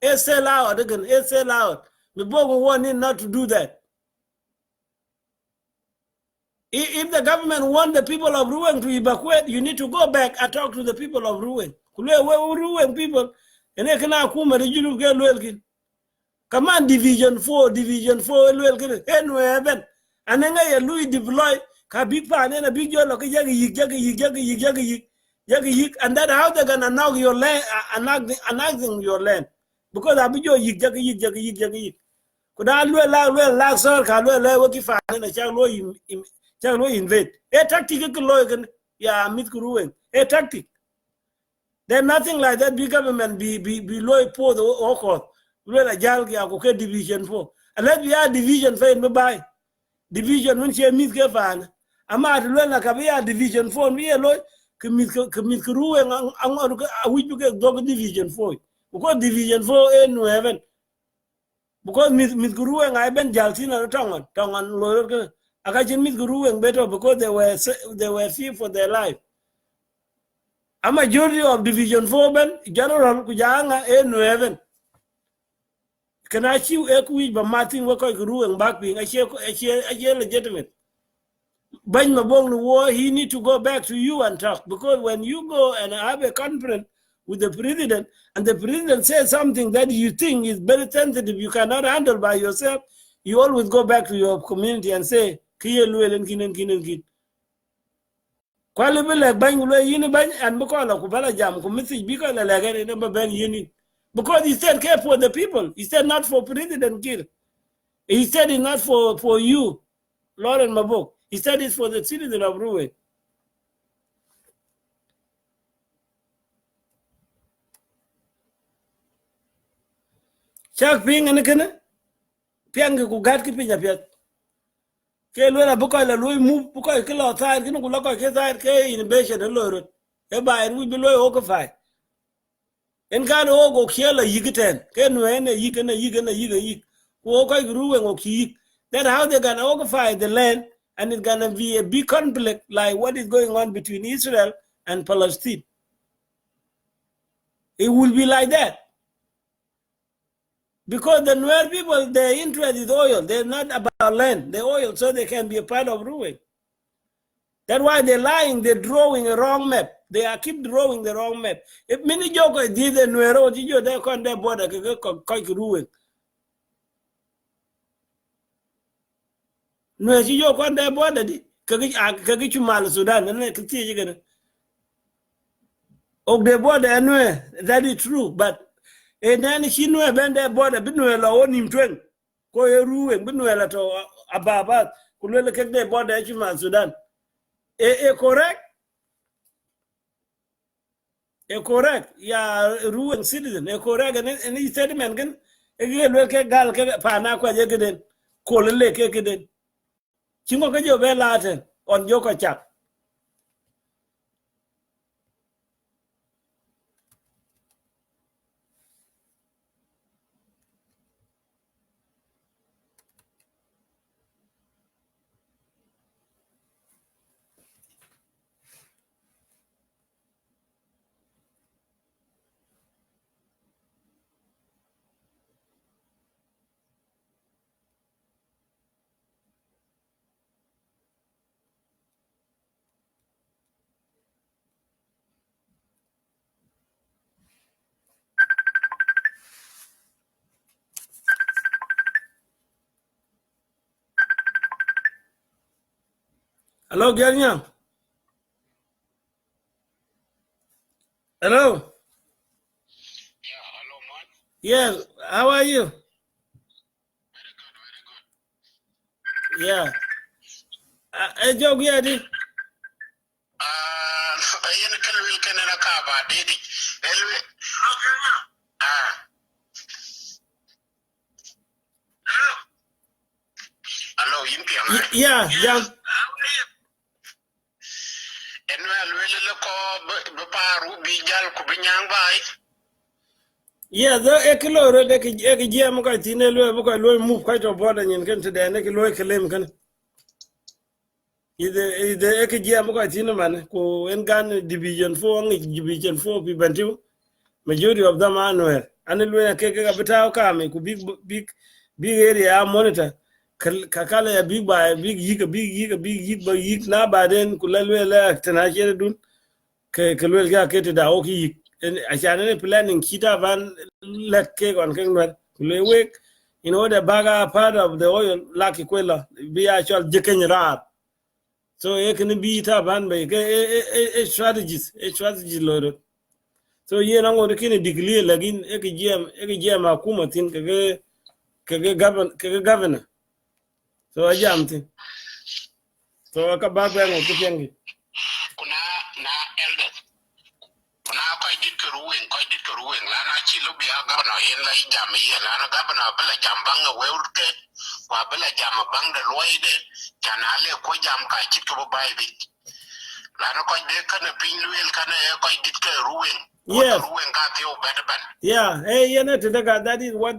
it's sell out again, it's sell out. The Bogo wanted not to do that. If the government want the people of Ruweng to evacuate, you need to go back and talk to the people of Ruweng. Ruweng people, and they can akuma the Julu get welkin. Command Division 4, welkin, anywhere then. And then I Louis deploy, Kabikpa, and a big yellow, and that's how they're gonna knock your land, annexing your land. Because I be your yik. Could I last circle, what if I shall invade? A tactical lawyer, yeah, meet Ruweng. A tactic. There's nothing like that. Big government be low for the Okor. Well, a jalgi, okay, Division 4. And let me add Division 5 by Division when she meet Gafan. I'm at Lena Kabia Division 4, me a lawyer. Commit Ruweng, I wish you get dog Division 4. Because Division 4 ain't no heaven. Because Miss Ruweng, I been Jaltina Tongan, lawyer. I got Miss Ruweng better because they were fear for their life. A majority of Division 4 ben General Kujanga ain't no heaven. Can I achieve equity by Martin Wako Ruweng back being a share legitimate? When Mabong the war, he need to go back to you and talk. Because when you go and have a conference with the president, and the president says something that you think is very sensitive, you cannot handle by yourself, you always go back to your community and say, Kin. Quality like bang yin bang and Bukola Kubala Jam, committee because the legate never been union. Because he said care for the people. He said not for President Kir. He said it's not for you, Lauren Mabok. He said it's for the citizen of Ruweng. Chuck Ping and a canna? Piang Kugatki Pinapet. Kelwell Bukola Louis move Bukoy kill outside, Kinulaka Keside K in Bashan and Lord. Eba and we below Okafai. And can all go kill a yigitan. Can when a yik and a yik and a yik. Walk like Ruweng or Kik. That's how they can occupy the land and it's gonna be a big conflict like what is going on between Israel and Palestine. It will be like that. Because the Nuer people, their interest is oil. They're not about land, the oil, so they can be a part of Ruweng. That's why they're lying, they're drawing a wrong map. They are keep drawing the wrong map. If many joko did the Nuero, they can't their border, Ruweng. Nuer, you can't their border, Kagichu Mal Sudan, and I can see you gonna. Oh, the border, anyway, that is true, but and then she knew when their border, Binuela on him twin. Go a Ruweng, Binuela to Ababa, who will look at their border, Sudan. Correct? Correct. Yeah, Ruweng citizen. Correct. And he said, man, again, look at Gal Panaqua Jagaden, Cola Lake Jagaden. Chimokajo Latin on Yoko Chap. Hello, Ganya. Hello. Yeah, hello, man. Yes, how are you? Very good, very good. Yeah. Joke, yeah, Ayan kalwil ka na nakaba, Didi. Elwe. Hello, Yimpiang. Yeah, yeah. Enwe alwele ko baparu bijal ko binyang bai. Yeah, the ekilo de ke jam ko tine lo move quite a border nyin kan today ne ke lo claim kan ide ek jam ko tine man ko en gan division 4 ngi division 4 bi bantu majority of them are nowhere and lo ke bitaw ka me ku big area monitor kakala ya big ba yik na ba den ku la tana chere dun ke lo ga ke te da o ki achane planning kita van let cake on kengwer kule wek in order baga part of the oil lucky kwela be actual jeken rar so it can be ta van be a strategies lord so ye na ngor kini declare lagin e gem akuma tin ke governor so ajam tin so ka ba ba ngo kupengi Kuna na elders. Kuna ko dit ruweng la na chi lu biya gabana yen la jam ye la na gabana bala jam banga wewrke wa bala jam bang de loide kana le ko jam ka chit ko bai bi la na ko de kana pin luel kana ko dit ke ruweng. Yes. Ruweng ka tio bedaban. Yeah, hey, that is what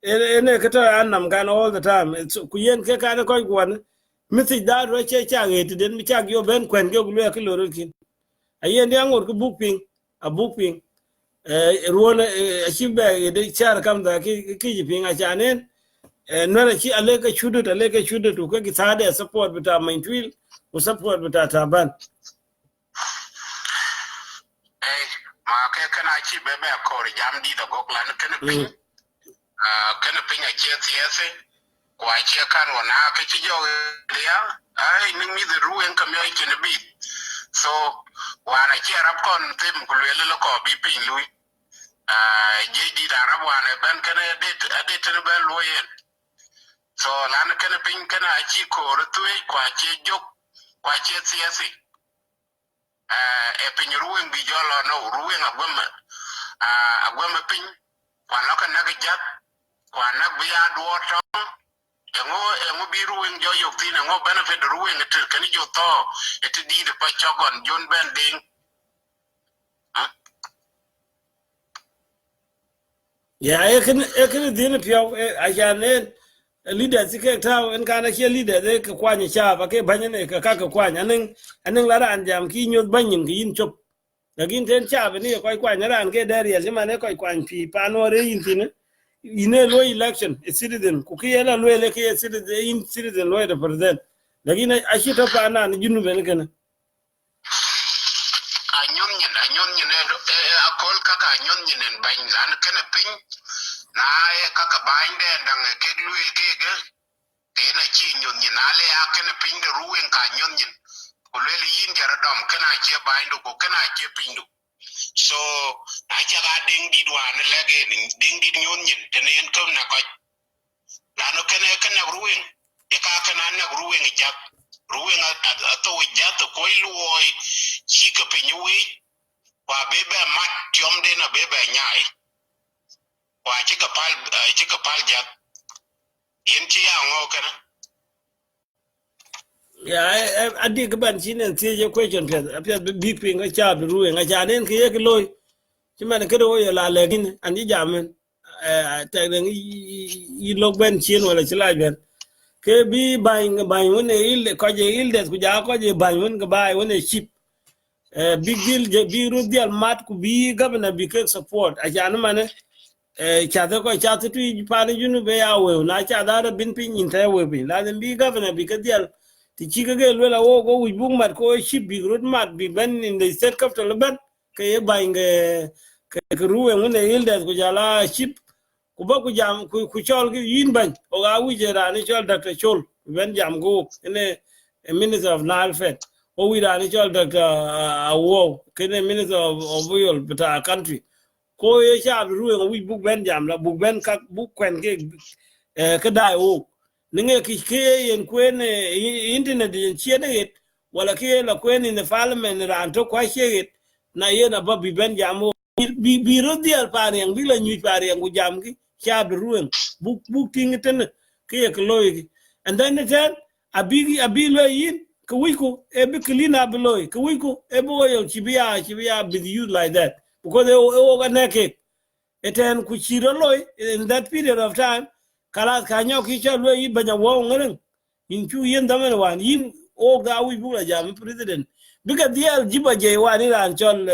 ene kata annam gan all the time. It's kuyen ke kana koy gwan. Misi da ro che cha ngi den mi cha yo ben kwen go lu ke lo kin. Ayen de angor ku booking, a booking. Ruona shibe de char kam da ki ping a chanen. Nora chi aleka chudut ku ke sade support bita main twil ku support bita taban. Ma ke kana chi bebe ko jam di da gokla na kana pin kana pin a che tiese kwa che kan wana ka chi jo ya ai ning mi the ruwen kam yo chi bi so wana che rap kon tim ku le ko bi pin lui je di da rap wana ban kana de te ben loyen so lan kana pin kana chi ko rutwe kwa che jok kwa che tiese e pin ruwen bi jolo no ruwen agwama pin kwana ka naga jat kwana biya duoto engo biru wen jo yoktin engo benefit ruwen et kan jo to et di de pa chogon jon ben ding Yeah, ekin din pyo a janen leader sike taw en kana che leader de ka kwanya cha ba ke banyane ka kwanya anen lara an jam ki nyot banyin ki yin chop lagin ten cha ba ni ko kwanya ran ke dariya jima ne ko kwanya pi panore yin tin ine lo election a citizen ku ki yela lo ele ke citizen in citizen lo de president lagin a shi to pa na ni junu ben kana anyon nyen a kol kaka anyon nyen bain lan kana pin na kaka bain de ndang ke lui ke na chi nyon nyen ale a kana pin de ruwen ka nyon nyen ko le yin jara dom kana che bain do ko kana che pin do so a cha ga ding di dwa ne lege ding di nyon nyen tenen kom na ko la no kana ruwen e ka kana na ruwen jak ruwen a to jak to ko luoi chi ka pin wi wa bebe mat tiom de na bebe nyai wa chika pal jak yin chi ya ngo kana ya adi ka ban chinen tie je question pia big ping ga cha ruwe nga cha nen ke ye loy chima ne kedo yo la legin andi jamen ta den yi log ben chin wala chila ben ke bi bang wona il ko je il des ku ja ko je bang won ga bai wona chip big deal je bi ru dial mat ku bi governor bi ke support a ja no mane cha ko cha tu pa ni junu be ya we na cha da bin pin in ta we bi la den bi governor bi ke dial ti chi ke le la wo go wi bung mat ko chip bi ru mat bi ben in the state capital ben ke ye bang ke ruwe wona il des ku ja la chip ku ba ku jam ku chol ki yin ban o ga wi je ra ni chol dr chol ben jam go ene minister of nile fed o wi ra ni chol dr awo kene minister of oil but our country ko ye sha ruwe wi bu ben jam la bu ben ka bu kwen ke dai o ninge ki ke yen kwen internet yen chiene it wala ke la kwen in the parliament ran to kwa che na ye na ba bi ben jam bi rodial pariang bi la nyu pariang gu jam ki cha ruwen buk ting ten ke ye kloy and then it abi lo yin ku wiku e bi klina bloy ku wiku e bo yo chibia with you like that because they ga neke eten ku chiro loy in that period of time kala kanyo ki cha lo yi banya wo ngren in chu yin da man wan yin o ga wi bu la jam president biga dial jiba je wani ran chol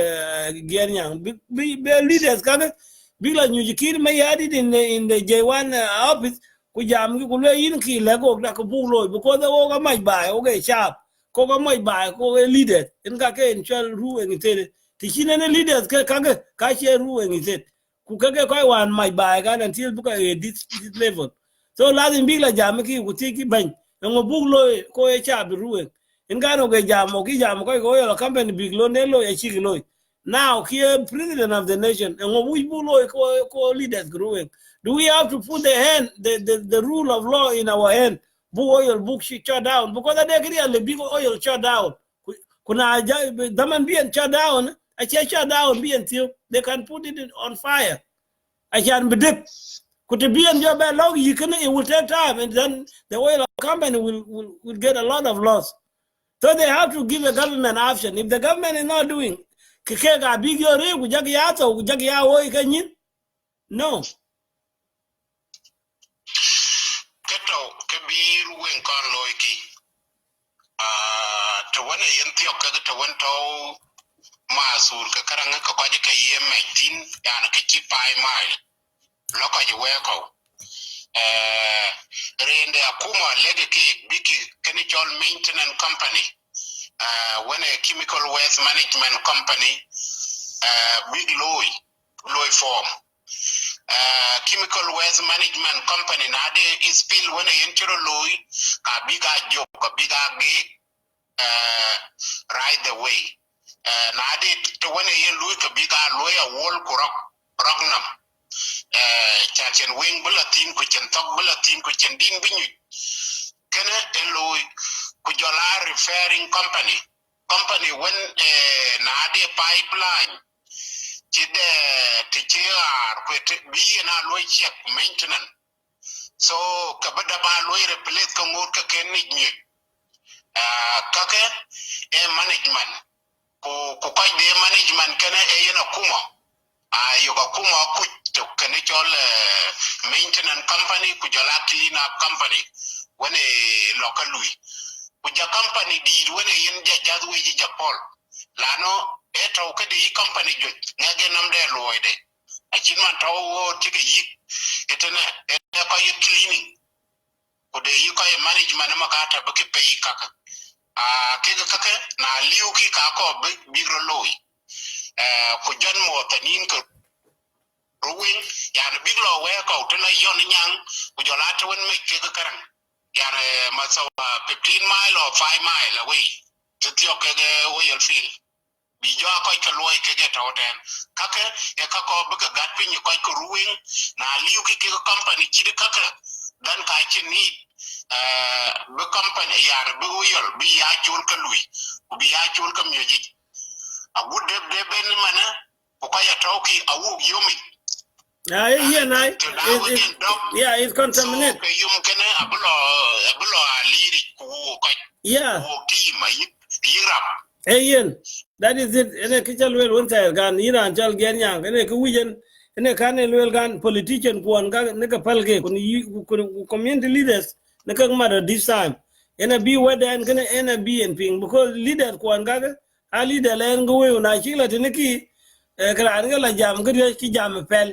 gernyang be leaders kaga bigla nyu kir me yadi in the j1 office ku jam ku le yin ki le go da ku bu lo because o ga mai bai o ga sharp ko ga mai bai ko leaders in ka ke in chol ru en te ti ne leaders ka kaga ka che ru en te ku kage ko wan mai bai ga until buka this level so lazim bigla jam ki ku ti ki ban ngo bu lo ko e cha ru in gano ge jamo ki jamo ko yo company big lo ne lo e chi lo now here president of the nation and we bulo ko leaders growing do we have to put the rule of law in our hand bu oil book shut down because they agree on the big oil shut down kuna daman bien shut down a shut down bien till they can put it on fire I can predict could be in your bad law you can it will take time and then the oil company will get a lot of loss. So they have to give a government option. If the government is not doing, no. keto ke bir wen kon loiki to wana yen tiyo ka to wonto masur ka karanga ka kwaje ka yem tin yana ka ci pai mai loko ji weko rende akuma lege ki biki keni chol maintenance company when a chemical waste management company big loy form chemical waste management company na de spill when a intro loy ka biga jo ka biga ge right the way na de to when a yen loy ka biga loy a wall kurok rognam chachen wing bulletin ku chen tok bulletin ku chen ding binyu kana eloy ku jola referring company when na de pipeline tide tichar ku bi na loy check maintenance so kabada ba loy replace ka ngor ka ken ni kake management ku ko de management kana yana kuma yoga kuma ku to kene chol maintenance company ku jola clean up company wone local lui ku ja company di wone yen jadu ji japol lano eto ke di company jo ngage namde loide achin man taw tike yi etene ko yi cleaning ku de yi ko management makata ba ke pay kaka ke kaka na liu ki ka ko bigro loy ku jon mo tanin ko Ruweng yani big law where ko to la yon nyang ku jola to wen me ke karan yani maso 15 mile or 5 mile away to tio ke oil field bi jo ko to loy ke get hoten kake e ka ko be ka gat pin ko Ruweng na liu ki ke company chi kaka dan ka chi ni be company yani be oil bi ya chul ka lui ku bi ya chul ka myoji a would de ben mana ko ya toki a wu yomi. It's contaminated. Yeah. Ian, that is it. Ene kichal wel wonta gan Iran chal gen yang ene ku wijen ene kan wel gan politician kuan ga ne ka palge kun community leaders ne ka mara this time ene bi weda en kana ene bi en ping because leader kuan ga a leader len go we na chila tiniki kran ga la jam ga ki jam pel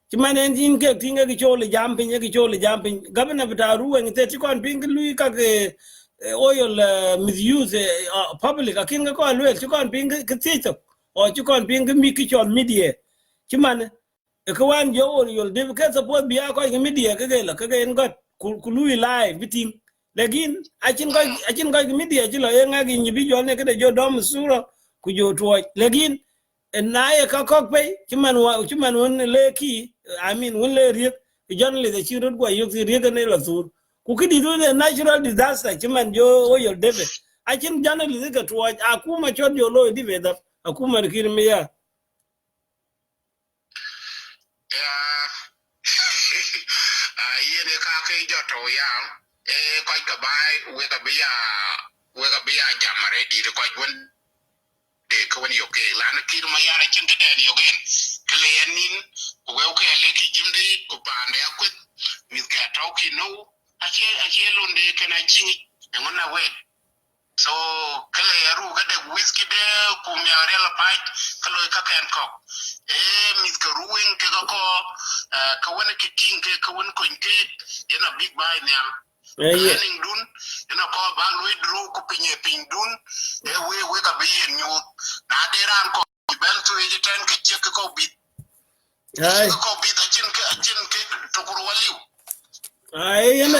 ci manen tin ke tinga ki chole jumping ki chole jumping governor bita Ruweng te ti kon ping lui ka ke oil misuse public akin ga ko lwel ti kon ping ke tito o ti kon ping mi ki chon media ci man ko wan jo oil de ke support biya ko media ke la ke en got ku lui live biting legin achin ko media ti lo nga gi ni bi jo ne ke de jo dom suro ku jo to legin na ye ka kok pe chuman won le ki I mean won le riek journalist the chirut go yok riek ne la sur ku kidi do the natural disaster chuman jo o yo debe a chin journalist ka to a kuma chod yo lo di veda a kuma kir me ya yene ka ke joto ya ko ka bai we ka biya jamare di ko gon de ko woni yoke lana kir ma yara cin de yogen kle yanin we ko le ki jimde ko pande akut mis ka tawki no ache londe kana cini e ngona we so kale yaru ga de whisky de ku mi arela paj kalo ka kan ko mis ka Ruweng ke ko ka woni ki tinke ka woni ko nke yana big buy nyam planning dun yana ko ba lui dru ku pinye pin dun we ka be yen nyu na de ran ko ben to e ten ke che ko bit ko bit a chin ke to kuru waliu yana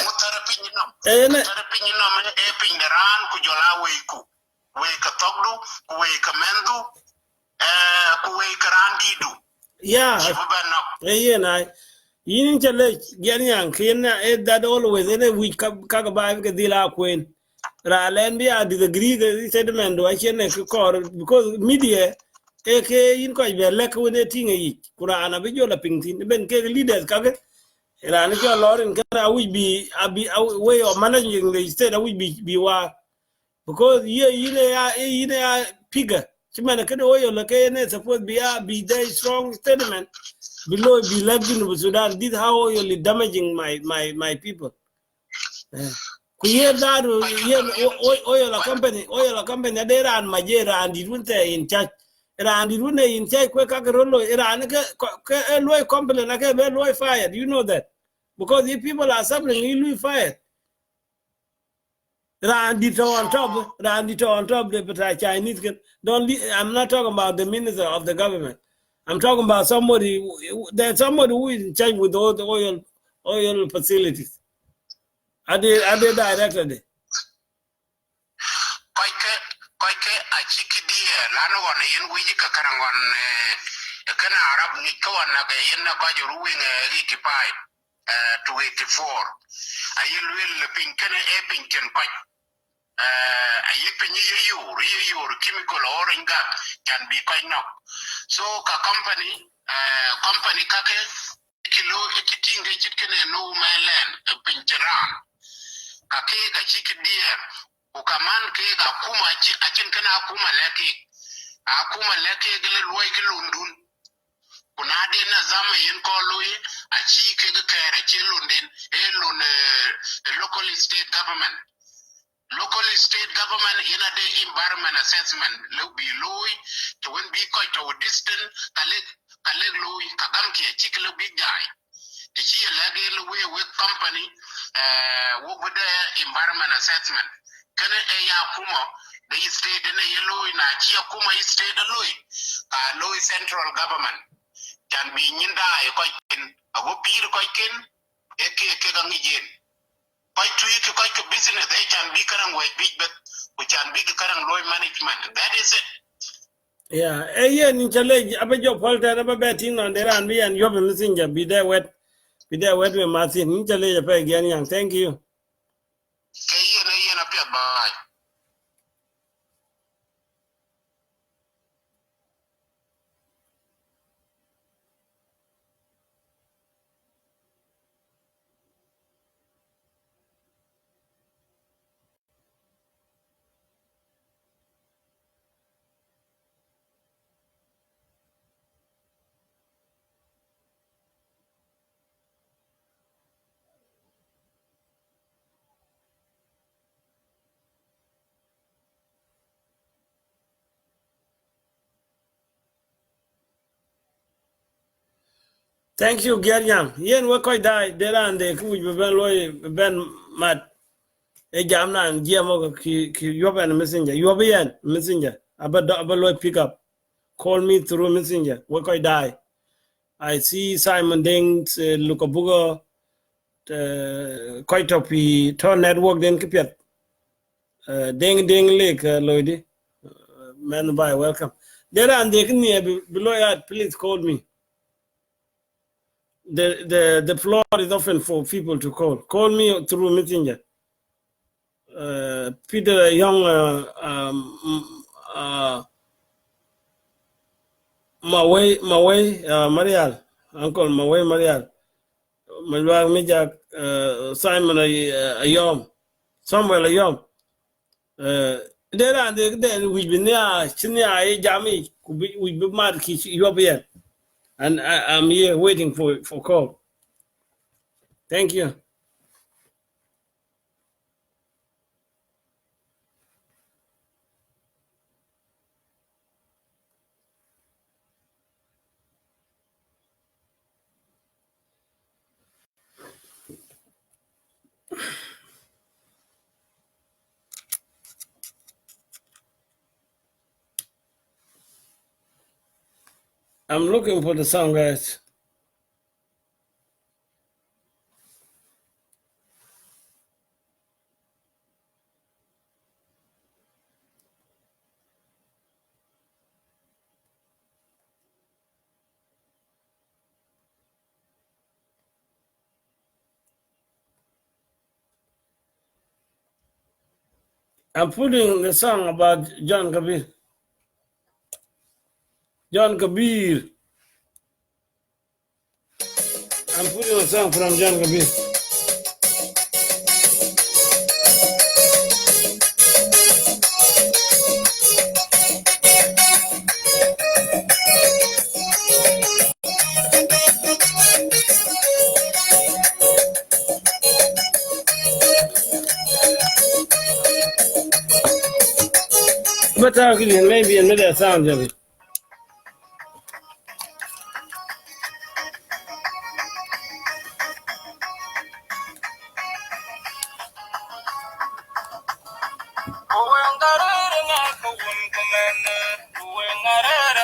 pinyi no me pin ran ku jola we ka togdu ku we ka mendu ku we ka randidu yana yin chale gen yang kina that always we ka ba ke dila queen ra len bi a disagree the statement do achene ko because media ke yin ko be le ko ne tinga yi kurana bi jola pingtin ben ke leaders ka ke ra ni jo lorin ka we be way of managing the state we be wa because yine ya piga chimana ke do yo le ke ne support be there strong statement below be left in Sudan. This how you're damaging my people. Ku hear that oil company they ran majera and it won't in charge. And it won't in charge quick rolo iran ke loy company like be loy fired. You know that. Because if people are suffering, you will fired. Randito on top the Chinese don't I'm not talking about the minister of the government. I'm talking about somebody. There's somebody who is in charge with all the oil facilities. Are they directed? Koike a chiki dia lano wana yen wiji ka karangon kana Arab ni kawan na ga yen na kwaje Ruweng 85 to 84 ayil wil pinkene pinken kwaj ayil pinyi yor chemical orange gas can be quite knock so ka company kake kilo ekitinge chitkene no mailen pincheran kake ga chiki dia ukaman ke ga kuma achin kana kuma laki akuma leke gele loy ke lundun kuna de na zama yin ko loy a ci ke ga kare ci lundin local state government in a the environment assessment lo bi loy to when be ko to distant kale loy kagam ke ci ke lo bi jai ti ci lege lo we company wo the environment assessment kana ya kuma the state na yellow na ci kuma state loy loy central government can be nyinda e ko ken ago bir ko ken e ke ga ngijen ko tuyi ko business they can be karang way big but we can be karang loy management that is it. Yeah, yeah, in challenge abajo polta na babetin on the ran we and yob messenger be there wet with Martin in challenge pa again yang thank you. Ke yena pia bye. Thank you, Gernyang. Yen we koy die there and the ku ben loy ben mat e jam na jemo ki yob and messenger yob yen messenger aba loy pick up call me through messenger we koy die. I see Simon Dings Lukabugo quite of the network then kipiat ding lake Lloyd man by welcome there and they can below that please call me. The floor is open for people to call me through messenger. Peter Young Maway Marial Uncle Maway Marial Malwag Mijak Simon Ayom Samuel Ayom there and then we be near Chinia Jami we be mad European and I'm here waiting for call. Thank you. I'm looking for the song, guys. I'm putting the song about John Kabir. John Kabir. I'm putting a song from John Kabir. But maybe another sound of it.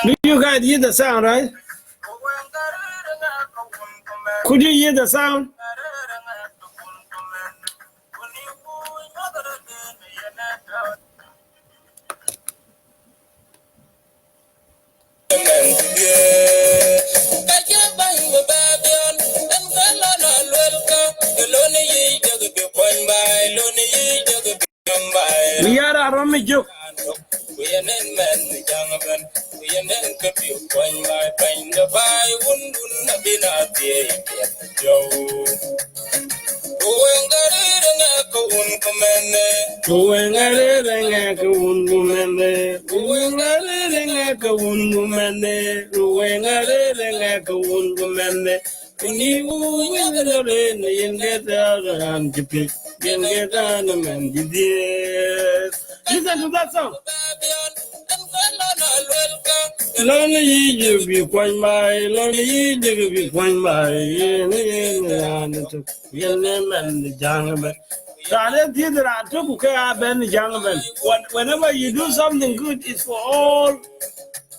Do you guys hear the sound, right? Could you hear the sound? We are a Romijo. We are men, young men. We are men, you point my pain. The by wouldn't be not the yo. Ruweng ka wungumene. Ruweng ka wungumene. Ruweng ka wungumene. Ni wungumene ni yengeta antipi. Yengeta na mandidies. Listen to that song. Lonely you be quite my lonely you be quite my and the jungle. Whenever you do something good, it's for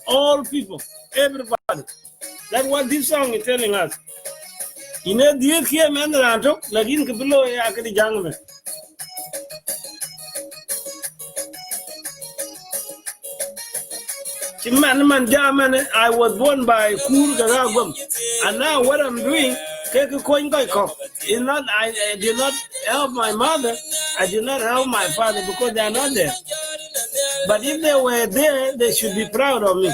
all people, everybody. That's what this song is telling us. You know, the here man that took like in below the jungle. I was born by Ngor De Aguem, and now what I'm doing, is not. I did not help my mother. I did not help my father because they are not there. But if they were there, they should be proud of me.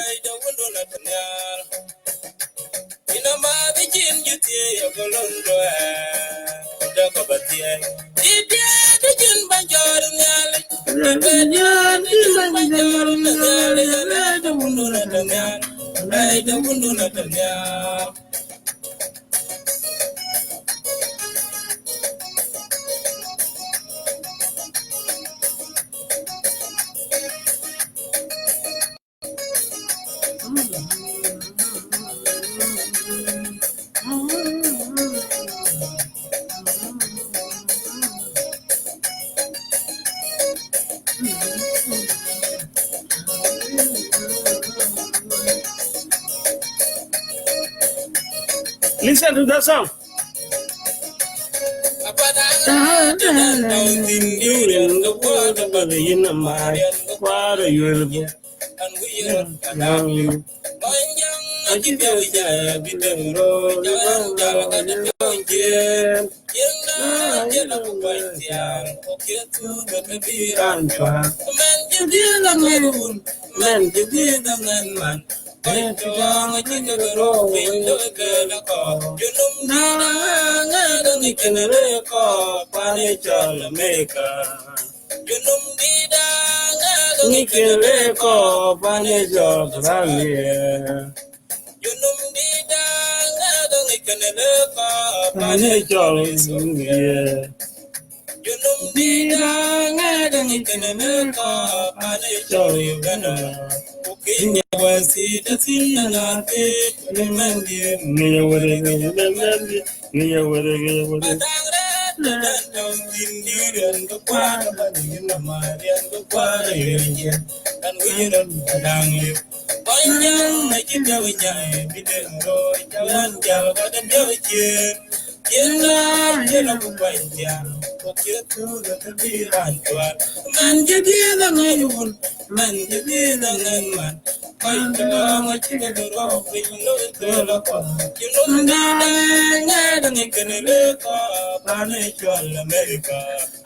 Listen to that song.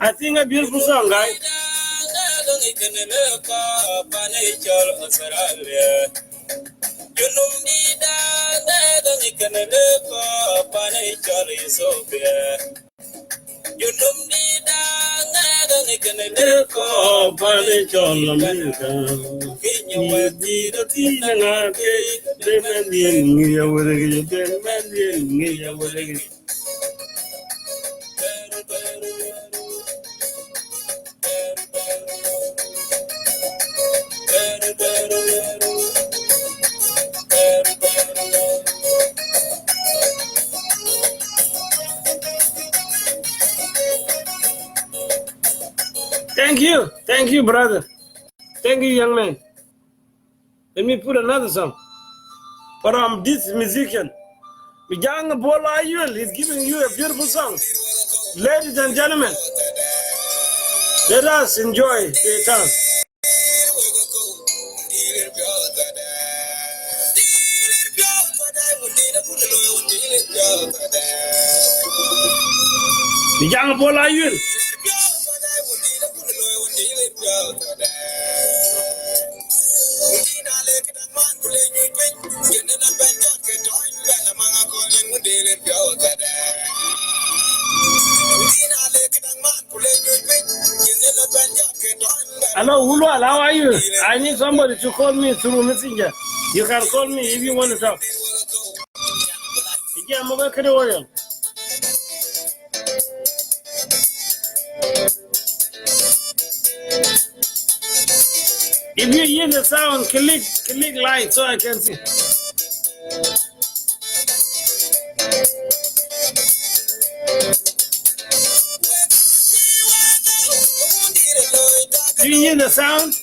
I think a beautiful song, guys. Thank you, brother. Thank you, young man. Let me put another song. From this musician, Young Bola Ayul is giving you a beautiful song. Ladies and gentlemen, let us enjoy the time. Young Bola Ayul. Ulwal, how are you? I need somebody to call me through Messenger. You can call me if you want to talk. Yeah, I'm over to if you hear the sound, click like so I can see. Do you hear the sound?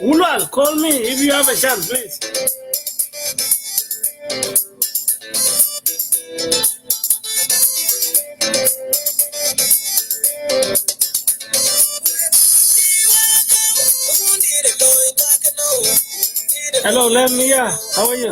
Ulwal, call me if you have a chance, please. Hello, Lemia. How are you?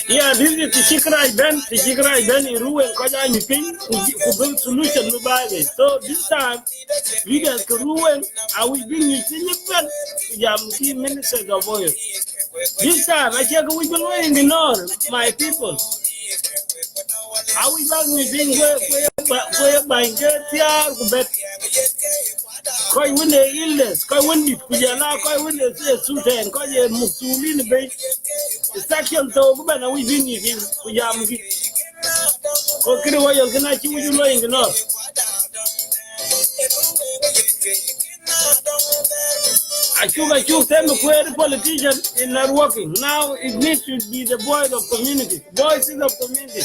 Yeah, this is Tishikrai Ben in Ruweng Koja Nipin, who build solution to buy it. So this time, leaders to Ruweng, I will bring you key ministers of oil. This time, I check we will in the north, my people. I will back me being where my get but Koi win the illness, Koi win the Kujala, Koi win the Sultan, Koi Musulin Bay. The section so good and we been in Kuyamki. Okay, why you're gonna keep you knowing the north. I took them where the politicians is not working. Now it needs to be the voice of community, voices of community.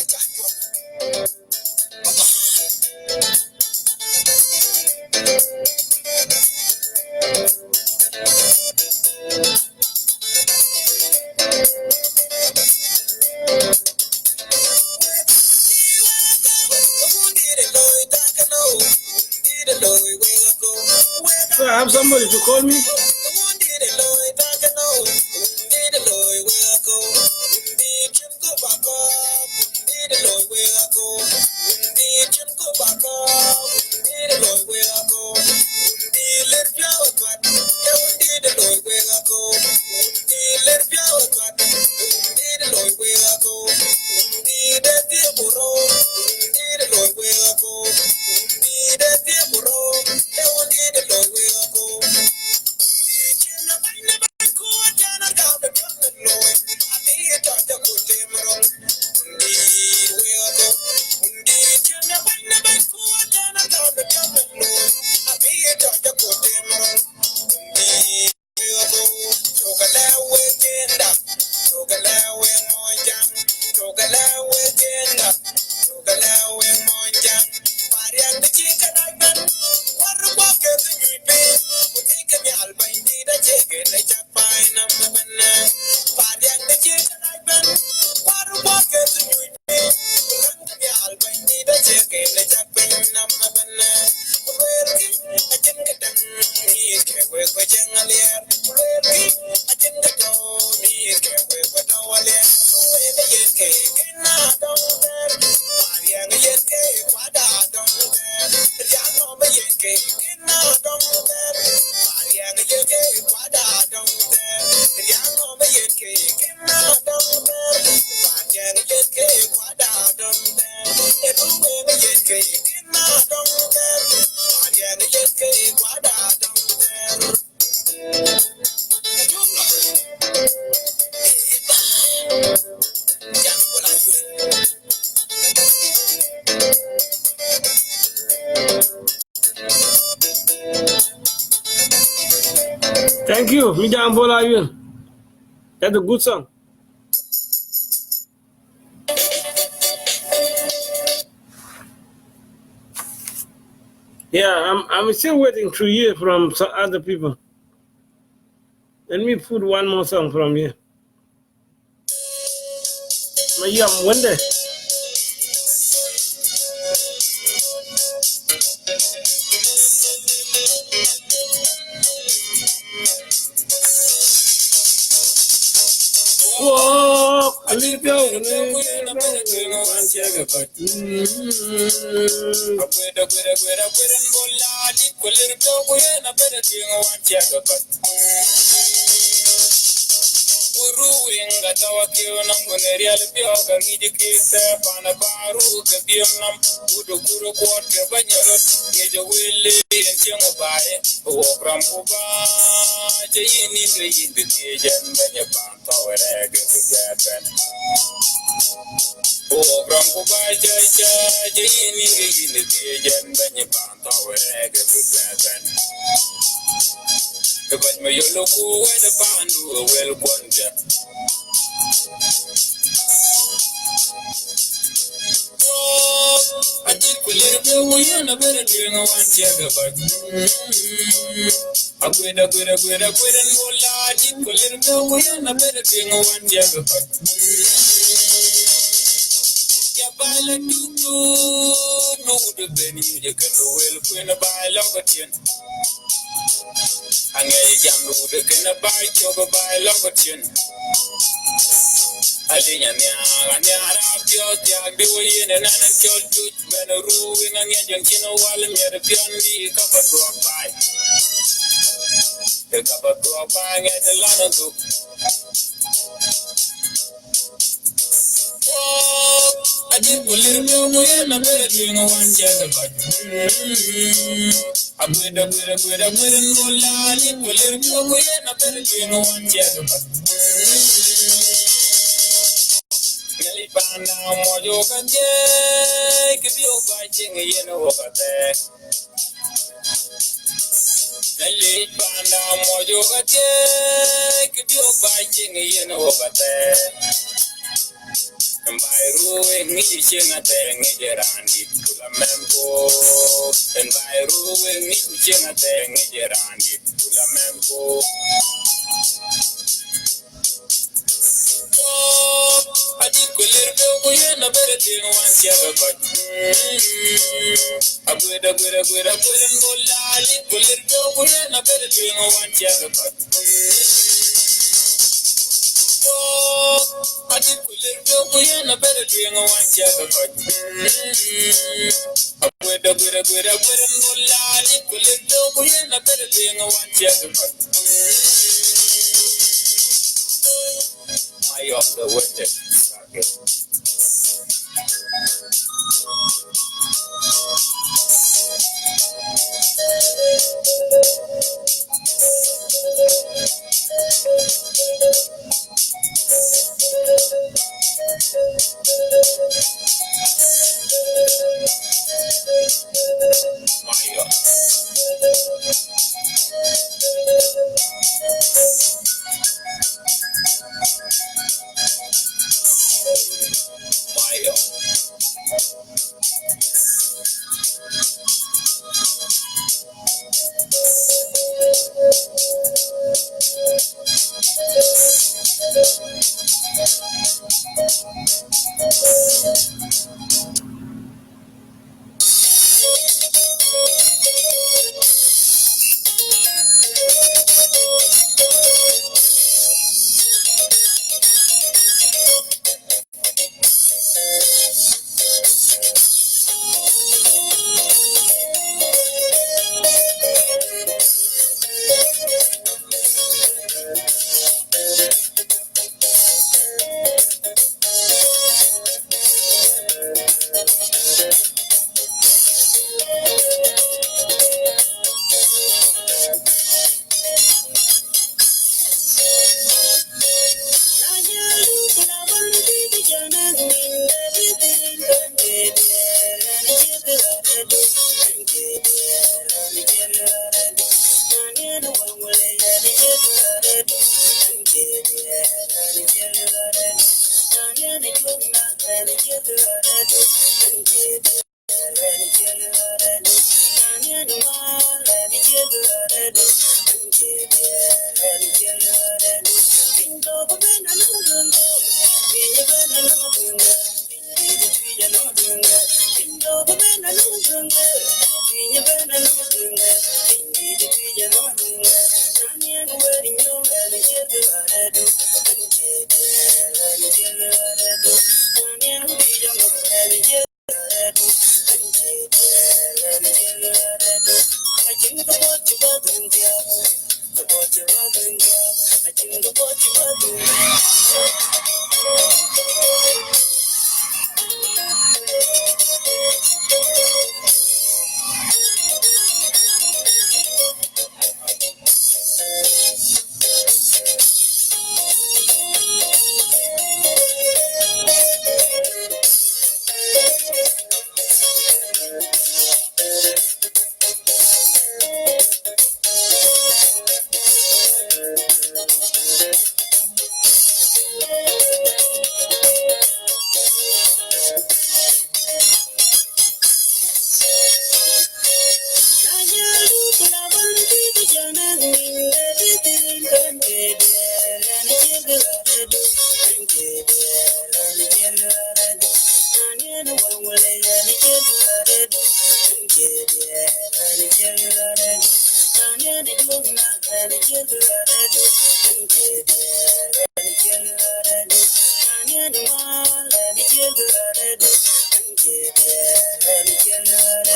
So I have somebody to call me. Thank you. Mijam Bola Yun. That's a good song. Yeah, I'm still waiting to hear from some other people. Let me put one more song from here. Mayam one day. Whoa, I live your Ruweng gatawakiyo nam gunerial bioga ngiji kise pana baru ke biom nam udu kuro kuot ke banyarot ngejo wili entiong bae uokram kuba je yini nge yindi tijen banya panta werege kugeben uokram kuba je yini nge yindi tijen banya panta werege kugeben Because my yellow cool where the pandu well wonder. I did with little we and a better doing a one jagger, but I quit and go large, with little we and a better doing a one jagger, but Yabala do no the Benny, you can do well when a buy long Angay jamlu de kena bai choba bai lokotin Alinya nya rapio tiag de wiyene nanan chol tuch ben ruweng angya jankino wal mer piondi kapatwa bai De kapatwa bai ngete lana tu I did believe me when I better doing a one jacket but I'm with a no lie, believe me when I better doing a one jacket but Nelly Panda Mojoka Jake, if you're fighting a yellow over there. Nelly Panda Mojoka Jake, if you're fighting a yellow over there. And by Ruweng, you sing a thing, Gerandi, Pula Mempo. And by Ruweng, you sing a thing, Gerandi, Pula Mempo. I did we and a better thing once you ever got. I put and go lali, we and a better thing once you ever got. I did we and a better thing once you ever got. I put and go lali, we and a better thing once you ever got. I off the winter.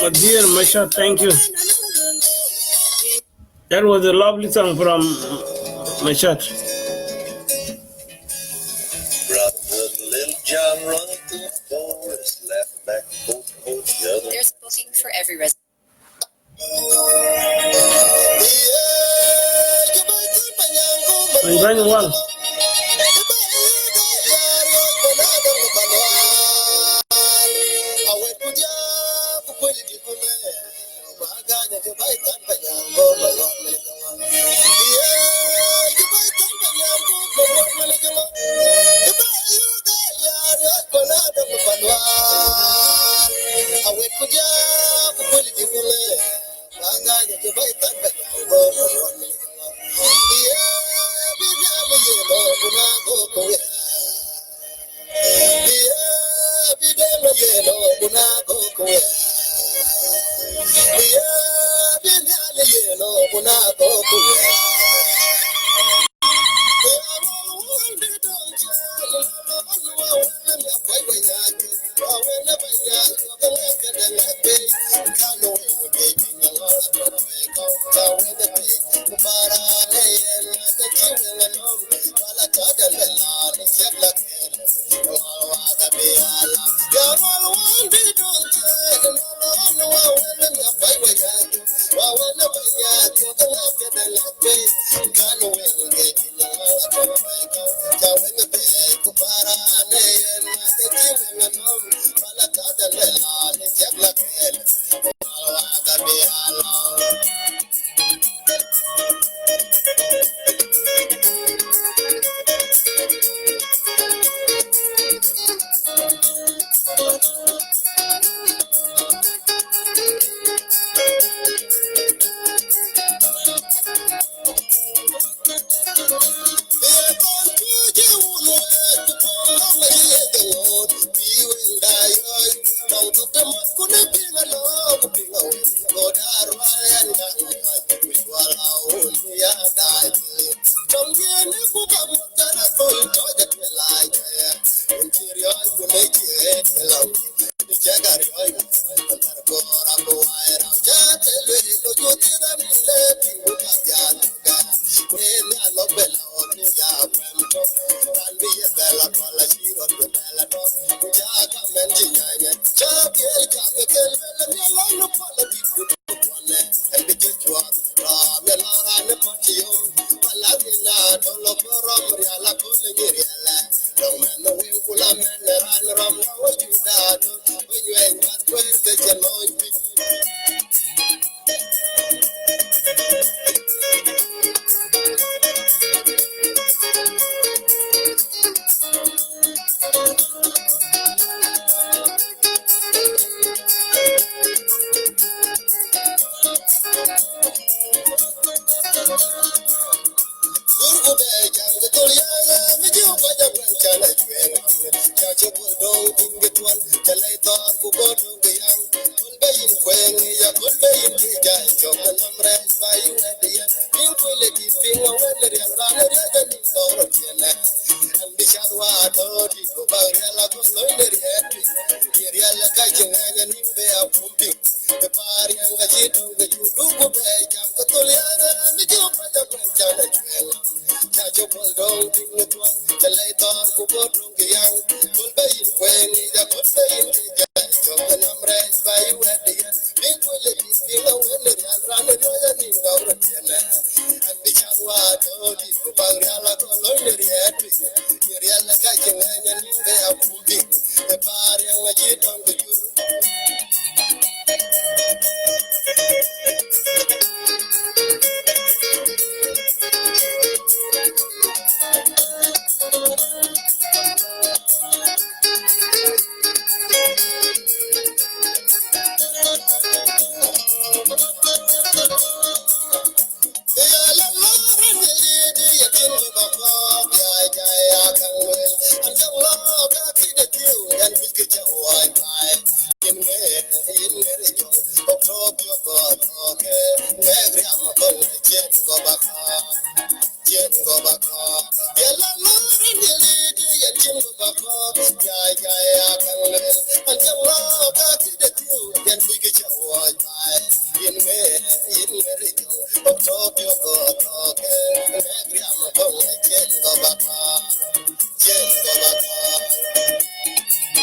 My dear Masha, thank you. That was a lovely song from Mashat. Little John run through the forest, left back and forth the other. There's booking for every resident. I'm doing well.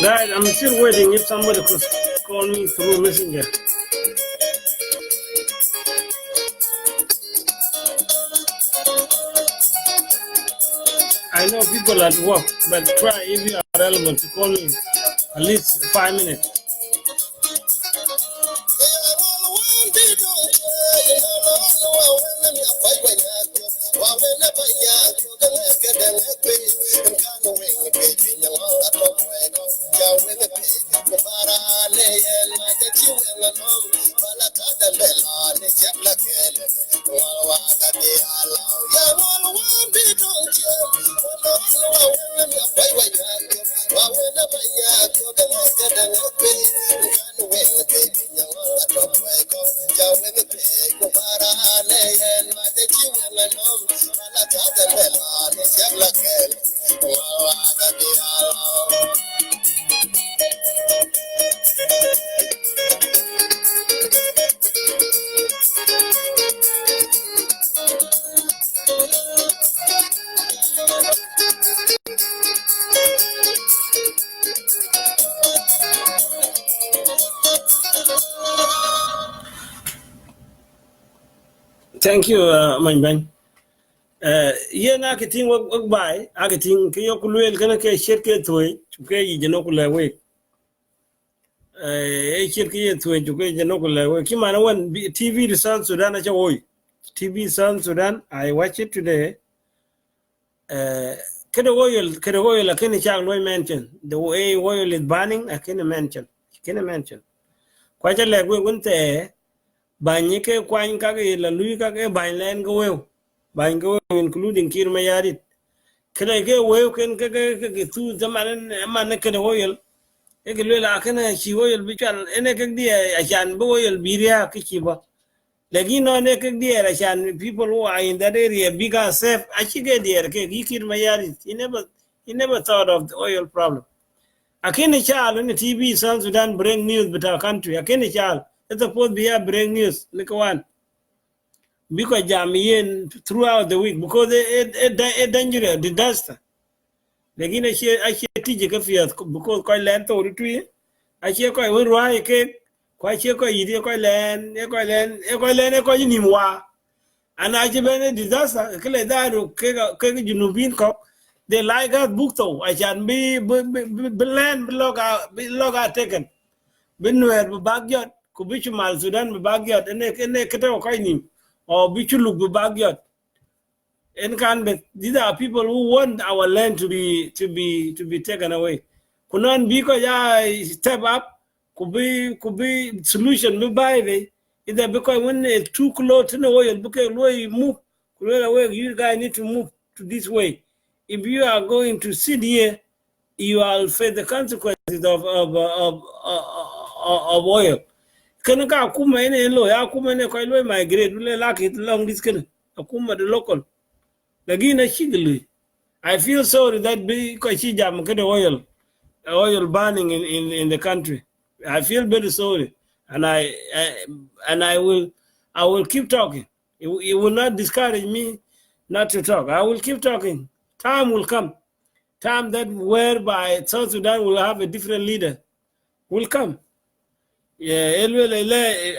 Guys, I'm still waiting if somebody could call me through Messenger. I know people at work, but try if you are relevant to call me at least 5 minutes. Thank you, my man. Yeah, na kiting wag bay, akiting kayo kulwel kana kay shirke toy, kay jino kulawe. Shirke toy kay jino kulawe. Kimana wan TV the South Sudan acha woy. TV South Sudan, I watch it today. Kada oil akini chak loy mention. The way oil is burning, akini mention. Kwacha legwe wunte banye ke kwany kage la lui kage bany len go including kir mayarit kene ke we ken ke tu zaman man ke oil e ke la kana chi oil bichal ene ke dia achan bo oil biria ke chi ba lagi no ne ke dia achan people who are in that area bigger safe achige dia ke kir mayarit he never thought of the oil problem akene chal in TV South Sudan bring news with our country akene chal it's supposed to be a breaking news, like one. Because jam throughout the week, because it dangerous, disaster. Like I teach because quite land to retreat. I share quite one right cake, quite share quite easy, quite land, quite nimwa. And I been a disaster, that, you cock. They like us book though. I can be land, log out taken. Benware, backyard. Kubichu mal Sudan be bagyot ene kete okai nim or bichu look be bagyot en kan be these are people who want our land to be taken away kunon bi ko ya step up could be solution be by the either because when it's too close to the oil because we move away you guys need to move to this way if you are going to sit here you will face the consequences of oil. Can ka kuma ene lo ya kuma ne ko lo migrate le la ki long this kan akuma the local lagi na shigli I feel sorry that because she jam the oil burning in the country. I feel very sorry, and I will keep talking. It will not discourage me not to talk. I will keep talking. Time will come. Time that whereby South Sudan will have a different leader will come. Yeah,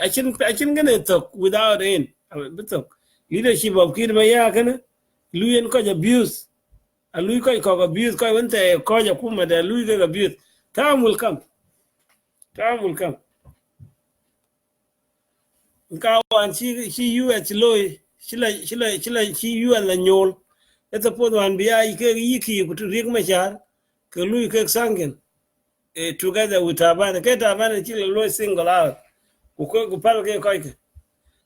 I can gonna talk without end. But leadership of Kirmaya kana Luyan ko abuse. A Louis ko abuse ko wente ko kuma da Louis abuse. Time will come. Time will come. Kawan she you at loy she you and the nyol. It's a pod one be I yiki to rig machar. Ke Louis ke sangen. Together with Taban. Ke Taban chila loy single out.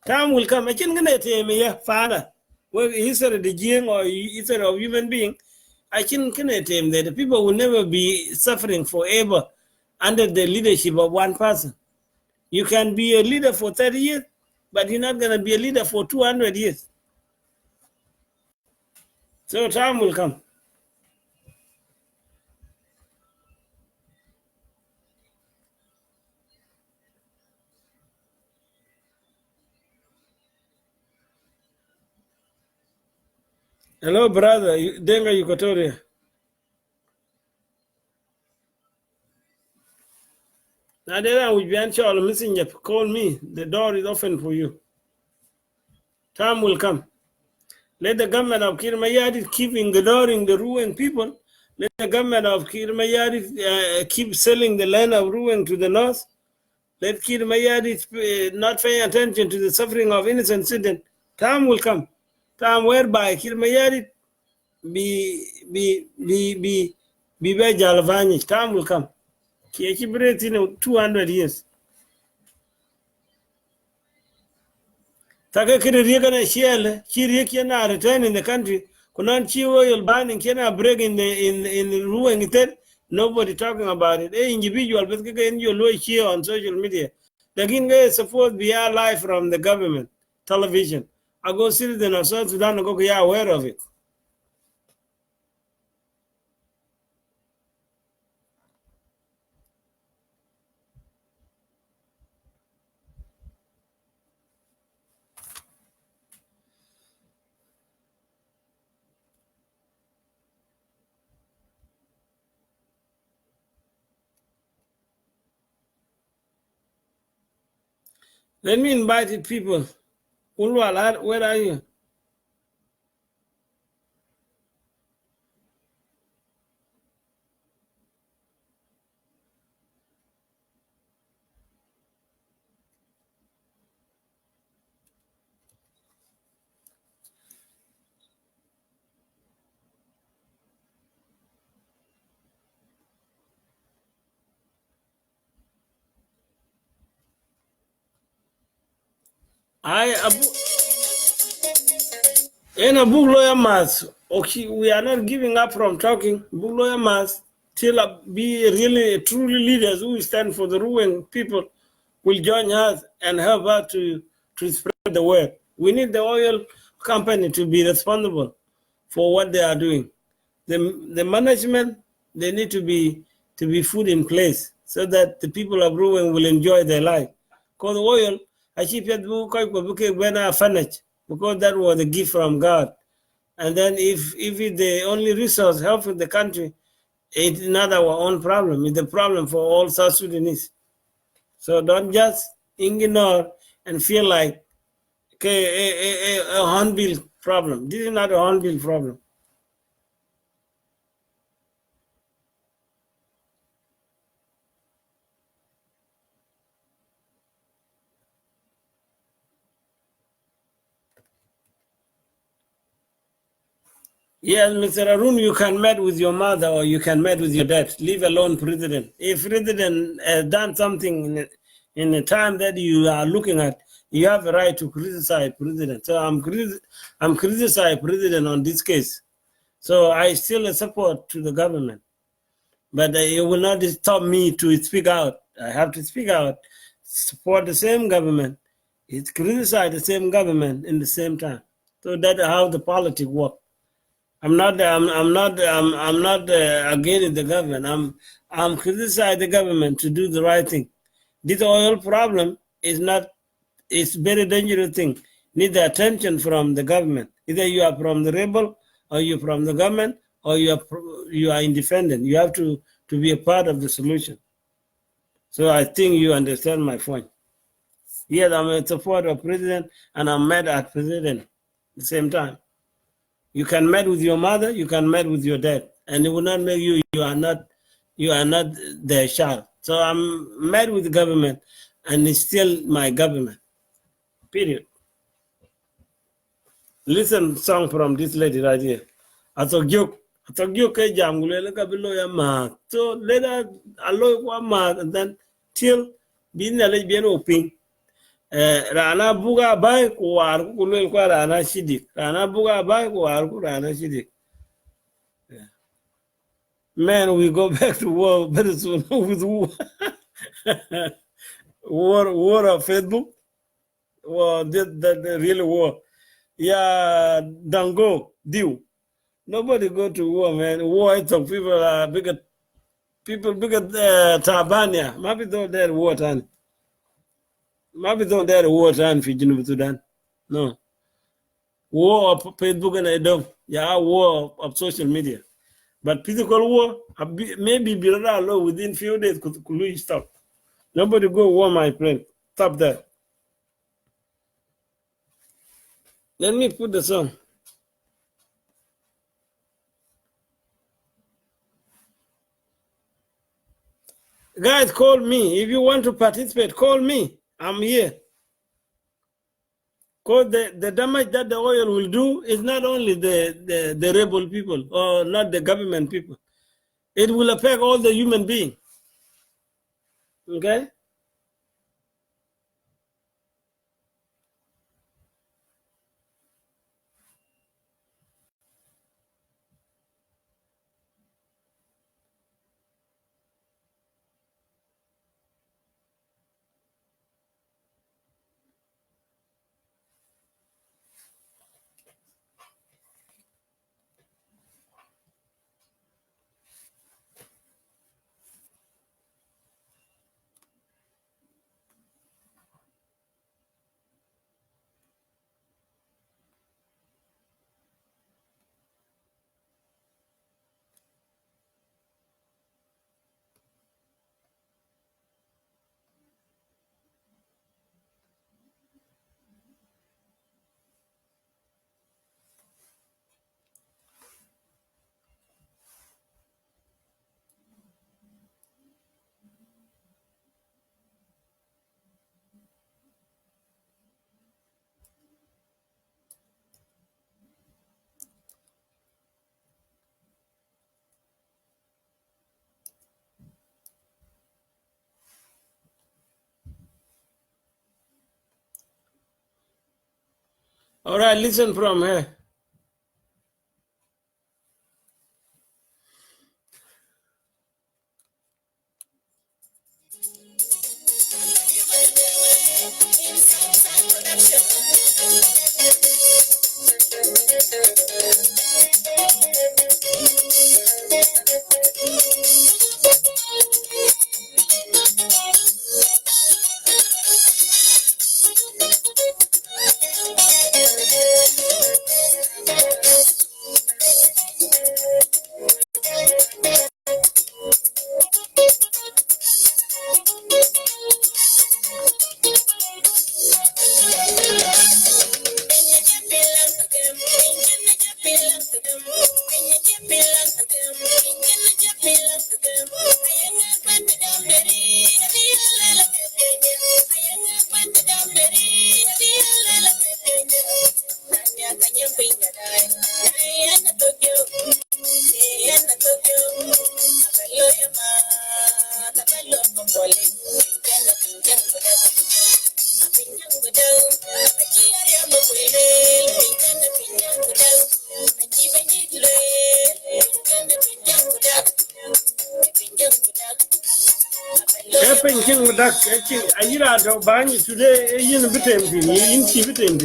Time will come. I can't get me, father. Well, history of the gene or history of human being. I can't get him that the people will never be suffering forever under the leadership of one person. You can be a leader for 30 years, but you're not going to be a leader for 200 years. So time will come. Hello, brother. Denga Equatoria. Now, then we be unsure messenger. Call me. The door is open for you. Time will come. Let the government of Kirmayadi keep ignoring the Ruweng people. Let the government of Kirmayadi keep selling the land of Ruweng to the north. Let Kirmayadi not pay attention to the suffering of innocent citizens. Time will come. Time whereby Kirmayadi be Jalavani. Time will come. Kiechibret in 200 years. Taka kiri riga na shiele, chiri kiana return in the country. Kunan chiwo you'll ban in Kenya break in the Ruweng instead. Nobody talking about it. A individual but in your low share on social media. The king is supposed to be live from the government television. I go citizen of South Sudan go aware of it. Let me invite people. Ulwal, where are you? In a book lawyer mass, okay, we are not giving up from talking. Book lawyer mass till be really truly leaders who stand for the Ruweng people will join us and help us to spread the word. We need the oil company to be responsible for what they are doing. The management, they need to be put in place so that the people of Ruweng will enjoy their life. Because oil, I keep because that was a gift from God. And then if it's the only resource helping the country, it's not our own problem. It's the problem for all South Sudanese. So don't just ignore and feel like a hornbill problem. This is not a hornbill problem. Yes, Mr. Arun, you can meet with your mother or you can meet with your dad. Leave alone president. If president has done something in the time that you are looking at, you have a right to criticize president. So I'm criticizing president on this case. So I still support to the government. But it will not stop me to speak out. I have to speak out, support the same government, criticize the same government in the same time. So that's how the politics work. I'm not against the government. I'm criticizing the government to do the right thing. This oil problem is not. It's very dangerous thing. Need the attention from the government. Either you are from the rebel, or you're from the government, or you are independent. You have to be a part of the solution. So I think you understand my point. Yes, I'm a supporter of president, and I'm mad at president at the same time. You can meet with your mother, you can meet with your dad, and it will not make you you are not their child. So I'm mad with the government, and it's still my government. Period. Listen song from this lady right here. Atogyo ke jamgule ka bilo ya ma. So later alloy kwa ma, and then till bin na le bien oping. Rana buga bay ko war ko lel kwa rana shidik. Rana buga bay ko war ko rana shidik. Man, we go back to war very soon with war. war of Facebook. War the real war. Yeah, don't go, deal. Nobody go to war, man. War, I talk people are bigger Tabania. Maybe don't dare war time. Maybe don't dare war time for Junub Sudan. No. War of Facebook and I don't. Yeah, war of social media. But physical war, maybe be around within few days could stop. Nobody go war, my friend. Stop that. Let me put the song. Guys, call me. If you want to participate, call me. I'm here. Because the damage that the oil will do is not only the rebel people or not the government people. It will affect all the human beings. Okay? All right, listen from her. Pension with that, I hear out buying today, in between, in Tibetan.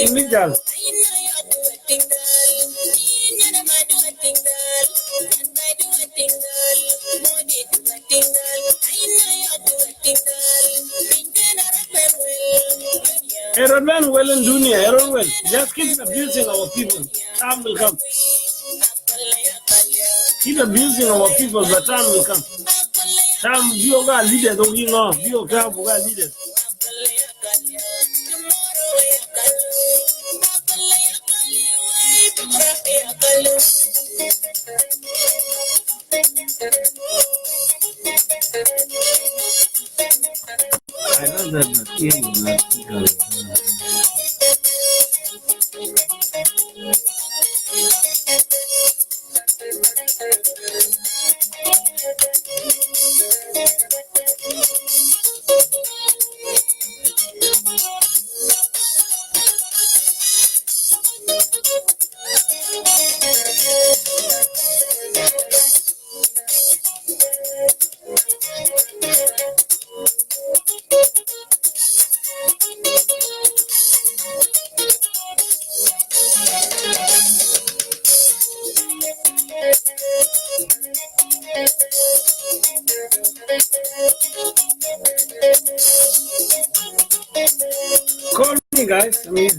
Illegal. Error well in dunia, error well. Just keep abusing our people. Time will come. Keep abusing our people, but time will come. Time you got leaders, don't you know? You got leaders. I know that the team is not good. Call me, guys. I mean,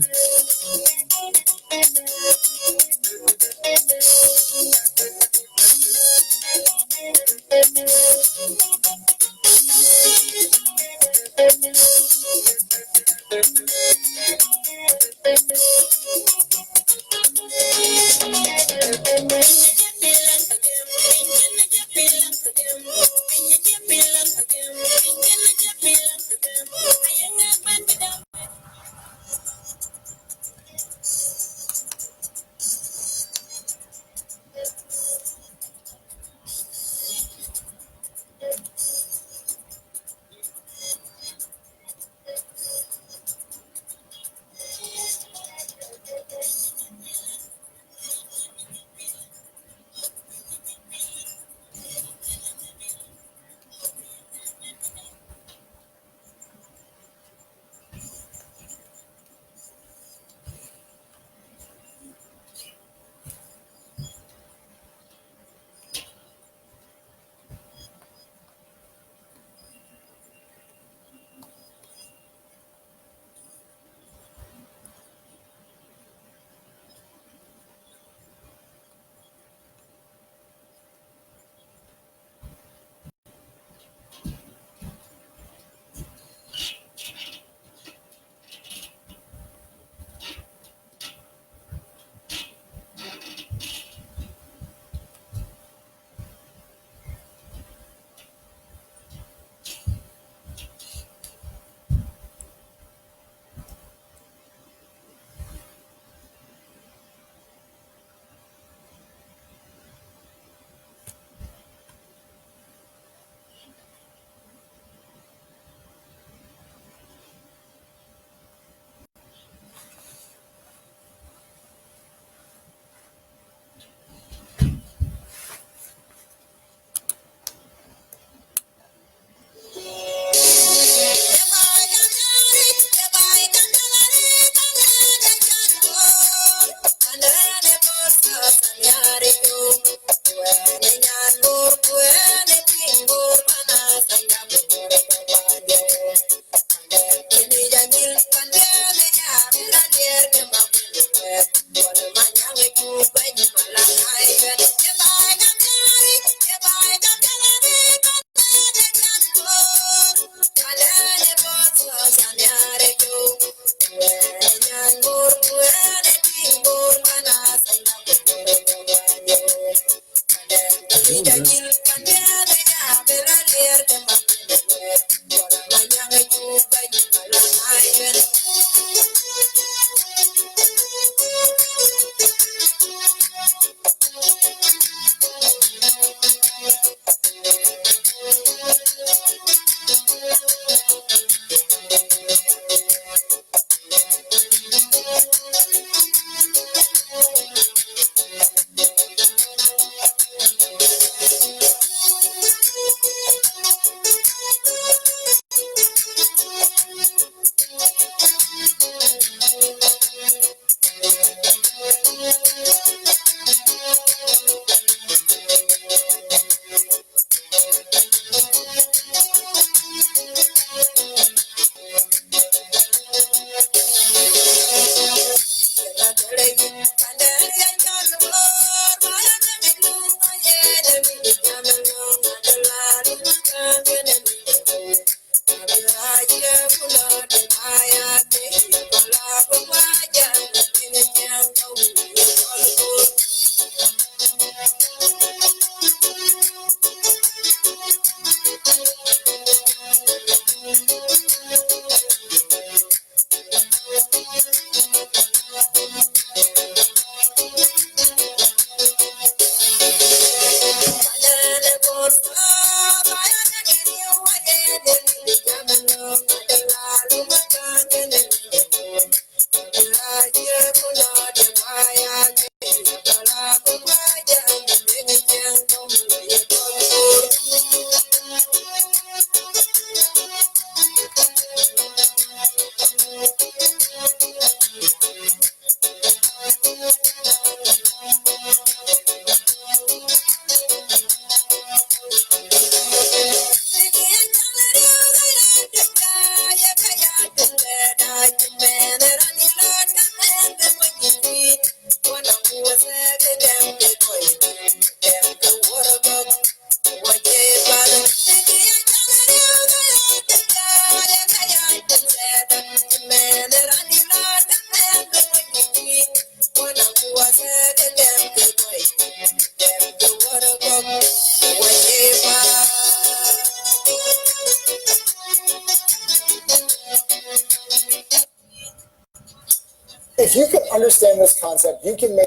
understand this concept, you can make.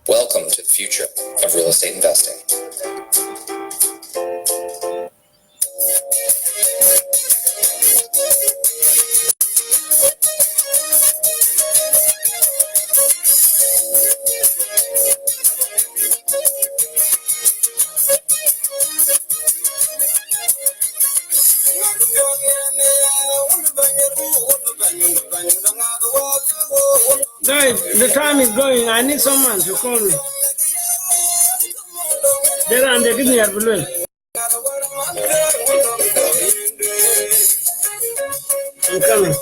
Welcome to the future of real estate investing. Guys, the time is going. I need someone to call me. There and they give me a balloon. I'm coming.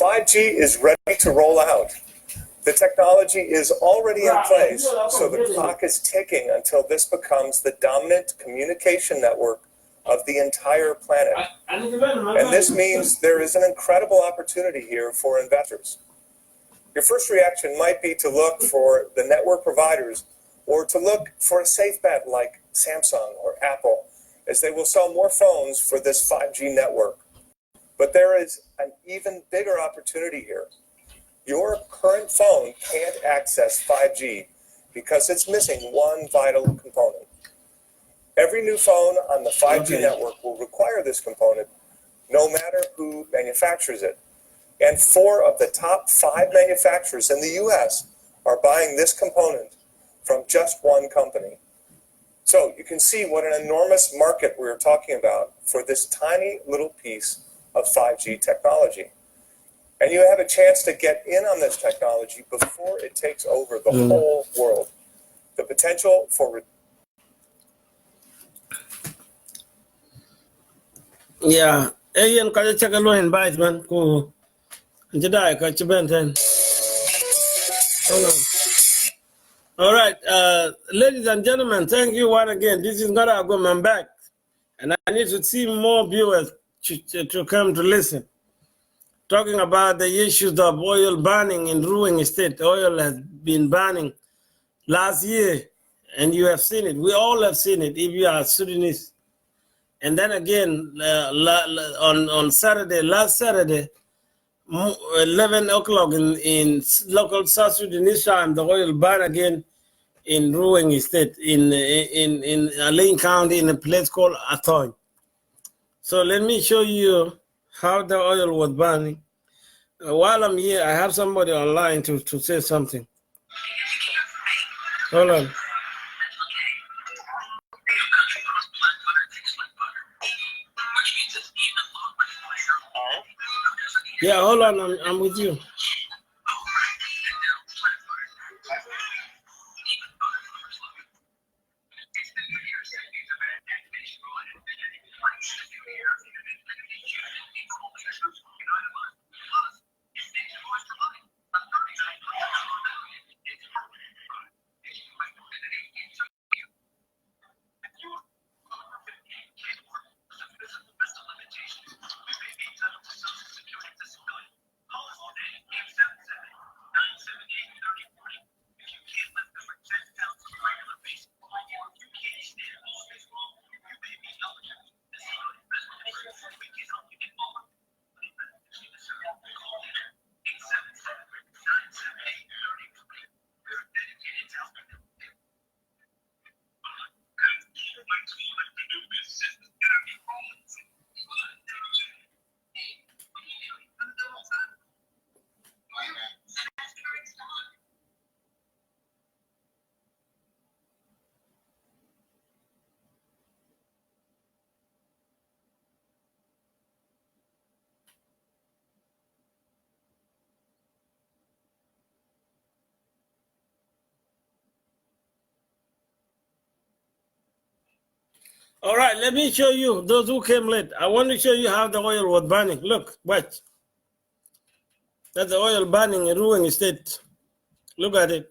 5G is ready to roll out. The technology is already in place, so the clock is ticking until this becomes the dominant communication network of the entire planet. And this means there is an incredible opportunity here for investors. Your first reaction might be to look for the network providers or to look for a safe bet like Samsung or Apple, as they will sell more phones for this 5G network. But there is an even bigger opportunity here. Your current phone can't access 5G because it's missing one vital component. Every new phone on the 5G network will require this component, no matter who manufactures it. And 4 of the top 5 manufacturers in the US are buying this component from just one company. So you can see what an enormous market we're talking about for this tiny little piece of 5G technology. And you have a chance to get in on this technology before it takes over the whole world. The potential for... Yeah, Ian, can you check a low invite, man? Go. Jedi, catch your benten. Hold on. All right, ladies and gentlemen, thank you once again. This is Ngor De Aguem. I'm back. And I need to see more viewers to come to listen. Talking about the issues of oil burning in Ruweng State. Oil has been burning last year, and you have seen it. We all have seen it if you are Sudanese. And then again, on Saturday, last Saturday, 11 o'clock in local South Sudanese time, the oil burned again in Ruweng State, in Alain County, in a place called Athoy. So let me show you how the oil was burning. While I'm here, I have somebody online to say something. Hold on. Yeah, hold on, I'm with you. All right, let me show you, those who came late. I want to show you how the oil was burning. Look, watch. That's the oil burning in Ruweng State. Look at it.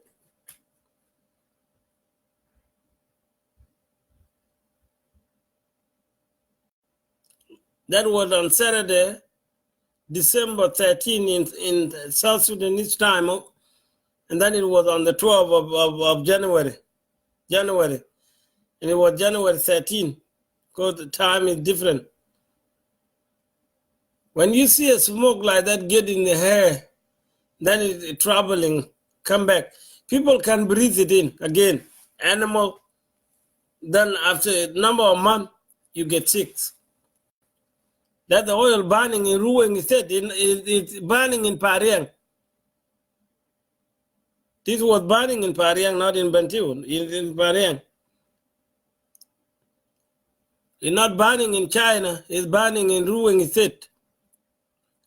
That was on Saturday, December 13 in South Sudanese time, and then it was on the 12th of January, and it was January 13, because the time is different. When you see a smoke like that get in the hair, then it's traveling, come back. People can breathe it in again. Animal, then after a number of months, you get sick. That the oil burning in Ruweng State, it's burning in Pariang. This was burning in Pariang, not in Bantu, in Pariang. It's not burning in China, it's burning in Ruweng State.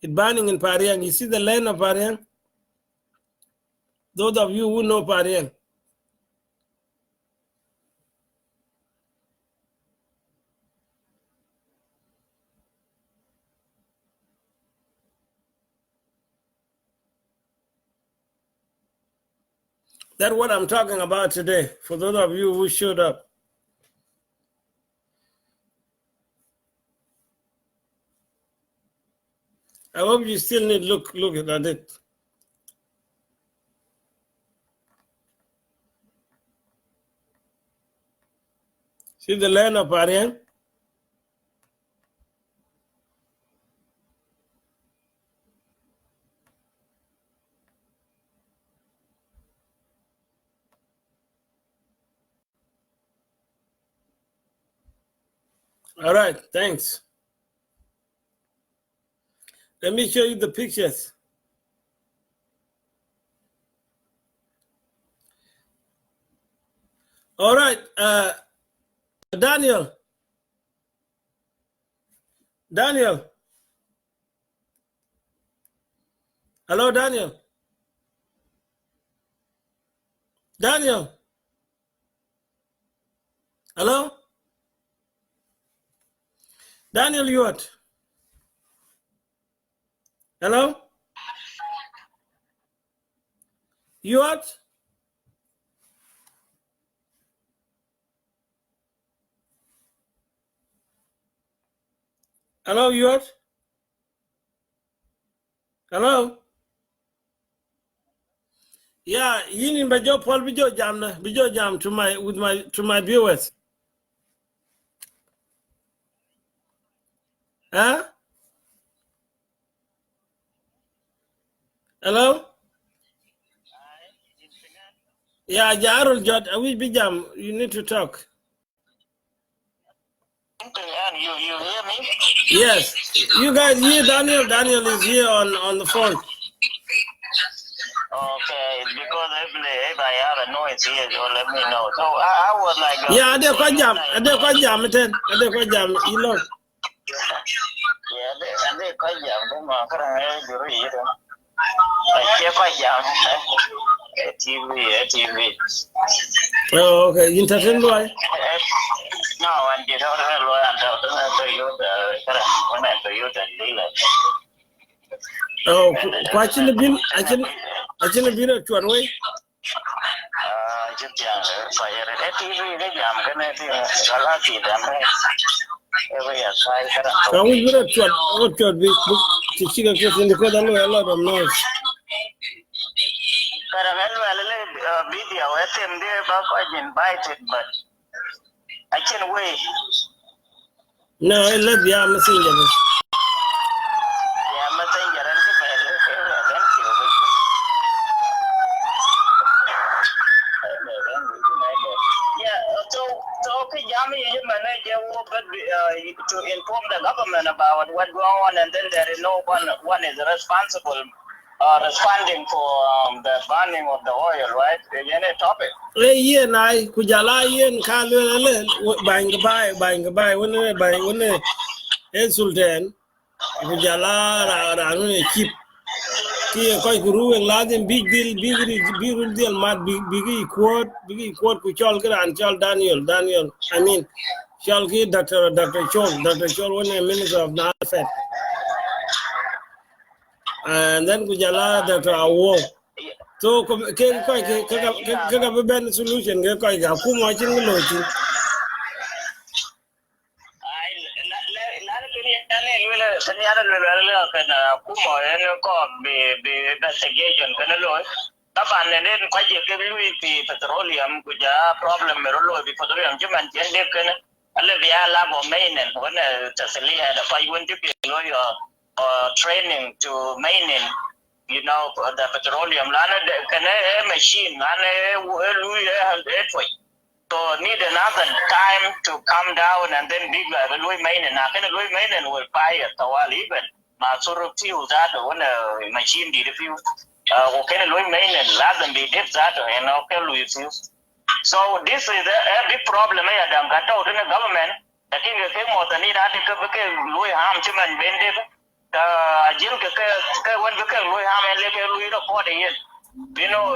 It's burning in Pariang. You see the land of Pariang? Those of you who know Pariang. That's what I'm talking about today, for those of you who showed up. I hope you still need look at it. See the land of Pariang? All right, thanks. Let me show you the pictures. All right, Daniel. Hello, Daniel. Hello? Daniel, you what? Hello? You what? Hello, you what? Hello? Yeah, you need Bajo Paul Bijo Jam to my viewers. Huh? Hello? Yeah, Jarul Jot, I will be jam. You need to talk. You hear me? Yes. You guys hear Daniel? Daniel is here on the phone. Okay, because if I have a noise here, so let me know. So I was like... Yeah, I did quite jam. You know. Yeah, they quite jam. I quite jam. TV. Oh, okay. Entertain boy. No, and you don't have Toyota dealer. Oh, watching the bill. I can be at one way. Just TV, I'm gonna do a lot of them. I will be at what your big book to see a question because I know a lot of noise. But I'm video, I think they're invited, but I can't wait. No, I let the messenger. Yeah, messenger and to inform the government about what's going on, and then there is no one is responsible responding for the burning of the oil, right? Is any topic? Yeah, I kujala yen kalwele buying goodbye when Sultan kujala ranu cheap ki ko Ruweng laden big deal mad big quote ku chol gran chol Daniel I mean chol ki Dr. Chol when a minister of Nafet and then kujala Dr. Awo so ke ben solution ke ko ga ku mo chin lo chi yara le kana kuma en ko be investigation kana lo taban ne ko je ke lui pi petroleum ku ja problem mero lo bi petroleum juman jende kana alle dia la bo mainen wana tasliya da fa yun ti lo yo training to mainen the petroleum lana kana machine lana lui so need another time to come down and then big lui mainen na kana lui mainen will fire tawal even ma suru fuel that when machine did fuel okay lui mainen lazim be dip that and okay lui fuel so this is a big problem ya dam kata udin government lakini ke mo tani da ke lui ham chiman bende ajil ke wan ke lui ham le ke lui ro po de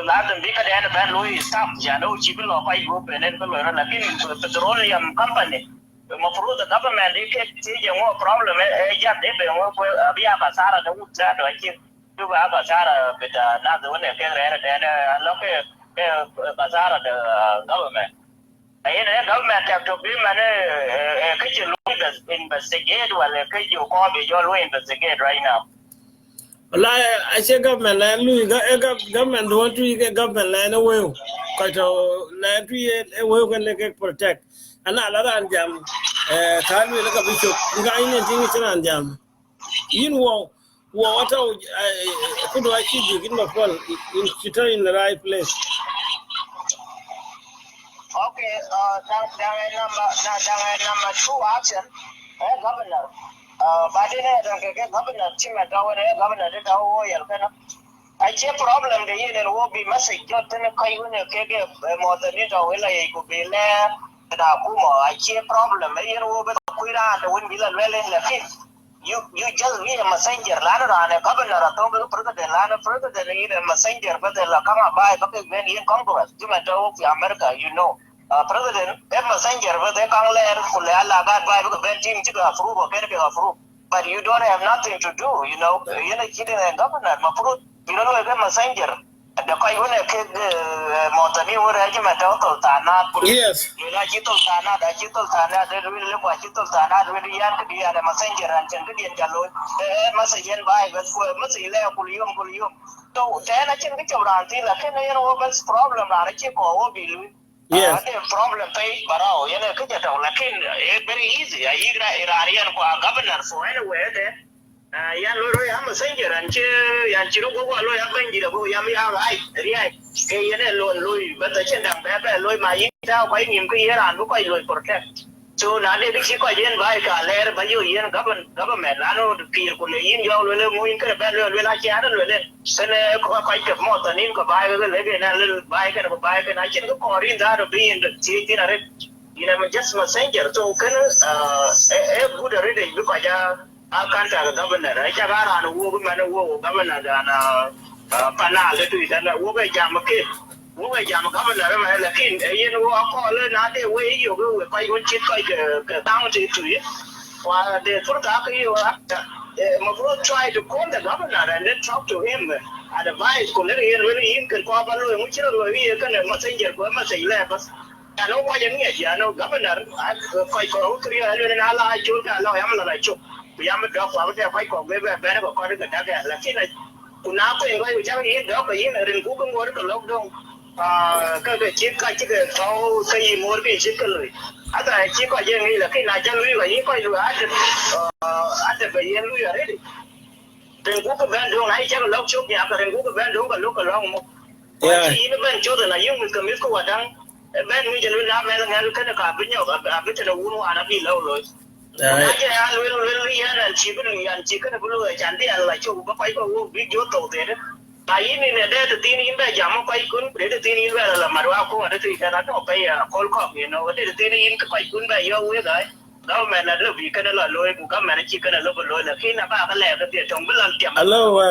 lazim bi ka da ban lui stop ya no chi bi lo pai go benen ko lo lakini petroleum company mafruḍ government ke je mo problem ya de be mo biya basara da utsa do chi du ba basara beta na da wannan ke rere da lo ke basara da government government have to be investigate investigate right now. I say government land Louis government want to get government land away. Because land we can like protect. And another and jam can we look a bishop guy in jam. You know what could I achieve in my phone in the right place. Okay, number 2 option, governor. But in a governor, Tim and governor, I see a problem the year will be message, got in a kayuna, more than it, or it could be there, and I see a problem, a year over the Quira, the wind will well in the fifth. You just need a messenger, Lana, and a governor, a total president, Lana, president, need a messenger, but they'll come by when in Congress, Tim and America, president, a messenger, but they can't let Kulala by the team to approve or get approve. But you don't have nothing to do, you're not kidding a governor, you don't have a messenger. The Kayuna kid Montani regiment out Tana, yes, Tana, they really look at Tana, really young to be a messenger and Chandrian Gallo, message and by, but for Messile Kulium. So then I can get around till a problem, and a chip or will. Yes. Problem pay barao very easy. Iranian governor for anywhere there. I'm a messenger and Chiro go Yami right. But the Chendam Loy my quite here and look I protect. So now they see quite in by later by you in government. I know the people in your moving can will I can't send quite a more than in buy a little bike and a bike and I can go in that to be in the city just messenger. So can a good reading because I can't have a governor. I can't run a woman governor and Pana let it and a woman jam a kid. Jam governor, I call it not the way you go if I would chip like a bounty to you. While they put up you Mavro tried to call the governor and then talk to him. Advice, really in can call a which can messenger for message levels. I know why you know governor, I quite go 300 and I told I like you. We am a drop out there, quite go better according to that. Like now, we have in dog in and Google work a lockdown. Cái chiếc có cái mua cái chiếc cái lưỡi, à chiếc có gì là cái này chân lưỡi vậy coi lưỡi ăn được vậy lưỡi ở đấy, đừng có cái bên đường này chắc là lóc chốt nhà cái đừng có cái bên đường cái lúc cái lòng một, cái nó bên chỗ là dùng cái miếng của đăng, bên mình chỉ lưỡi làm này là nghe cái cả bên nhau cả bên trên uống ăn đi lâu rồi, cái ăn lưỡi ăn chỉ cái nó lưỡi chẳng đi ăn lại chỗ có phải có biết chỗ tổ thế đấy. Ini ni ada tu tini imba jamu kai kun, ada tini imba la maru aku ada tu ikan atau kai call cop, ada tini imba kai kun ba yo we guy. Government ada lebih kena la loy, bukan mana cik kena lebih loy. Lagi apa kalau ada dia cuma belang tiap. Hello,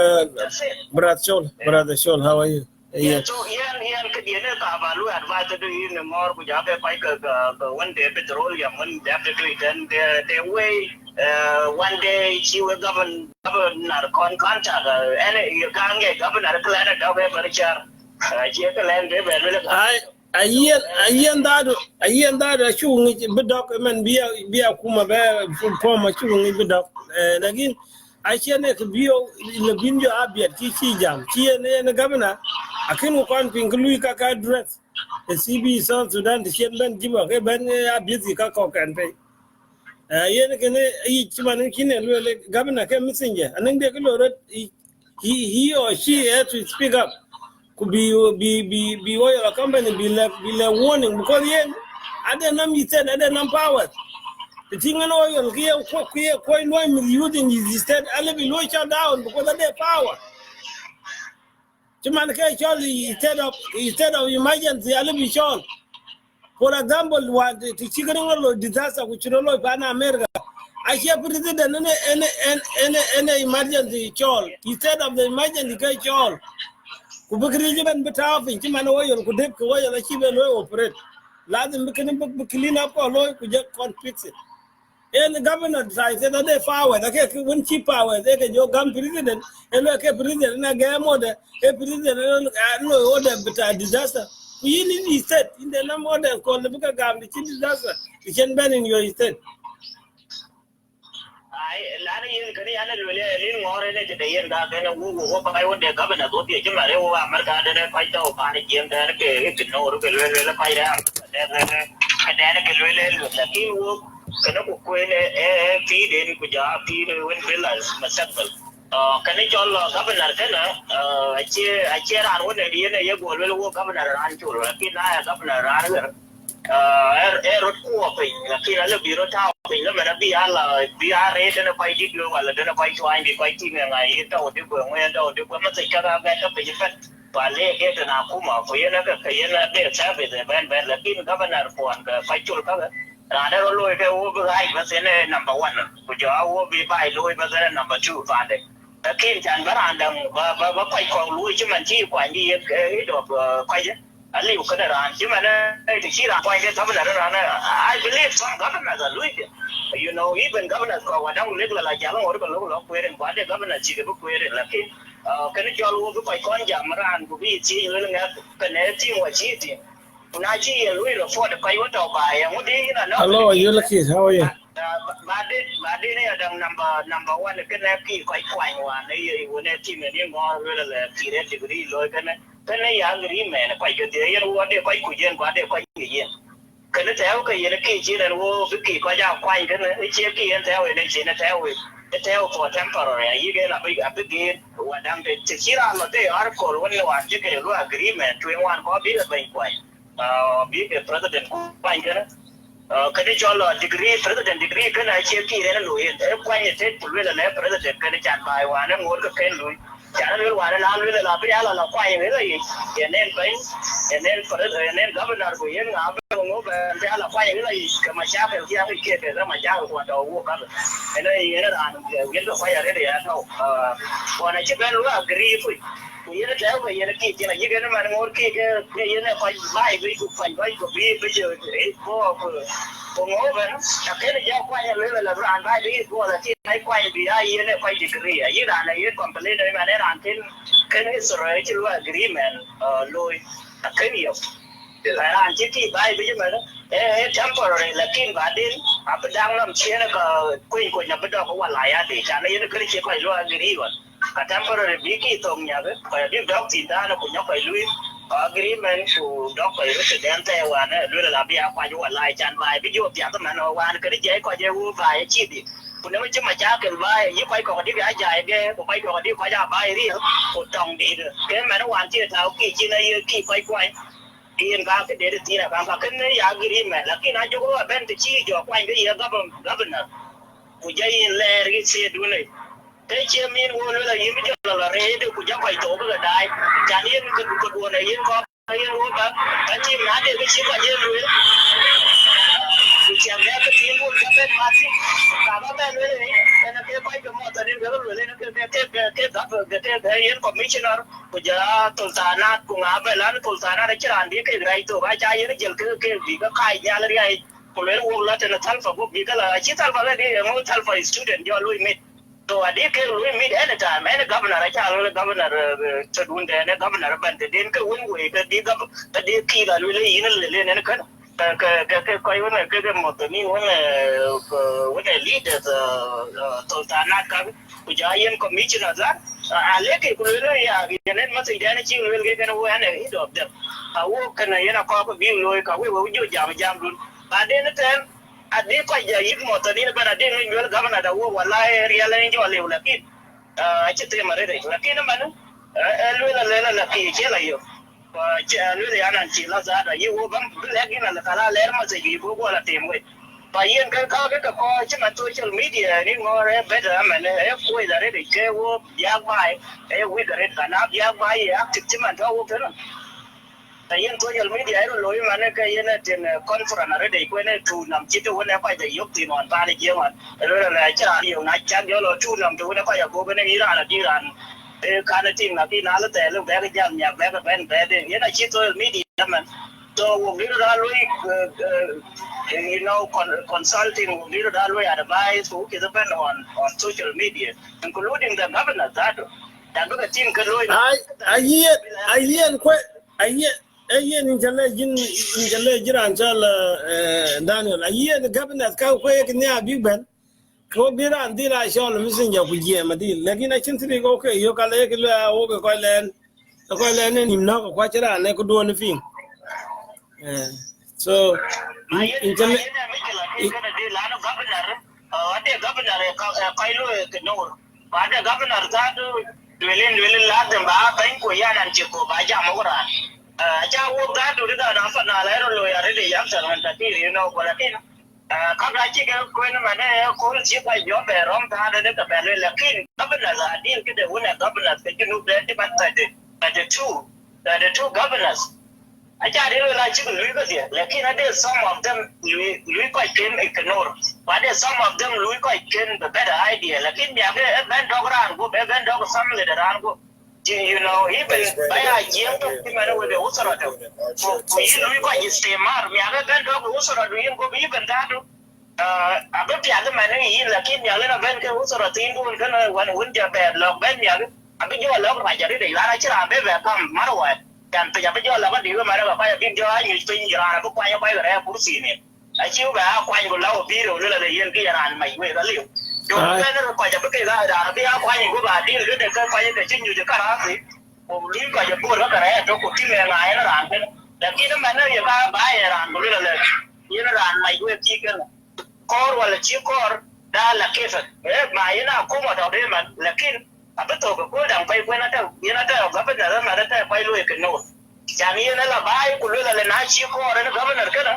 brother Sean, how are you? Yeah. So yan ke dia ni tak balu advice tu ini more bujabe kai ke one day petroleum, one day tu ikan they way. One day she will governor contract and you can't get governor planet of a chair. She can land I hear that showing it document be a kuma bear from former showing it doc again. I can't be in the binjo abiat Kichi jam. Chi and the governor. I can't want Pinklui Kaka dress. The CB South Sudan, the Shenban Jima, Ben Abiti Kaka can pay. Yen can each man in Kine, governor came missing here. And then they could he or she had to speak up. Could be oil company, be like warning because yen. I don't know, he said, I don't know power. The thing I know you'll hear quite no using is instead, I'll be low shut down because of their power. Instead of emergency, I'll be shown. For example, what the chicken disaster which you know in America, I hear president any emergency chol instead of the emergency chol. Kubukrijiban betaw in Chimano oil could take away the chicken operate. Let them clean up or low could just fix it. And the governor said that they power, they can cheap power, they can go gun president, and look at president and a game order, a president, no order, but a disaster. We need state in the number order called the book of government, the disaster. You can ban in your state. I really more in it today and that then who I want the governor go to Jimaro, America, then I don't panic and then if you know, really fight out. And then I can really look at you. Kana kukwele feed in kuja feed when villas masakal kana chol governor kana ache ran wona diena ye gol wel governor ran chul kina governor ran rot ku pe kina le biro ta pe le mena bi ala bi are dena pai dik lo wala dena pai twai bi pai ti ngai ta odi ko ngwe ta odi ko ma se kara ga ta pe jefat pale ke na kuma ko yena ka yena be sa be ben lakin governor ko an pai chul ka Rada loy ke wo bai ba se ne number 1 ku jo wo bi bai loy ba se number 2 fa de kin chan ba ran dang ba pai ko loy chi man chi kwa ni ke do pai je ali ko da ran chi man ai ti chi ran pai ke ta ba ran I believe some governors are loy you know even governors ko wa dang leg la ja lo ko lo ko ren kwa de governor chi ke ko ren lakin ke ne jo wo bi pai ko jam ran ku bi chi lo nga ke ne chi wa chi ti Hello, you lucky. How are you? Number 1 cái này kỳ quay quay qua này vừa nãy team này ngó rồi là kỳ đấy degree rồi cái này yang degree mà quay cái đấy nó qua để quay cuốn qua để quay cái gì cái nó theo cái gì nó kỳ chỉ là vô cái kỳ qua giao quay cái này chỉ kỳ theo này chỉ nó theo for temporary you get a big gain và đang để chỉ là nó để article when you want cái lo agreement 21 có biết là bên quay biết cái president quay cái cái cho là degree president degree cái này chia kỳ đấy lùi để quay như thế phụ là lấy president cái này chặn bài và nó muốn cái lùi chặn lùi và nó làm lùi là bây giờ là quay cái gì nên phải nên governor của yên ngắm ngô về bây là quay cái gì cái mà cha phải kia cái đó mà cha của đầu của các cái này nó là cái đó quay ở đây để đâu còn này chứ cái lùi agree thôi ये ना चाहे ये ना कि ये कहने माने मोर के ये ना कोई भाई को भी जो को ngô vậy cái này giao quay là ran vai đi của làที่ให้quay bị ai ये ना quay degree ये ran này ये complete này mà này ran cái này rồi chứ là agreement lôi cái nhiều là ran chỉ thì vai bây giờ mà temporary là khi mà đến đang làm chuyện là quên nhà bắt đầu có qua lại thì chả này nó cái chỉ quay lôi agree rồi temporary biki tong nya ba di doc ti da no kunyo kai lui agreement to doc kai resident wa na lui la bia kwa ju lai chan bai bi ju pya ta man wa na ke je ko je u bai chi di kunyo ma chama cha ke bai yi kai ko di ga jai ge ko kai ko di kwa ja bai ri ko tong di ke ma no wan chi ta ki chi na yi ki kai kwai in ga ke de ti na ga ke ne ya agreement la ki na ju ko ben ti chi jo kwai ge ye governor ku je in le ri chi du ne cái chia miên vô nữa là yên bây giờ là rê được của giáo bài tổ cái đại chả yên cái đùa này yên có yên luôn cả cái chim lá để cái chim là yên rồi chém ra cái chim luôn cái bên mà chim cả ba bên nữa này nên cái bài cái mỏ tận cái rồi lên cái gặp cái yên commissioner của giáo tổ xã na cùng áp về là tổ xã na để chơi ăn đi cái này tổ bài trai yên giờ cái vì cái khai nhà là cái của lên uống là trên là thằng phải có vì cái là chỉ thằng phải đi ngồi thằng phải student do lui mệt so I did meet anytime. Any governor, I tell the governor to do the governor, but the didn't go away. The key that really in a little and a kind. cái coi cái một tuần này cái leader toltana cái giant commissioner that lấy cái cái này à cái này mà sẽ đến chỉ cái cái nó này ít được được wo cái này nó có cái view rồi cái wo vô jam luôn và đến cái ade ko ja yik mo to ni bana de ngi wel governor da wo wallahi real ni jo le lakin chete mare de lakin man elwe la ki che la yo elwe ya nan chi la za da yi wo bam lakin la kala ler ma se gi bo la tem we ba yen ka ko che ma social media ni ngore better man ko da re de che wo ya bai we da re kana ya bai ya tik man da wo pero yen social media ero loy mane ka yen ten conference re de ko ne tu nam chi to ne pa de yok ti non pa ne je wan ro la cha yo na cha yo lo tu nam to ne pa ya go ne ira na ti ran ka na tin na ti na la te lu ba ga jam nya ba ga ben ba de yen chi social media man to wo ni ra loy consulting wo ni ra loy advice who is depend on social media including the governor that ga tin ka loy ayen ko ayen injale jiran chala Daniel ayen governor ka ko ek ne big ben ko biran dila shol misin ja ku je madi lakin a chintri ko ke yo kala ek la o ko len ni na ko chira ne ko do ni fin so injale governor ka ilo ke no ada governor ta do dwelen la da ba ban ko yana ce ko ba ja mawara ja wo ga do da na fa na la ro ya re de ya sa man ta ti no ko la tin ka ga chi ga ko na mane ko chi ba yo be rom ta de ka be le lakin governor la din ke de wona governor ke nu de ba ta de the two governors aja de la chi lu ga de lakin ade some of them lu ko ken ignore but some of them lu ko ken the better idea lakin ya ga ben dog ran go ben dog some le ran go you know even by a year to man with the usara to so you lu ko istemar ya ga ben dog usara do yin go bi ben da do abe ya ga man yin lakin ya le na ben ke usara tin go kan wan won ja ben lo ben ya abe jo lo ba ja de la chira be be kam marwa dan pe ya be jo la ba di ma ra ba ya bin jo ni pin jira ba kwa ya ba ra kursi ne a chiu ba kwa ni go la bi ro le la yin ke ran mai we ga liu yo ke na ko ja be ke ga da be ya kwa ni go ba di le de ka kwa ye ke chin yu je ka ra si o li ko ja bo ra ka ra to ko ti le na ya ran ke da ki na ma na ya ba ya ran go le le yin ran mai we ti ke kor wala chi kor da la ke fa ma ina ko ma da de man lakin abe to ko dan pai ko na ta yana ta governor na ta pai lo ke no jami na la bai ku lo la na chi ko na governor kana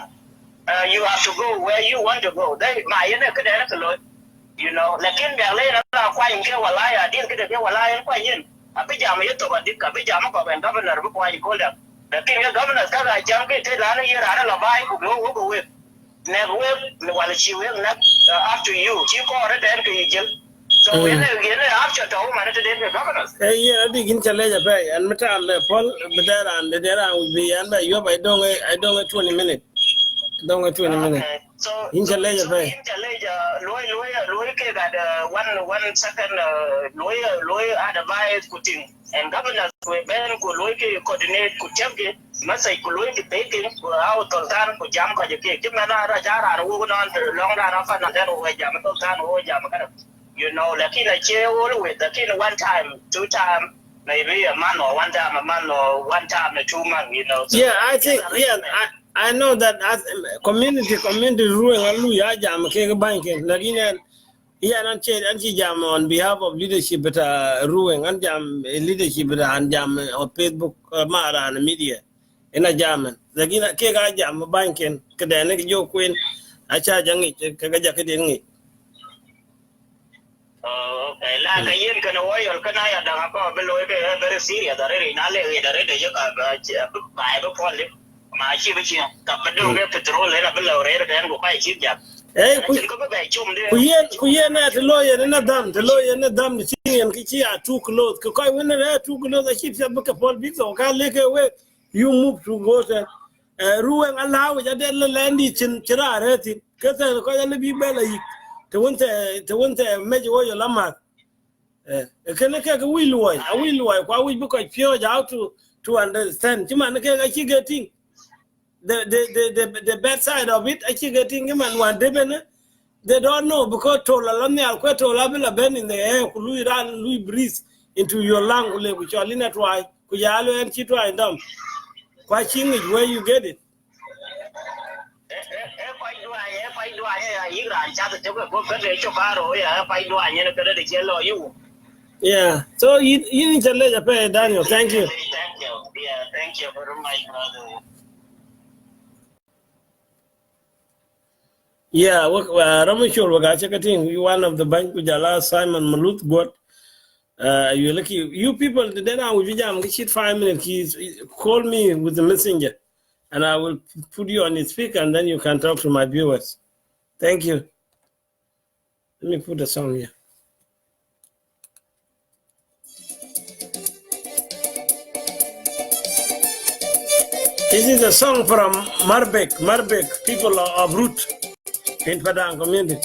you have to go where you want to go dai ma yana ka da na lo you know lakin ba le na kwa yin ke wala ya din ke da wala ya kwa yin abe jami to ba dik abe jami ko ben governor bu kwa ko da lakin ga governor ka ga jam ke te la na yara la bai ku go we ne we wala chi we na after you chi ko ra da ke yijel so yene after to man to the governors yeah digin chale ja pe an mata le pol bedara and dera will be and you I don't 20 minutes don't 20 minutes so in chale ja pe in chale ja loy ke ga one second loy advise kuting and governors we ben ko loy ke coordinate ku temke masai ku loy ke taking ko au toltan ko jam ko je ke kimana ra jara ru non long ra fa na den o jam toltan o jam ka you know lakini always lakini one time two time maybe a month or one time or 2 months you know so yeah I think I know that as community ruling alu ya jam ke banken lakini yeah an jam on behalf of leadership at Ruweng and jam leadership and jam on Facebook mara and media in a jam lakini ke ga jam banken kada ne jo queen acha jangi ka ga ke okay la ka yin kana wayo kana ya da ko be lo be very serious da re na le da re de ya ka ba ba ko le ma chi be chi ka ba do be petrol le na be lo re da ko kai chi ja ku yen na to lo yen na dam chi yen ki chi a too close ko kai when na too close a chi be ka pol big so ka le ke we you move to go to Ruweng allow ja de landi chin chira re ti ka ta ko ya le bi be la yi to wonte meje wo yo lama kene ke will why kwa we because pure how to understand chima ne ke ga chi getting the bad side of it. Actually, getting him and one they don't know because Tolalani Alqueto Labilla Ben in the air, Louis ran, Louis breeze into your lung, which are in that why, Kuyalo and Chitwa and them. Quite English where you get it. Yeah, so you need to let pay, Daniel. Thank you. Thank you. Yeah, thank you very much, brother. Yeah, Ramashul Wagachakating, one of the bank Kujala, Simon Malut got. You're lucky. You people, then I will be jam. Get 5 minutes. Call me with the messenger, and I will put you on the speaker, and then you can talk to my viewers. Thank you. Let me put the song here. This is a song from Marbek, people of Root in Padang community.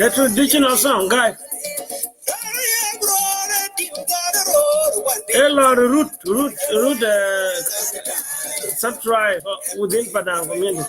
A traditional song, guys. Hello, root, subtribe within Padang community.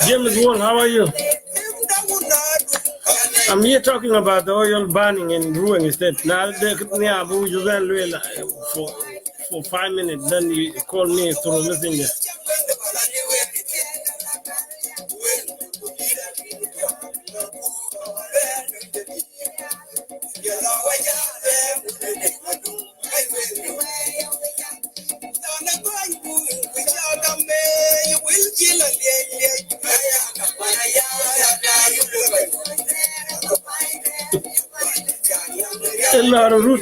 James Wall, how are you? I'm here talking about the oil burning in Ruweng State. Now, for 5 minutes, then you call me through messenger. A lot of root.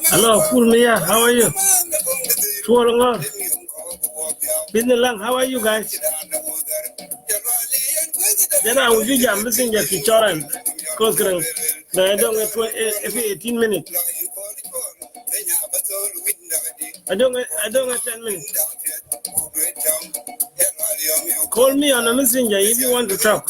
Hello, Purmia, how are you? Ngor. Lang, how are you guys? Then I will be jam missing your Kichoran. Cause I don't get 18 minutes. I don't get 10 minutes. Call me on a messenger if you want to talk.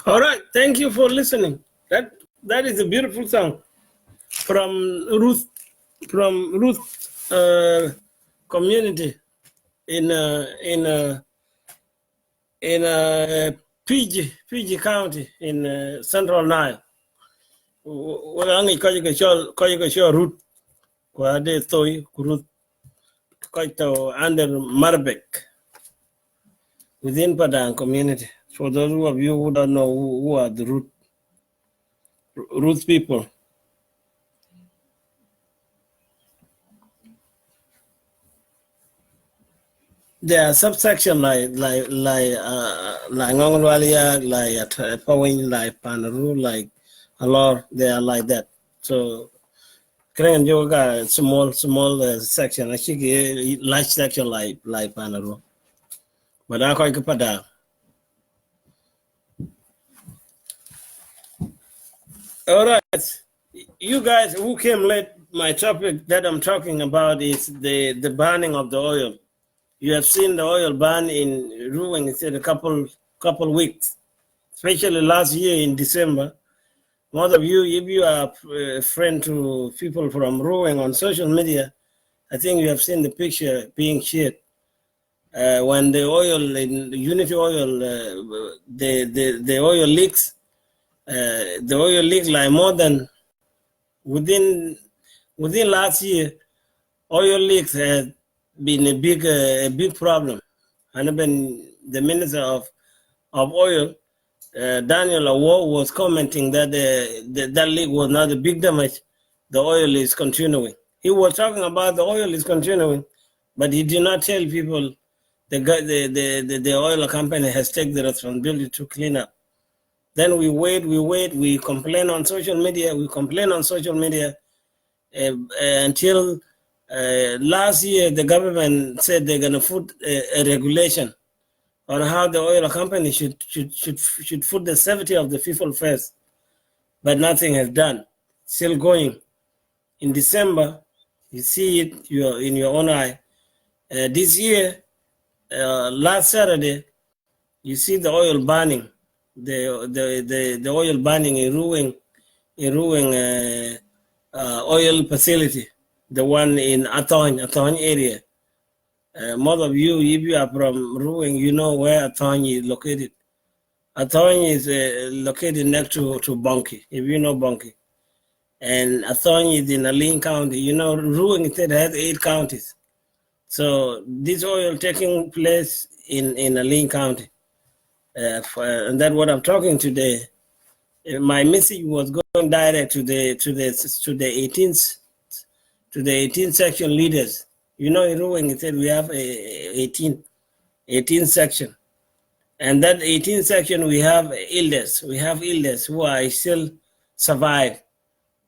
All right, thank you for listening. That is a beautiful song from Ruth community PG County in Central Nile. We angi ko show route kwa de toy route to under Marbek within Padang community. For those of you who don't know who are the root people. There are subsection like Ngongolwalia, like Pawing, like Panaru, like Alor. They are like that. So Karen Yoga small section. I think a large section like Panaru. But I quite pada. All right, you guys who came late. My topic that I'm talking about is the burning of the oil. You have seen the oil ban in Ruweng. It's a couple weeks, especially last year in December. Most of you, if you are a friend to people from Ruweng on social media, I think you have seen the picture being shared. When the oil in Unity Oil, the oil leaks. The oil leaks like more than within last year. Oil leaks has been a big problem, and even the minister of oil, Daniel Awo, was commenting that that leak was not a big damage. The oil is continuing. He was talking about the oil is continuing, but he did not tell people the oil company has taken the responsibility to clean up. Then we wait, we complain on social media, until last year the government said they're going to put a regulation on how the oil company should put the safety of the people first, but nothing has done. Still going. In December, you see it in your own eye. This year, last Saturday, you see the oil burning. The oil burning in Ruweng oil facility, the one in Atong area. Most of you, if you are from Ruweng, you know where Atong is located. Atong is located next to Bonki, if you know Bonki. And Atong is in Aline County. You know, Ruweng State has 8 counties. So this oil taking place in Aline County. And that's what I'm talking today. My message was going direct to the 18th section leaders. You know, in Ruweng, it said we have 18 section, and that 18 section we have elders. We have elders who are still survive.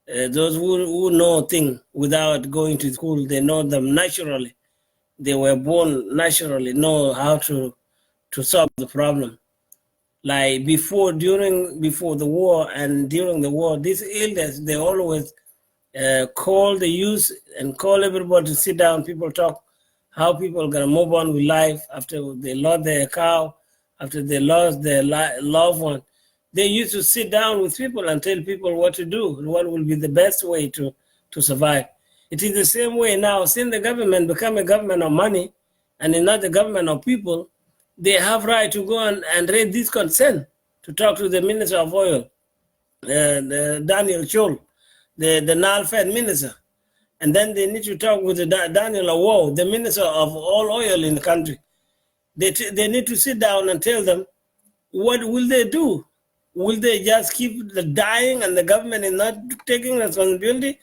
Those who know things without going to school, they know them naturally. They were born naturally, know how to solve the problem. Like before the war and during the war, these elders, they always call the youth and call everybody to sit down. People talk how people are going to move on with life after they lost their cow, after they lost their loved one. They used to sit down with people and tell people what to do, what will be the best way to survive. It is the same way now. Since the government become a government of money and is not the government of people, they have right to go and raise this concern, to talk to the Minister of Oil, Daniel Chol, the Nile-Fed minister. And then they need to talk with Daniel Awo, the Minister of all oil in the country. They need to sit down and tell them, what will they do? Will they just keep dying and the government is not taking responsibility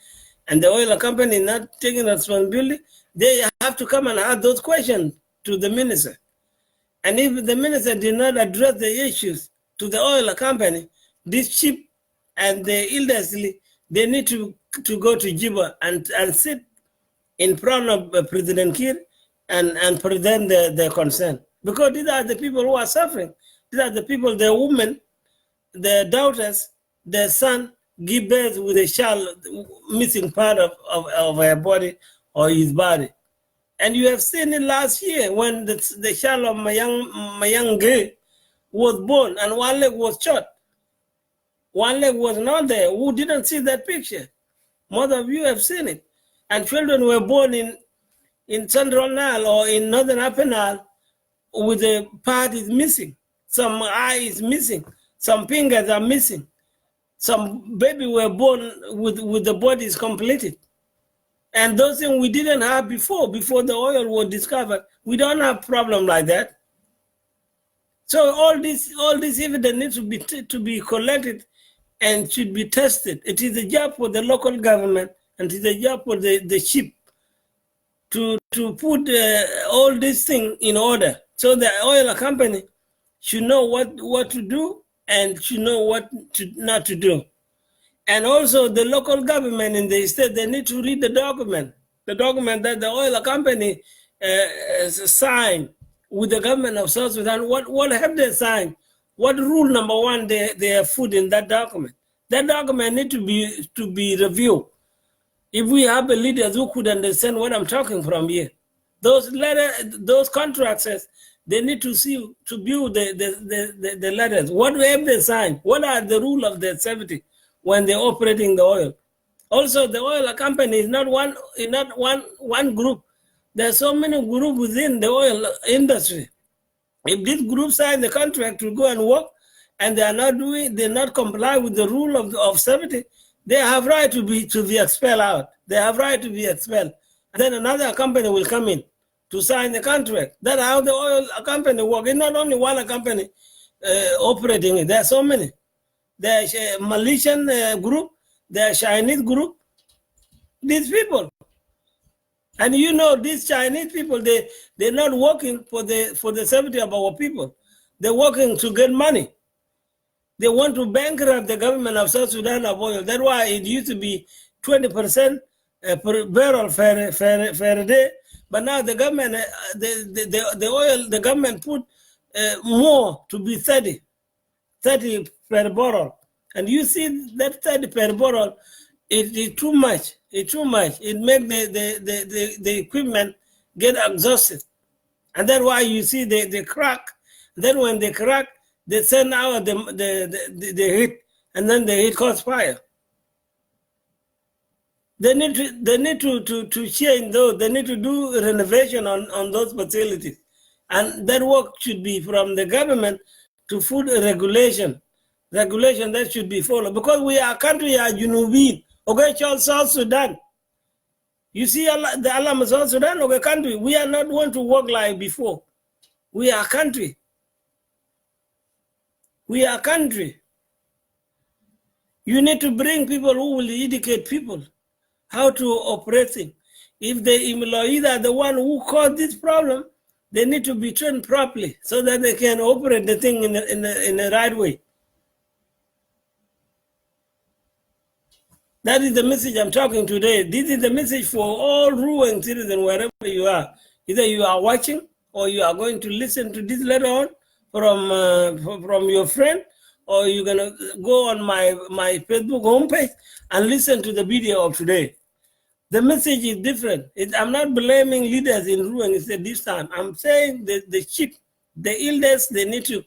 and the oil company is not taking responsibility? They have to come and ask those questions to the minister. And if the minister did not address the issues to the oil company, this ship and the elderly, they need to go to Juba and sit in front of President Kiir and present their concern. Because these are the people who are suffering. These are the people, their women, their daughters, their son give birth with a child missing part of her body or his body. And you have seen it last year when the child of Mayang Gay was born and one leg was shot. One leg was not there. Who didn't see that picture? Most of you have seen it. And children were born in Central Nile or in Northern Upper Nile, with a part is missing, some eye is missing, some fingers are missing, some baby were born with the bodies completed. And those things we didn't have before the oil was discovered. We don't have problem like that. So all this evidence needs to be collected and should be tested. It is a job for the local government and it is a job for the chief to put all these things in order. So the oil company should know what to do and should know what not to do. And also the local government in the state, they need to read the document that the oil company signed with the government of South Sudan. What have they signed? What rule number one they have put in that document? That document need to be reviewed. If we have a leaders who could understand what I'm talking from here, those contractors, they need to view the letters. What have they signed? What are the rules of their safety when they're operating the oil? Also, the oil company is not one group. There are so many groups within the oil industry. If this group sign the contract to go and work, and they not comply with the rule of safety, they have right to be expelled out. They have right to be expelled. And then another company will come in to sign the contract. That's how the oil company works. It's not only one company operating it. There are so many. There's a Malaysian group. There's a Chinese group. These people. And you know, these Chinese people, they're not working for the safety of our people. They're working to get money. They want to bankrupt the government of South Sudan of oil. That's why it used to be 20% per barrel per day. But now the government, the government put more to be 30 per barrel. And you see that 30 per barrel, it is too much. It's too much. It makes the equipment get exhausted. And that's why you see they crack. Then when they crack, they send out the heat, and then the heat causes fire. They need to change those. They need to do renovation on those facilities. And that work should be from the government to food regulation that should be followed. Because we are a country, are Junubin, okay, South Sudan. You see the Alam South Sudan, okay, country. We are not want to work like before. We are a country. We are a country. You need to bring people who will educate people how to operate things. If the employees are the one who caused this problem, they need to be trained properly so that they can operate the thing in the right way. That is the message I'm talking today. This is the message for all Ruweng citizens, wherever you are. Either you are watching or you are going to listen to this later on from your friend, or you're going to go on my Facebook homepage and listen to the video of today. The message is different. I'm not blaming leaders in Ruweng this time. I'm saying the chief, the elders, they need to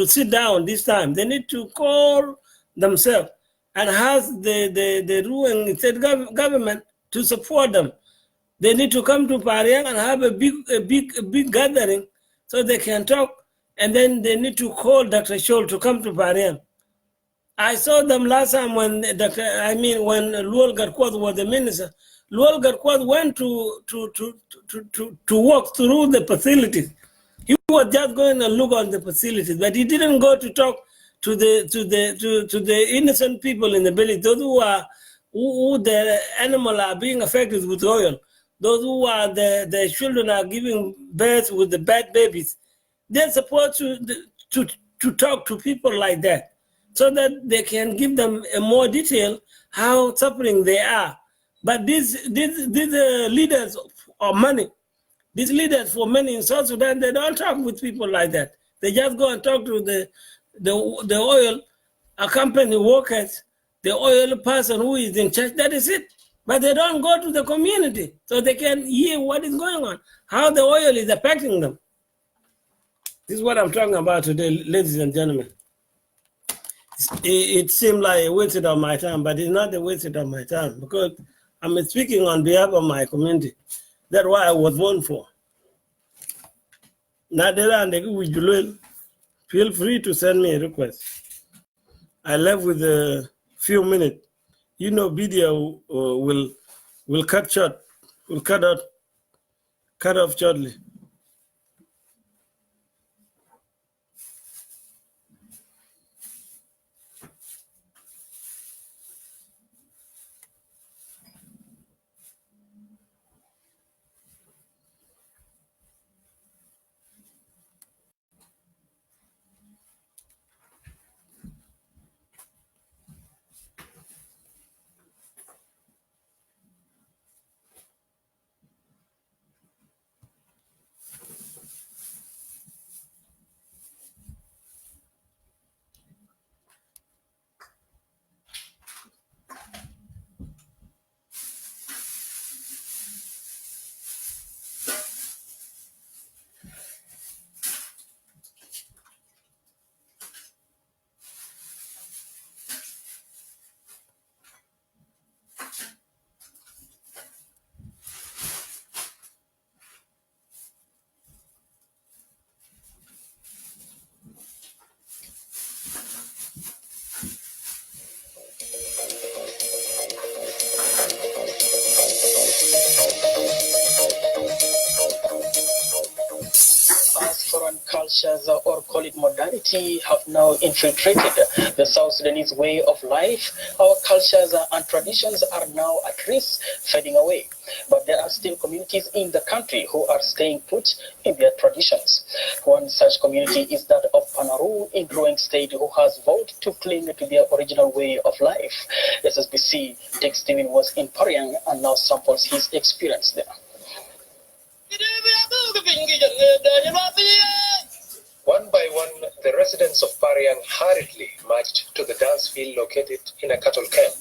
sit down this time. They need to call themselves and ask the Ruweng state government to support them. They need to come to Pariang and have a big gathering so they can talk, and then they need to call Dr. Scholl to come to Pariang. I saw them last time when Luol Garkwat was the minister. Luol Garkwat went to walk through the facilities. He was just going to look on the facilities, but he didn't go to talk to the innocent people in the village, those who the animal are being affected with oil, those who are the children are giving birth with the bad babies. They're supposed to talk to people like that, so that they can give them a more detail how suffering they are. But these leaders of money, these leaders for money in South Sudan, they don't talk with people like that. They just go and talk to the oil company workers, the oil person who is in charge. That is it. But they don't go to the community so they can hear what is going on, how the oil is affecting them. This is what I'm talking about today, ladies and gentlemen. It seemed like a waste of my time, but it's not a waste of my time, because I'm speaking on behalf of my community. That's why I was born for. Feel free to send me a request. I left with a few minutes. You know, video will cut short, will cut off shortly. Foreign cultures, or call it modernity, have now infiltrated the South Sudanese way of life. Our cultures and traditions are now at risk fading away. But there are still communities in the country who are staying put in their traditions. One such community is that of Panaru in Ruweng State, who has vowed to cling to their original way of life. SSBC Dick Steven was in Pariang and now samples his experience there. One by one, the residents of Pariang hurriedly marched to the dance field located in a cattle camp.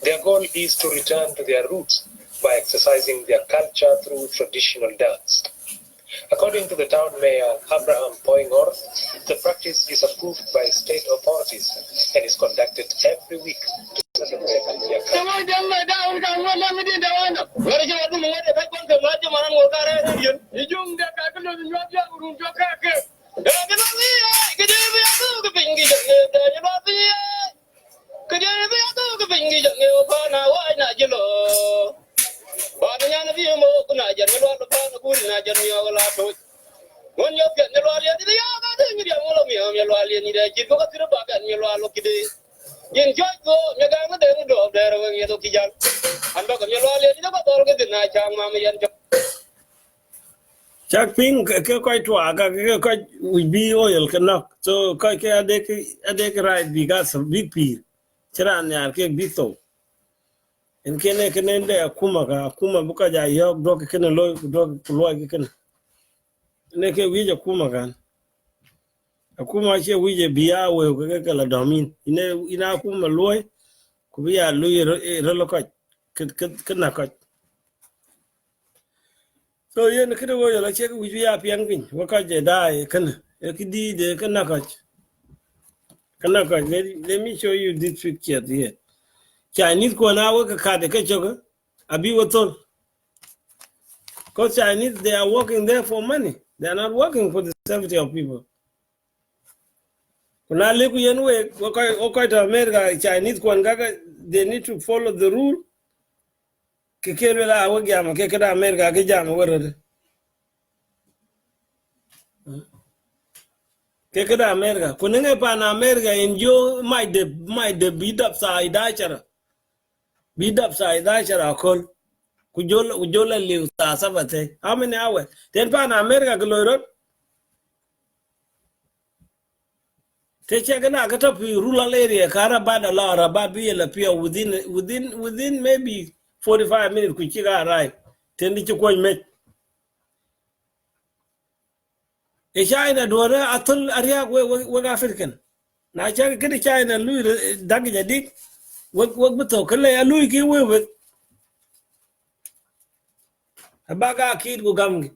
Their goal is to return to their roots by exercising their culture through traditional dance. According to the town mayor, Abraham Poingor, the practice is approved by state authorities and is conducted every week to celebrate their culture. Chak ping ke koi tua ka ke koi we be oil kana so koi ke adek right bigas big pi chiran yar ke bito en kene de akuma buka ja yok dok kene loy dok loy ke kene ne ke wi ja kuma kan akuma che wi je biya we ke la domin ina kuma loy ku biya loy relo ko ke na ko. So yen kede wo la che wi ya piang pin wo ka je dai kan e kidi de kana ka let me show you this picture here. Chinese ko na wo ka de ke choga abi wo tol because Chinese they are working there for money, they are not working for the safety of people. Kuna le ku yen we wo ka to America Chinese ko nga they need to follow the rule ke ke la wo gam ke da America ke jam wo re ke kada America kunenge pan America enjo my de beat up side achara kol kujola liu sa sabate how many hours ten pan America gloro te chegana kata pi rural area kara bada la rabat bi la pia within maybe 45 minutes kuchiga right tendi chiko me e China dore atul ariya we African na chaga kidi China lui dagi jadi wak beto kale ya lui ki we abaga kid go gamgi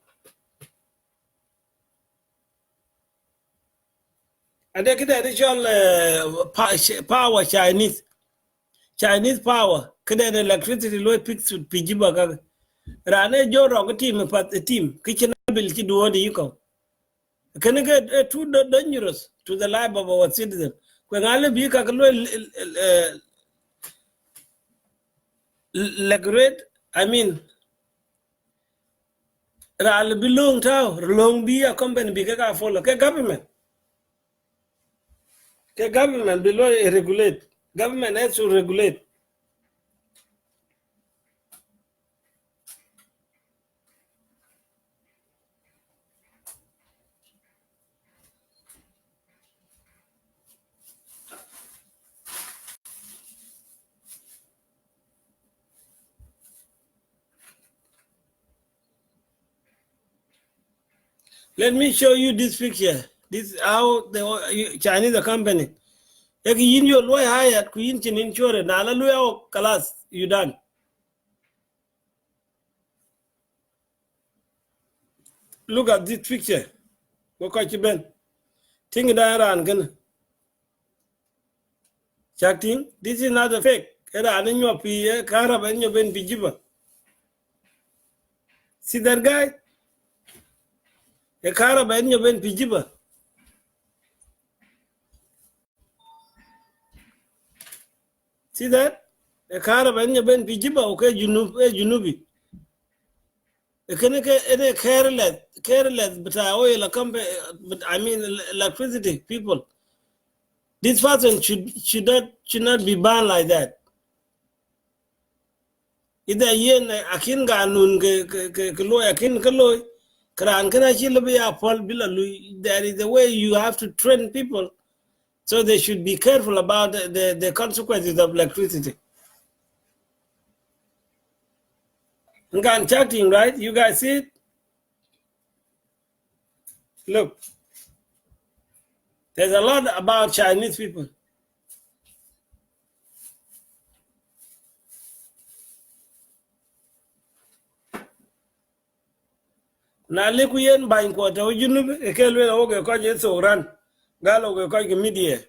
ade kida additional power Chinese Chinese power kede electricity loy fix pijiba ka rane jo ro team pat team kitchen bill ki do di ko can get too dangerous to the life of our citizen when alle bi ka lo great I mean ral belong to long be a company bi ka follow ke government below regulate government has to regulate. Let me show you this picture. This is how the Chinese company. If you your lawyer hired, ku yin chin insurance, na la lawyer class, you done. Look at this picture. What you ben? Think that around gan. Chatting. This is not a fake. Era in your PA, Karab and your ben bijiba. See that guy? A Karab and your ben bijiba. See that? A Karab and your ben bijiba, okay, Junubi. Careless, but oil company, but I mean electricity people. This person should not be banned like that. Either yen akin ganun ke loy akin ke loy kran kana chile be apol bila lui. There is a way you have to train people, so they should be careful about the consequences of electricity. Ngan chatting, right? You guys see it? Look, there's a lot about Chinese people. Na leku yen bain ko to junub e ke lwe o ge ko je so ran galo ge ko ge media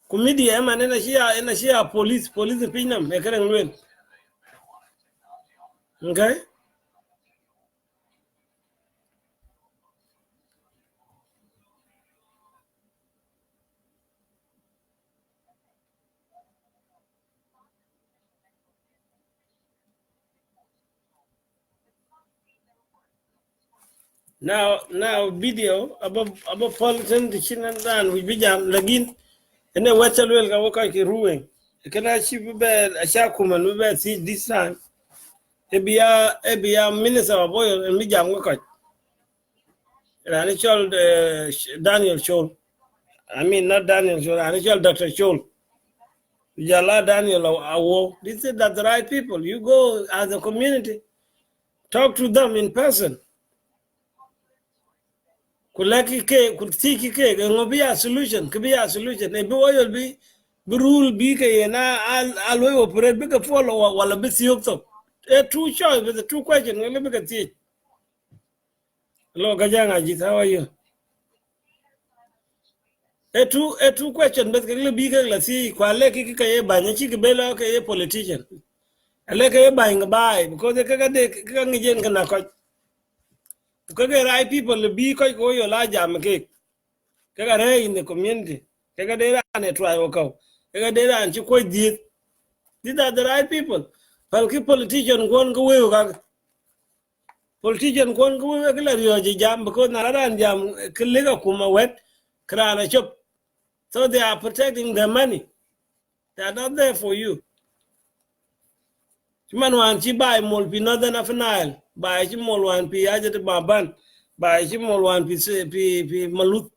ku media ma ne na shia police pinam e kren lwe. Okay, now video about politician the chin and dan we bijam lagin ene wachal wel ga ko ki ruweng kana shi be a sha kuma no be see this time ebia minister of oil and bijam ko Ranichol Daniel Scholl. I mean, not Daniel Scholl, Ranichol Dr. Scholl. Jala Daniel Awo. This is that the right people. You go as a community, talk to them in person. Kulaki ke, kutiki ke, ngobi a solution, could be a solution. Maybe oil be rule be ke na always operate big follow while a bit yokto. A true choice with a true question. Let me get it. Hello, Gajanga, how are you? A true question, but can be a see, Qualeki Kaye Banya Chikabella Kaye politician. I like a buying a buy because they can't get a Kage right people be quite go your large jam cake. Kagare in the community. Kagadera and a try woko. Kagadera and you quite did. These are the right people. Palki politician won't go away. Politician won't go away jam because Nararan jam Kiliga Kuma wet, Krana chop. So they are protecting their money. They are not there for you. Man wan chi buy mol pi northern Nile, buy chi mol wan pi ajet baban, buy chi mol wan pi malut.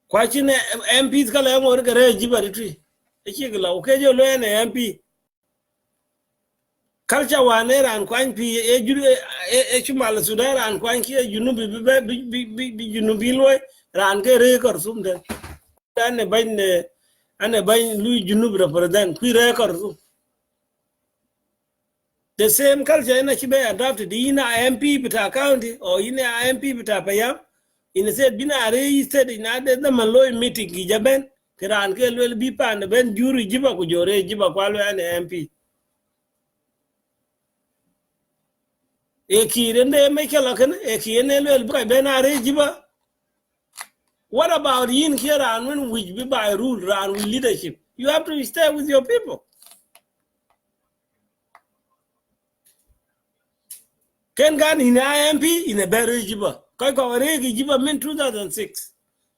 Kwa chi ne MPs kala ngor gare jibari tri. E chi gala o kejo lo ne MP. Culture wan ran kwan pi e juru e chumal Sudan ran kwan ki e junubi bi junubi lo ran ke re kor sum den. Ane bain lui junub represent qui re kor sum. The same culture in Chibe adopted in a MP Pita County or in a MP Pita Payam. In a said Bina said in other the Malloy meeting Gijaben, kiran ke lwel bi pan ben juri jiba ku jore jiba kwalo ane MP e kirende me kala kan e kiyene lwel ba ben are jiba. What about yin here and when which be by rule and with leadership? You have to stay with your people. Ken gan in IMP in a better jiba. Koi ko regi jiba min 2006.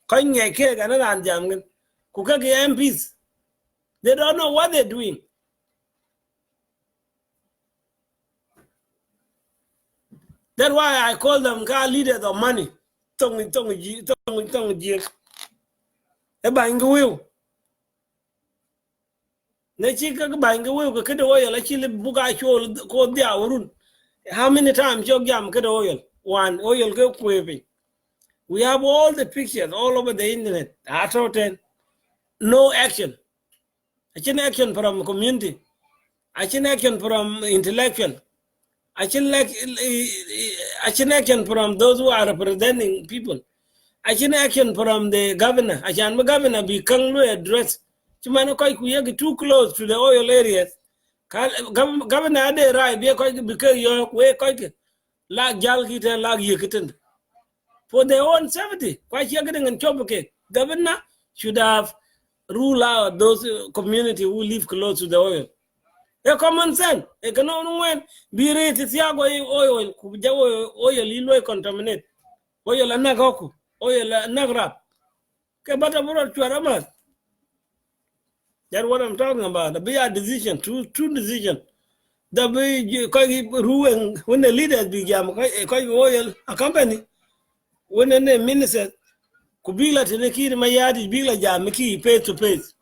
Koi ngeke gan ran jamgen. Kuka ke MPs. They don't know what they're doing. That's why I call them car leaders of money. Tong ji. E bang will. Ne chika bang will ka kedo oil actually buga chol ko dia urun. How many times you jam kedo oil? One oil go quaving. We have all the pictures all over the internet. After 10, no action. Action action from community. Action action from intellectual. Action action from those who are representing people. Action action from the governor. Action governor be kanglu address. Chimano koi kuyagi too close to the oil areas. Governor ade right because you way koi lag jal kita lag yekiten. For their own safety. Quite getting and chobuke. Governor should have ruled out those community who live close to the oil. A common sense. A canon when be rated oil, kuja oil ilo contaminate. Oil anagoku, oil nagrap. Kabata chuaramas. That's what I'm talking about. The big decision, two decision. The big Ruweng when the leaders began oil a company. When the minister kubila tenekiri mayadi bila jamiki face to face.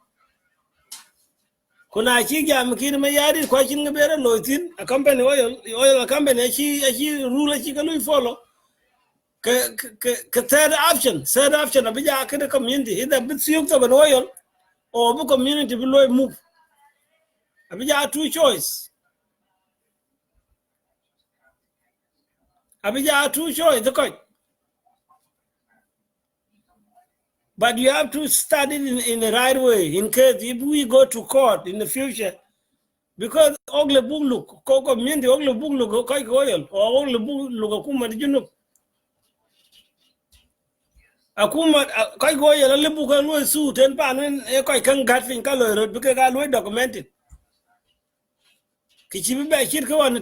Kuna chi jamiki mayadi kwa chinga bera loitin a company oil a company she rule she can follow. Third option abija akede community either bit siyuk to an oil or bu community below move. Abija two choice. The coach. But you have to study it in the right way in case if we go to court in the future. Because ogle book look, community ogle book look, oil, or ogle book look, akuma, did you know? Akuma, oil, a little book and suit and pan, and a can get in color because I will document it. Kichibi Chirko on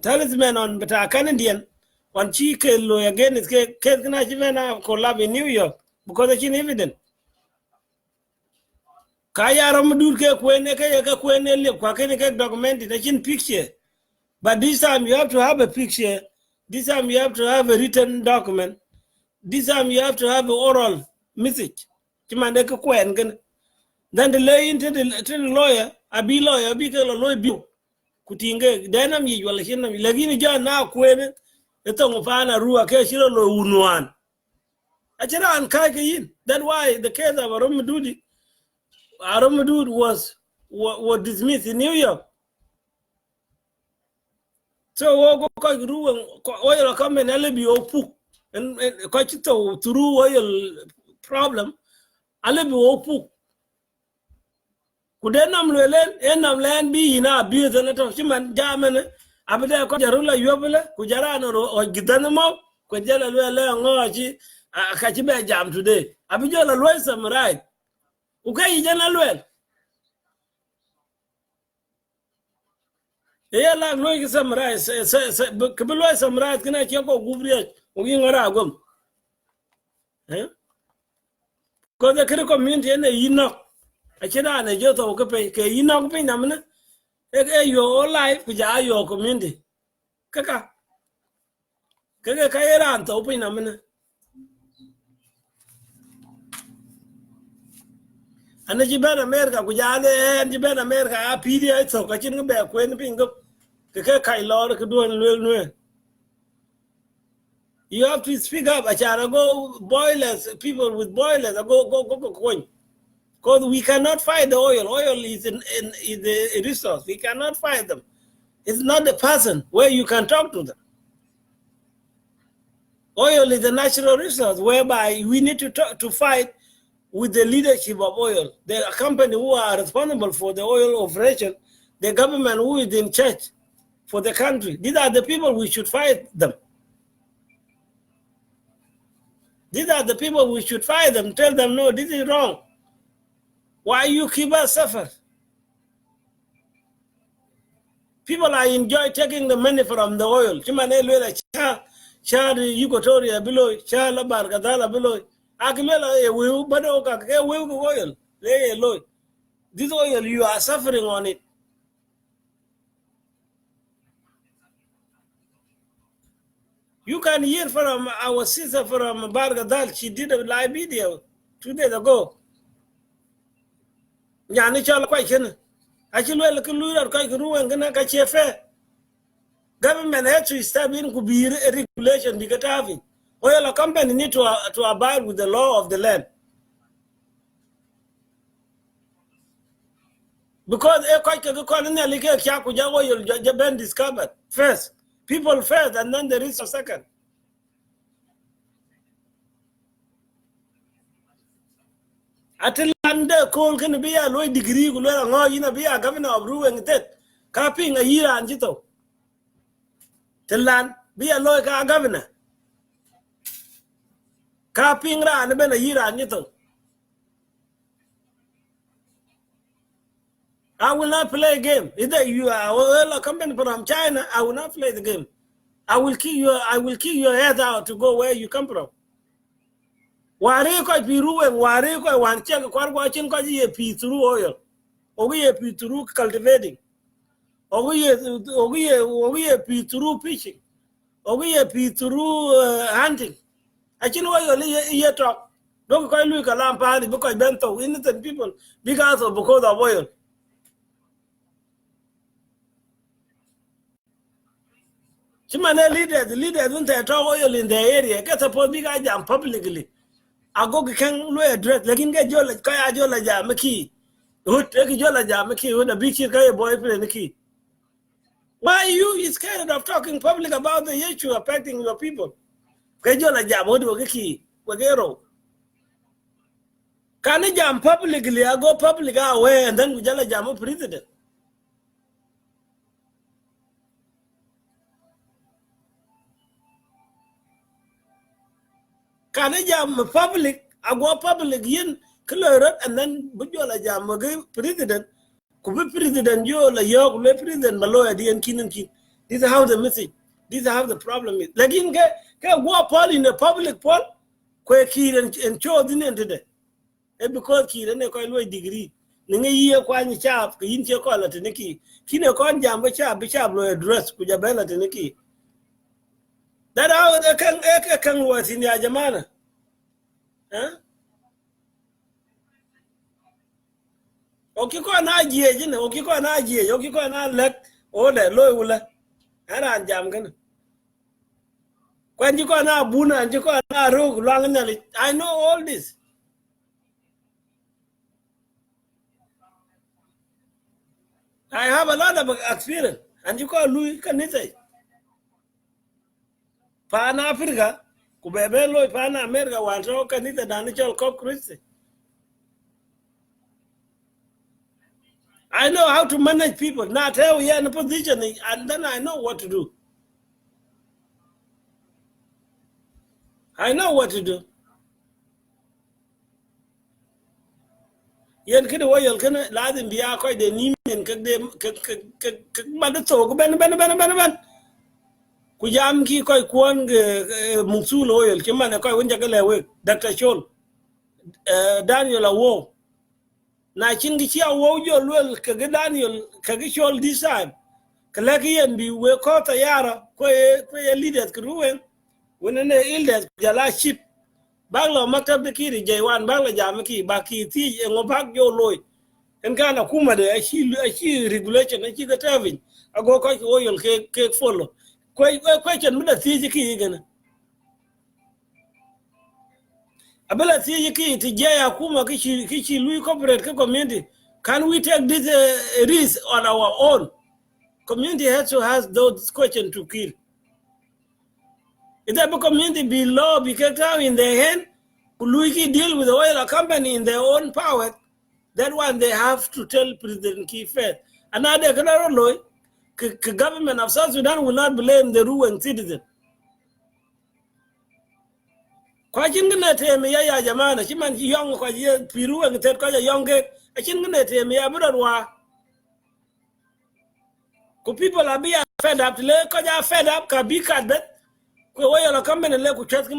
talisman on but a Canadian, one cheek again is Kate collab in New York. Because it's evident. Kaya Ramadur ke kwene le kwa kene documented it's in picture. But this time you have to have a picture. This time you have to have a written document. This time you have to have an oral message. Then the lay into the lawyer, a be lawyer, be a lawyer bill. Kutinge, then I'm usually lagini ja na kwene, etong fana rua ke shiro lo unuan. That's why the case of Aromadudi was dismissed in New York. So oil come and be opu and quite through oil problem. I'll be opu. Could enam land be in our abuse and of human German? Abida Kojarula Yobela, Kujaran or Gidanamo, Kujala Ngoji. Kachibe jam today. Abijola loy some right. Okay, jana loy. La loy some right. Kabilo some right. Can I check out Gubria? Ugi ngara agum. Because the critical community and the Enoch. I can't a jota okape. Ke Enoch pay namana. Your whole life with your community. Kaka. Kaka Kayran to open namana. And the Japan America, Gujale and Japan America, PDI, so I can go back when being up. The Kai Lord could do and you have to speak up. I shall go boilers, people with boilers, go coin. Because we cannot fight the oil. Oil is a resource. We cannot fight them. It's not the person where you can talk to them. Oil is a natural resource whereby we need to fight with the leadership of oil. The company who are responsible for the oil operation, the government who is in charge for the country. These are the people we should fight them. These are the people we should fight them, tell them, no, this is wrong. Why you keep us suffer? People are enjoy taking the money from the oil. Equatoria below, Labar Gadala below. Akimela, oil. This oil, you are suffering on it. You can hear from our sister from Bargadal. She did a live video 2 days ago. Yani chala kwa chene. Actually, look at Ruweng gonna catch a fair. Government has to establish a regulation because having oil company need to abide with the law of the land. Because oil been discovered first. People first and then the rest of second. Atlanta coal can be a low degree, be a governor of Ruweng Tet. Capping a year and jito. Land be a lawyer governor. Capping ran a year and jito. I will not play a game. Either you are a company from China, I will not play the game. I will kick your head out to go where you come from. Ware ko Ruweng, ware ko wan check watching ko ye pi through oil. Ogi pi through cultivating. Ogi pi through fishing. Ogi pi through hunting. Actually oil ye talk. Don't call you kalam party because bento innocent people because of oil. Chimane leaders don't they talk oil in the area. Get support big jam publicly. I go can address like in get jola kaya jola jamaki. Who take jola jamaki with a big kaya boyfriend key. Why you scared of talking public about the issue affecting your people? Kajola jam what do key? Wagero. Can I jam publicly? I go public away and then we jala jam president. Can I jam public? I go public yin clear and then bujola jam president. Could be president yo la yo president Maloya and kin. This is how the message. This is how the problem is. Like in get go poll in the public poll, kwe kid and show the end today. And because kid and a coin degree. Ninga year kwani chap, kin che call at Niki. Kino con jam bishop lo address kujabella to Niki. That how they can work in the Ajamana. Huh? Okiko na jie, okiko na jie, okiko na let order low wula. And jam gan. When you go na buna and you go na rogue long, I know all this. I have a lot of experience, and you call Louis Canite. Pan Africa, Kubebelo, Pan America, was all Canita, Daniel Cock Christie. I know how to manage people, not how we are in a position, and then I know what to do. I know what to do. Yen kid oil can lad in Bia quite the name and Madato, Ben. Kujam ki koi kwang Musul oil, Chimana koi Winjagale, Dr. Shol, Daniel Awo. Na chingichia wo yo lwel kage Daniel kage Shol this time. Kalaki and be we caught a yara, kwe leaders Ruweng, when an illness, Jala ship. Bagla Maktab the Kiri, J1, Bagla Jamaki, Baki, T, and Lopak Yo Loy. And Kana Kuma, I see regulation, and she got having. I go quite oil cake follow. Question with a Tijiki again. Abella Tijiki, Tijaya Kuma, Kichi, Louis Corporate Community. Can we take this risk on our own? Community has to ask those questions to kill. If the community be law, be kept out in their hand, Kuluiki deal with the oil company in their own power. That one they have to tell President Key first. Another government of South Sudan will not blame the Ruweng citizen. Kwajin gana teme ya jamana chiman young kwaje piru and ted kwaje young get a chin gana teme ya budwa. Ku people are being fed up le kwaja fed up ka bi kad bet ko oil company le ku chat ki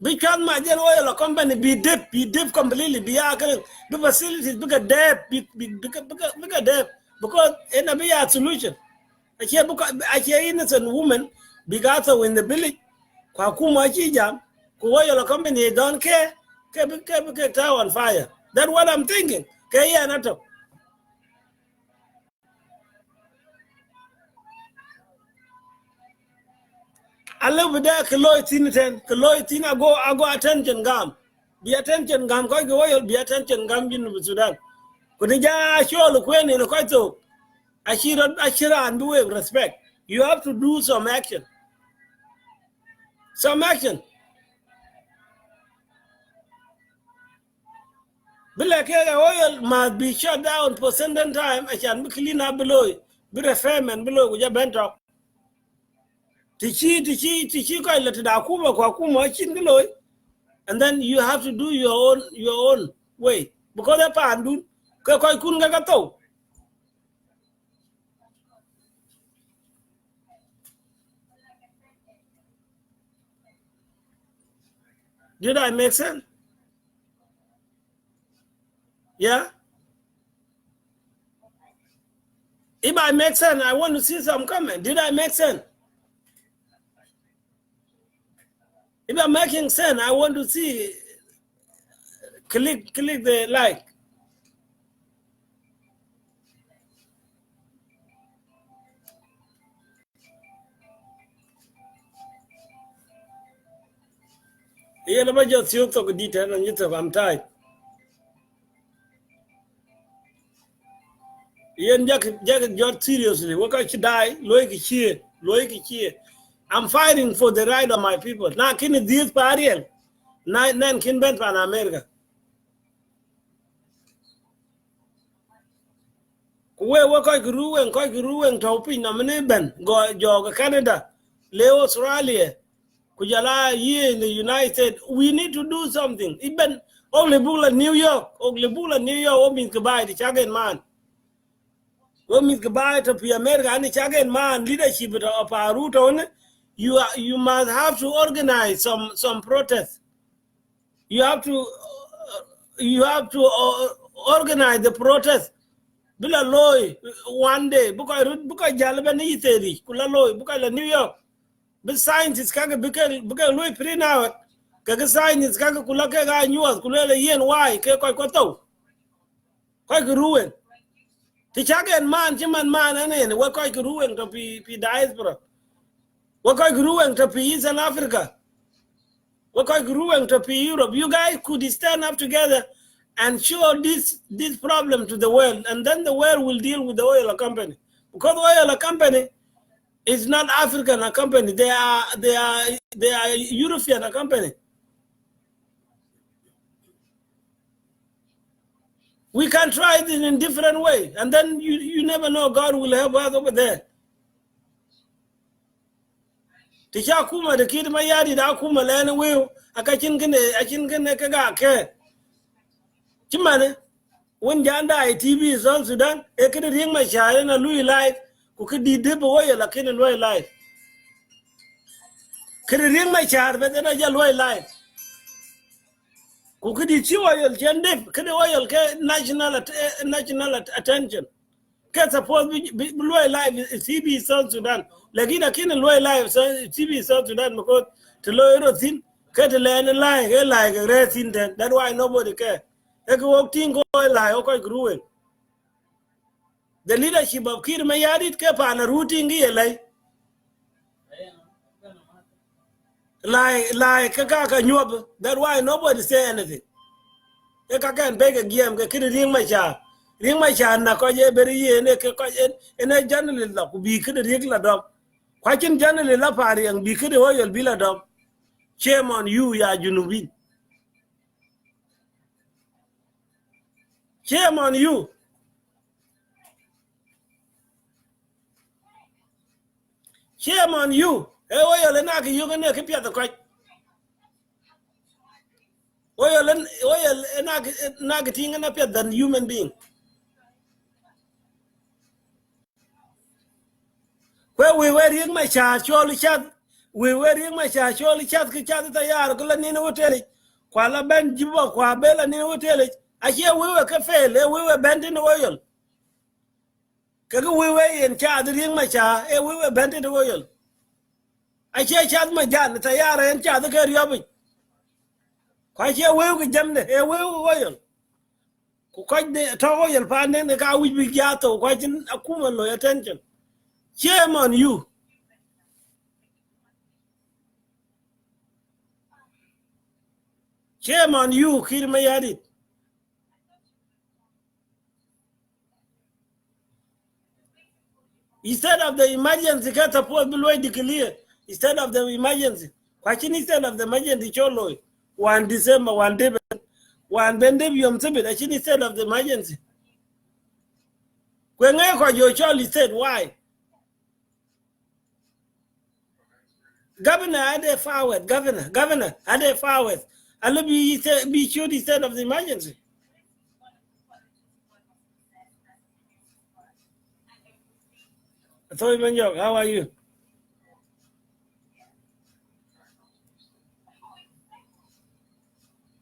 because my general oil company be deep completely be the facilities bigger debt bigger debt because in a be a solution. I hear innocent woman because in the village kwa kuma chi jam ku oil company don't care ke tower on fire. That's what I'm thinking. Ke ya nato. I live with that Kaloi Tin I go attention gam. Be attention gam koi go oil be attention gam in Sudan. Kunija show the queen in a quite so. Ashira and do respect. You have to do some action. Some action. But like oil must be shut down for certain time. I can be clean up below. Be a famine below with your bent up. Tichi quite let it akuma kwa kuma chin below. And then you have to do your own way. Because the pan do quite couldn't get to. Did I make sense? Yeah? If I make sense, I want to see some comment. Did I make sense? If I'm making sense, I want to see. Click the like. You never just you talk detail and you talk, I'm tired. You jacket seriously. What can you die? Loiki here. I'm fighting for the right of my people. Now can you this party? Nine kin ben pan America. Kuwe koi Ruweng topi na mene ben go joga Canada, Leo Australia, kujala ye in the United. We need to do something. Even only bula New York, o means goodbye the chagen man. O means goodbye to America and the chagen man leadership of our route on. You must have to organize some protests. You have to organize the protest. Bila loy one day buka jalaba ni teri kula loy buka la New York. But scientists kaga buka loy print out kaga scientists kaga kula kaga news kula la yen why ke koi koto koi Ruweng ti chagen man chiman man ane wa koi Ruweng to pi diaspora wa koi Ruweng to pi Eastern Africa wa koi Ruweng to pi Europe. You guys could stand up together and show this problem to the world, and then the world will deal with the oil company. Because the oil company is not African company; they are European company. We can try it in a different way, and then you never know. God will help us over there. Tisha kuma the kid mayadi da kuma lene will akachin kene kaga ke. Chimane. When Janda TV is on Sudan, I can ring my child and a Louis life, who could be dip away like in a Louis life. Can ring my child, but then I just Louis life. Who could you oil, Jandip, can oil national attention? Can suppose Louis life is TV South Sudan. Like in a kin and Louis life, TV South Sudan, because to lawyer thin, cut a land and lie, like a red thin, that's why nobody cares. The leadership of Kir Mayadit kept on a routing like Kaka Nyob. That's why nobody say anything. I can't beg a game, ring my child. Ring my child, Nakoye Berry, and a journalist could be regular dog. Kwachin generally la pari yang bikede oil bila dom. Shame on you ya junubin. Shame on you. Shame on you. E oil ena ki yuga ne ki pia the kwach. Oil ena ki tinga na pia than human being. Where we were in my charge, surely chat. We were in my charge, surely chat ki chat ta yar ko la ni no tele. Kwa la ben jibo kwa bela ni no tele. I hear we were cafe, we were bent in oil. Kaga we were in charge ring my charge, we were bent in oil. I hear chat my jan ta yar en charge ka riyabi. Kwa hear we jamde, we oil. Ku kwa de to oil pa ne ka wi bi gato kwa jin akuma lo attention. Shame on you. Shame on you, Kirmayadi. Instead of the emergency, catapult below declare. Instead of the emergency. Question instead of the emergency, cholo. 1 December, 1 day, 1 Bendebium Tibet, instead of the emergency. When I got your child, said, why? Governor, had a forward, governor, had a forward. I'll be sure instead of the emergency. So, how are you?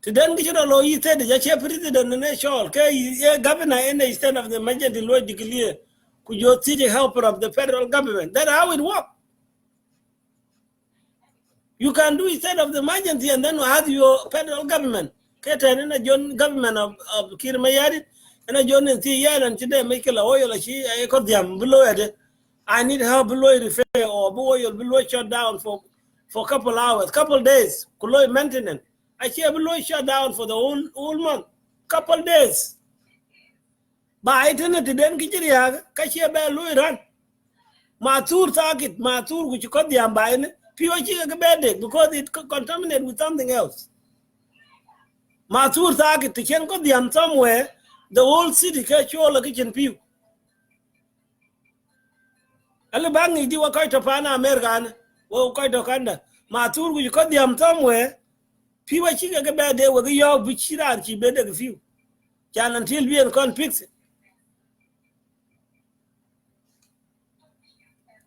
Then get a law, he said, the chair president and the nation, okay, governor, and instead of the emergency law declare, could you see the helper of the federal government? That's how it works. You can do instead of the emergency and then have your federal government. And a John government of Kirmayari and a John and Tia and today make a oil, I got them below it. I need help below repair or oil below shut down for a couple hours, couple days, below maintenance. I see below shut down for the whole month, couple days. By internet, then Kichiria, Kashia Bell run. Matur target, Matur, which you got the ambine. Because it contaminated with something else. Matur target to can go the somewhere, the whole city catch all the kitchen pew. Alabangi do a quite a pana American, or quite a kanda. Matur, you got the somewhere, people chicken a bad day with the yog, which she ran, she better a few. Can until we can fix it.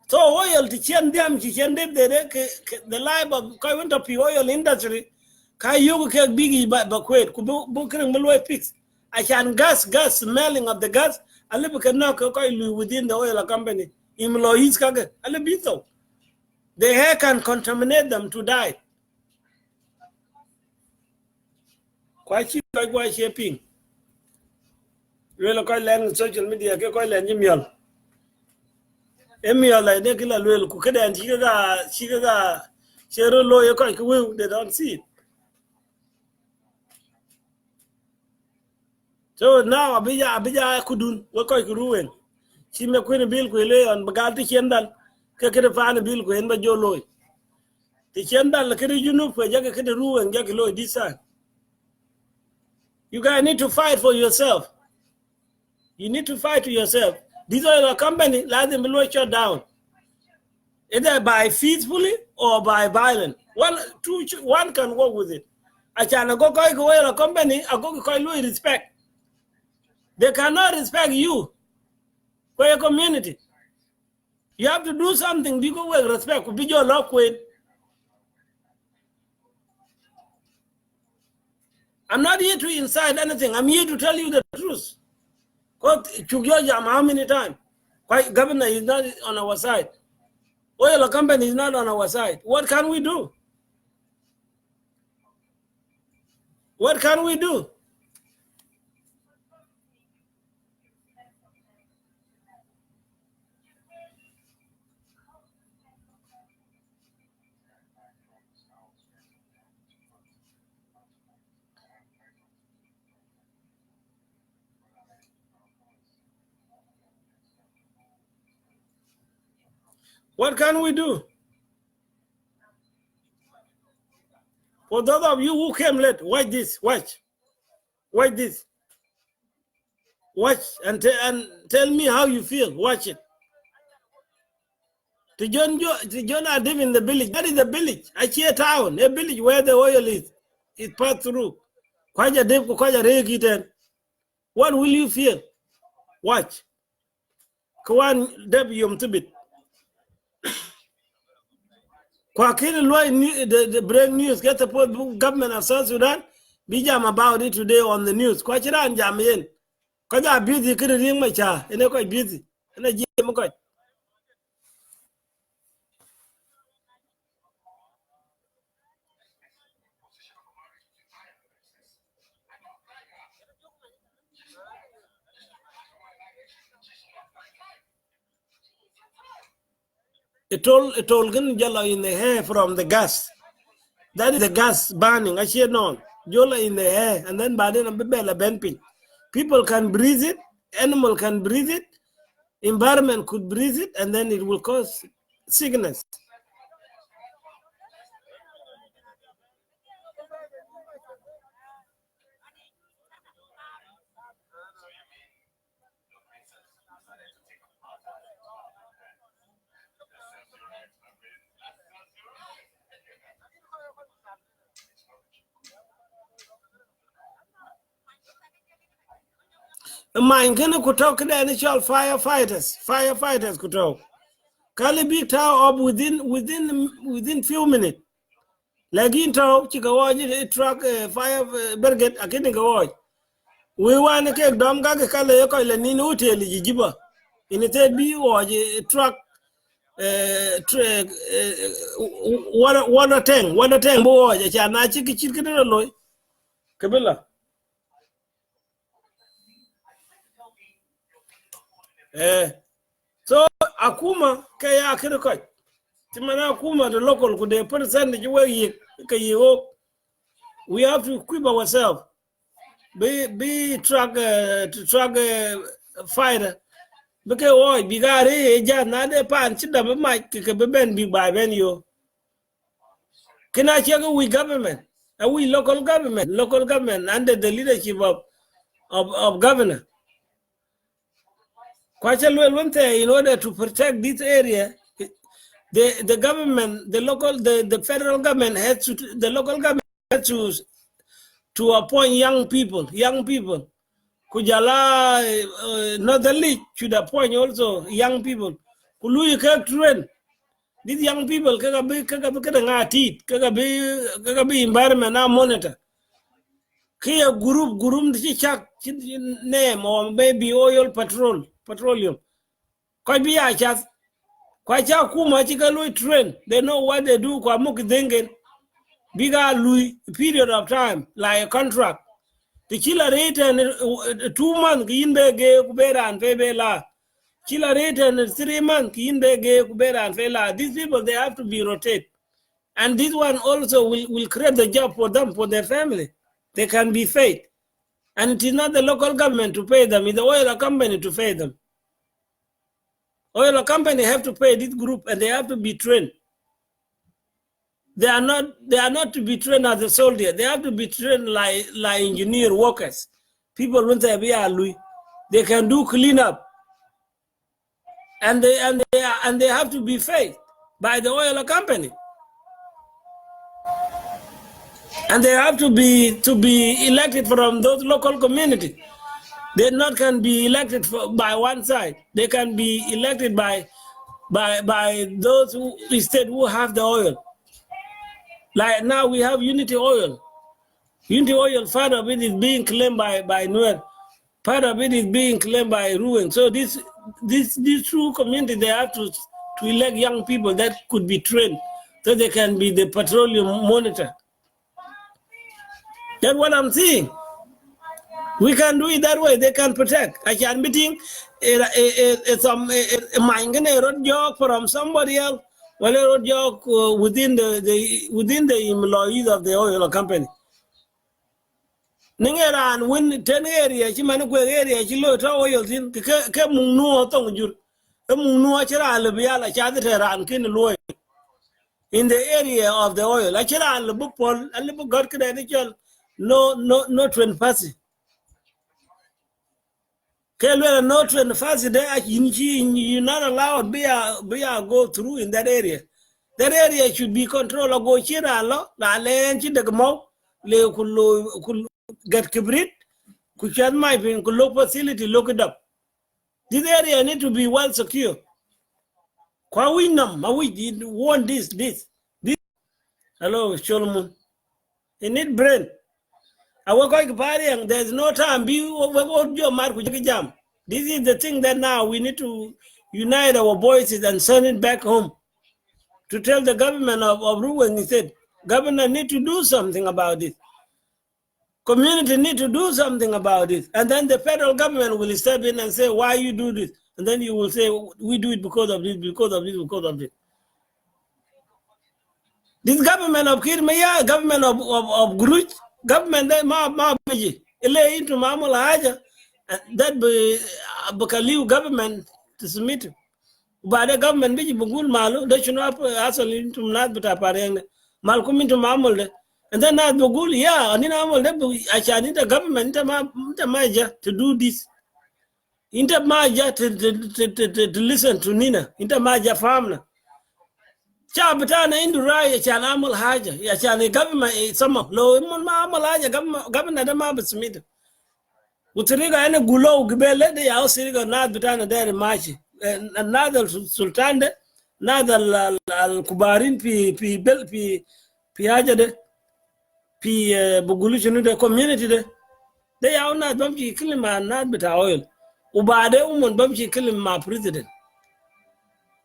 So oil to chen them, she can live the life of current of the oil industry. Kai you can biggie but quit, booking Malay fix. I can gas smelling of the gas. A little can knock within the oil company. In Lois Kaga, a little bit so. The air can contaminate them to die. Quite cheap, like why shaping. Really quite land social media, quite land Jimmy. Emil like they kill a little cooked and she got Cheryl lawyer quite will, they don't see it. So now Abija Kudun, what quite ruin. She may queen a bill quille on Bagati Chendal, Kakata fan a bill queen by Joe Loy. The Chendal, the Kiri Junu for Jacket Ruweng, Jack Loy this time. You guys need to fight for yourself. You need to fight to yourself. These are your company, let them below shut down. Either by peacefully or by violence. One can work with it. I can go away a company, I go respect. They cannot respect you for your community. You have to do something because with respect. Be your love queen. I'm not here to incite anything. I'm here to tell you the truth. How many times? Governor is not on our side. Oil company is not on our side. What can we do? What can we do? What can we do? For those of you who came late, watch this. Watch this. Watch and tell me how you feel. Watch it. To John live in the village. That is the village. Achia town, a village where the oil is. It passed through. What will you feel? Watch. Kawan Deb Yom Tibit. The break news get the government of South Sudan. Bijam about it today on the news. Kwachiran Jamian. Because I'm busy, couldn't ring my child. And I'm quite busy. And I jam quite. It all yellow in the hair from the gas. That is the gas burning. I see no yellow in the hair, and then by then people can breathe it, animal can breathe it, environment could breathe it, and then it will cause sickness. Mine gonna could talk the initial firefighters could talk. Kali big tower up within few minutes. Like in town, Chikawaji truck fire brigade again go. We want to take Dom Gaga Kala Yoko Lenin Hotel Jiba. In a third B or a truck water tank boy, a Chanachi chicken alloy. Kabila. So Akuma Kaya Kirikoi. Timana Akuma, the local could they put a sandwich away. We have to equip ourselves. Be truck fighter. Because oh, bigare ja na de pan chida be mic ke be ben big by ben yo. Can I check we government? And we local government under the leadership of governor. Quite a well in order to protect this area, the government, the federal government has to, the local government has to appoint young people. Kujala Northern League should appoint also young people. Kulu train. These young people kagabi environment now monitor. Kia gurum chak name or maybe oil petroleum. Quite be a chat. Quite a kuma chika train. They know what they do kwa muki dengen. Biga lui period of time like a contract. The killer rate and 2 months in the gay kubera and febela. Killer rate and 3 months in the gay kubera and fela. These people they have to be rotated. And this one also will create the job for them, for their family. They can be paid. And it is not the local government to pay them, it's the oil company to pay them. Oil company have to pay this group and they have to be trained. They are not to be trained as a soldier. They have to be trained like engineer workers. People when they can do cleanup. And they have to be paid by the oil company. And they have to be elected from those local communities. They not can be elected by one side. They can be elected by those who have the oil. Like now we have Unity Oil. Unity Oil, part of it is being claimed by Nuer. Part of it is being claimed by Ruweng. So these two communities, they have to elect young people that could be trained so they can be the petroleum monitor. That's what I'm saying. We can do it that way. They can protect. I can be thinking a road job from somebody else. Well, a road job within the employees of the oil company. Ningeran when 10 area, she managed area, she low oil in Kamu tong jur. munu achira albiya la chadre ran kin loy in the area of the oil achira albu pol albu god kede no trend pass kelwe no trend pass there you not allowed be a go through in that area. That area should be controlled. Go chira lo la len chi de mo le kul get kibrit kuchan mai pin kulo facility look it up. This area need to be well secure. Kwa we nam ma we want this. Hello, Solomon. You need brain. I work like party and there's no time. Be your mark jam. This is the thing that now we need to unite our voices and send it back home to tell the government of Ruweng. He said, governor need to do something about this. Community need to do something about this. And then the federal government will step in and say, why you do this? And then you will say, we do it because of this, because of this, because of this. This government of Kirmaya, government of Guruj, government that ma biji, ele into mamula haja, that be Bakaliu government to submit. But the government biji bugul malu, they should not asal into not but apareng, malkum into mamul. And then not bugul, yeah, and in amul, I need the government into maja to do this. Into maja to listen to Nina, into maja family. Chabitana indura ya chana amal haja ya chana government sama lo mun ma amal haja government da ma bismit utiriga ene gulo gibele de ya usiriga na bitana da machi nada sultan de nada al kubarin pi bel pi haja de pi bugulu chunu de community de ya una bamchi kilima na bita oil ubade umon bamchi kilima president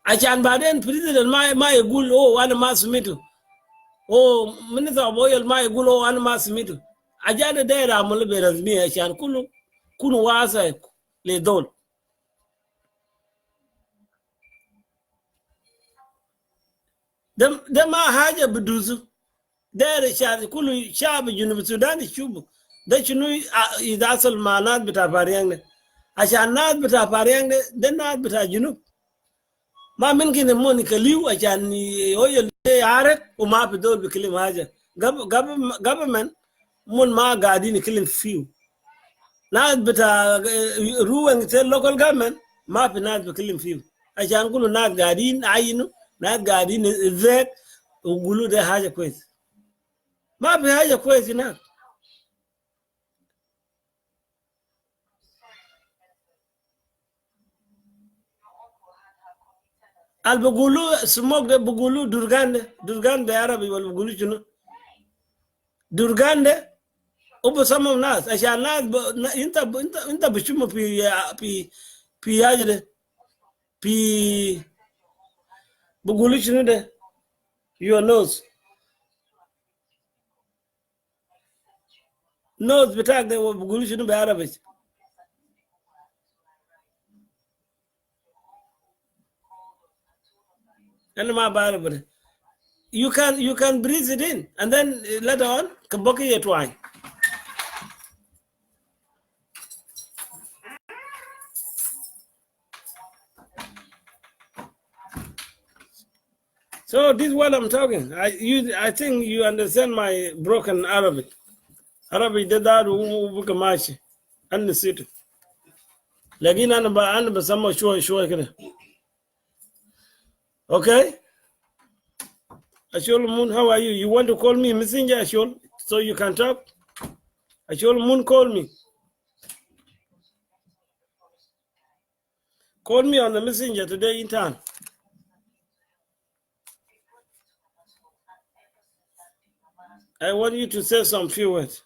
achan baden president ma yegul wana masumitu minister of oil ma yegul wana masumitu ajade daira mul be razmi achan kunu wasa le dol dem ma haja biduzu daira shan kulu shab junub sudan shubu da chunu idasal manat bita pariyang ne achan nat bita pariyang de nat bita junub ما ممكن موني كليو عشان يويل يعرف وما بدول بكلم حاجه government مون ما قاعدين يكلم فيه ناس بتاع روين local government ما في ناس بكلم فيه عشان كل ناس قاعدين عينوا ناس قاعدين ذات ويقولوا ده حاجه كويس ما في حاجه كويس هناك al bugulu smoke de bugulu durgande arabi wal bugulu chuno durgande ubu sama nas ashan nas inta bishumo pi yajde pi bugulu chuno de your nose bitak de bugulu chuno be arabi and ma barabre you can breathe it in and then later on kaboki it wine. So this is what I'm talking. I think you understand my broken Arabic. Arabic did that bukamashi and the city. Lagin anaba sama shua kena. Okay? Ashol Moon, how are you? You want to call me messenger, Ashol, so you can talk? Ashol Moon, call me. Call me on the messenger today in town. I want you to say some few words.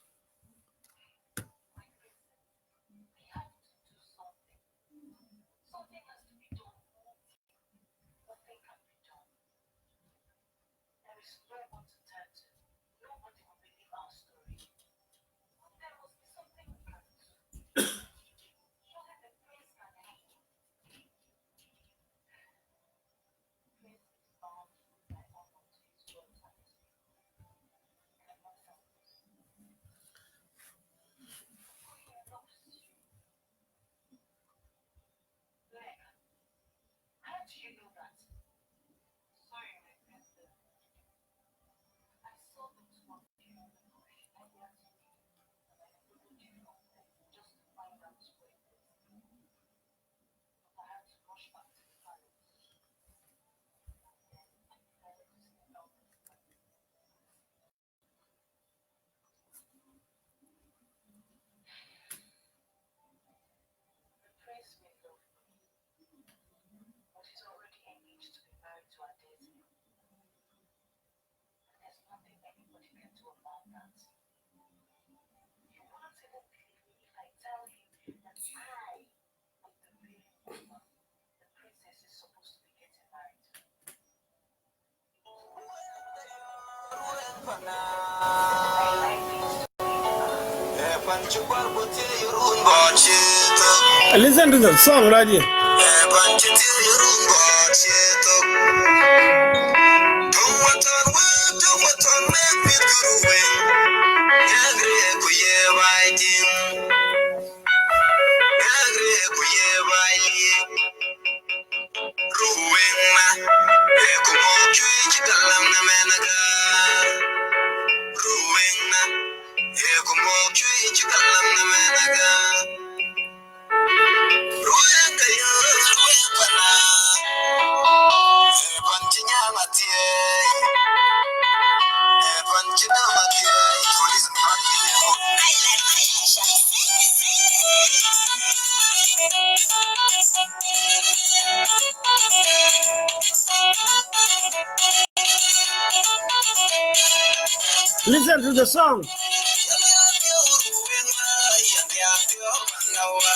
Listen to the song right here. Listen to the song.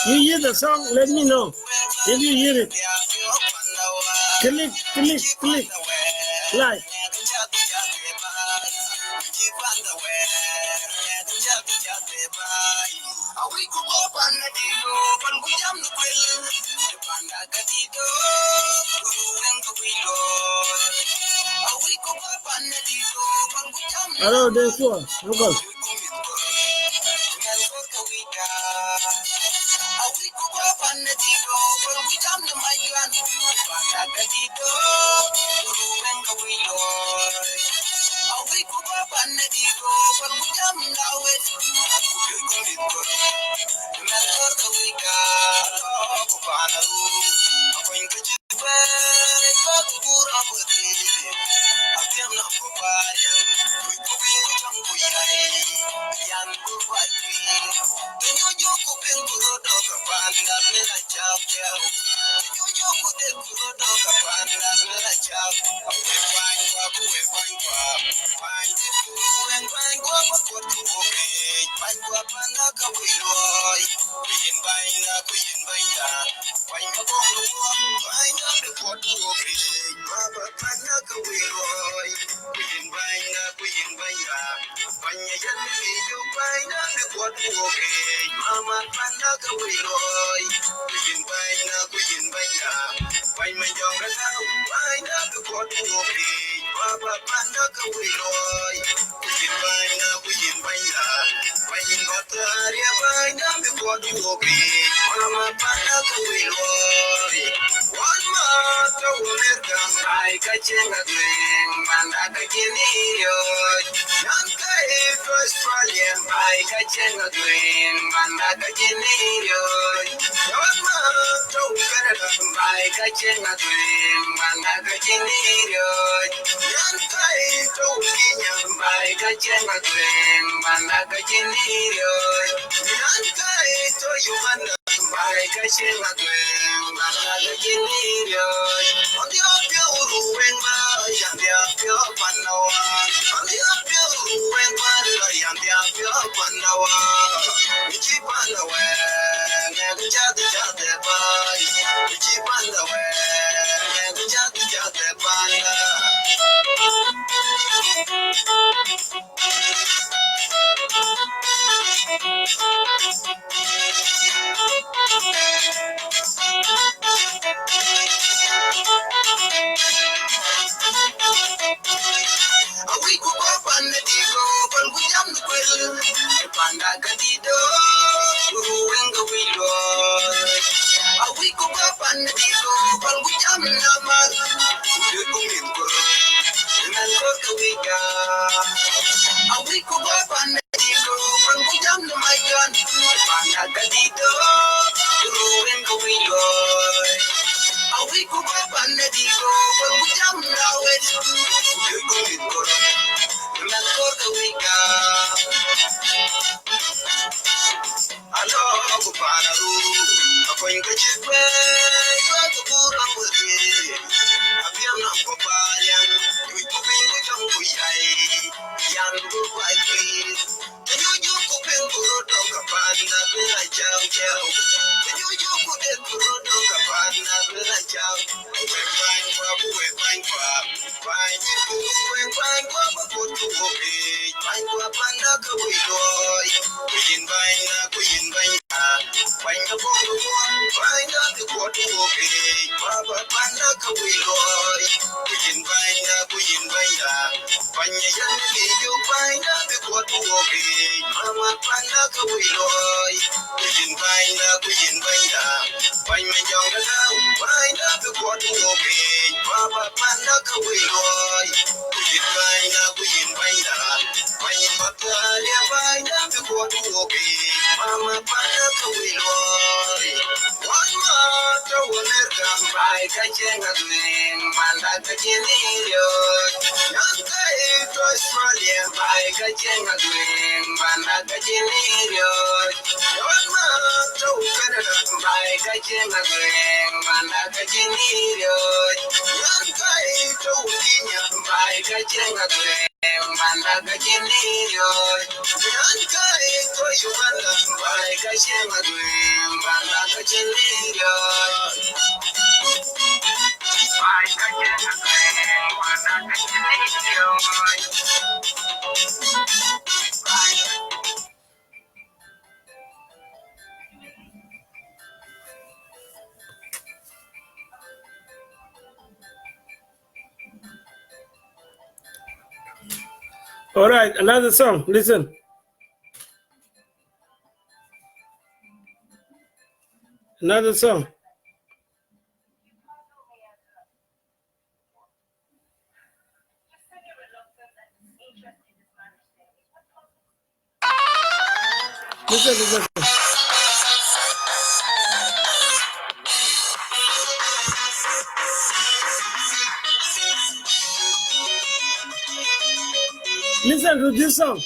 You hear the song? Let me know if you hear it. Click, click, click. Like. Hello, there's one. Uncle. All right, another song. Listen. Another song. Listen. Listen to this song.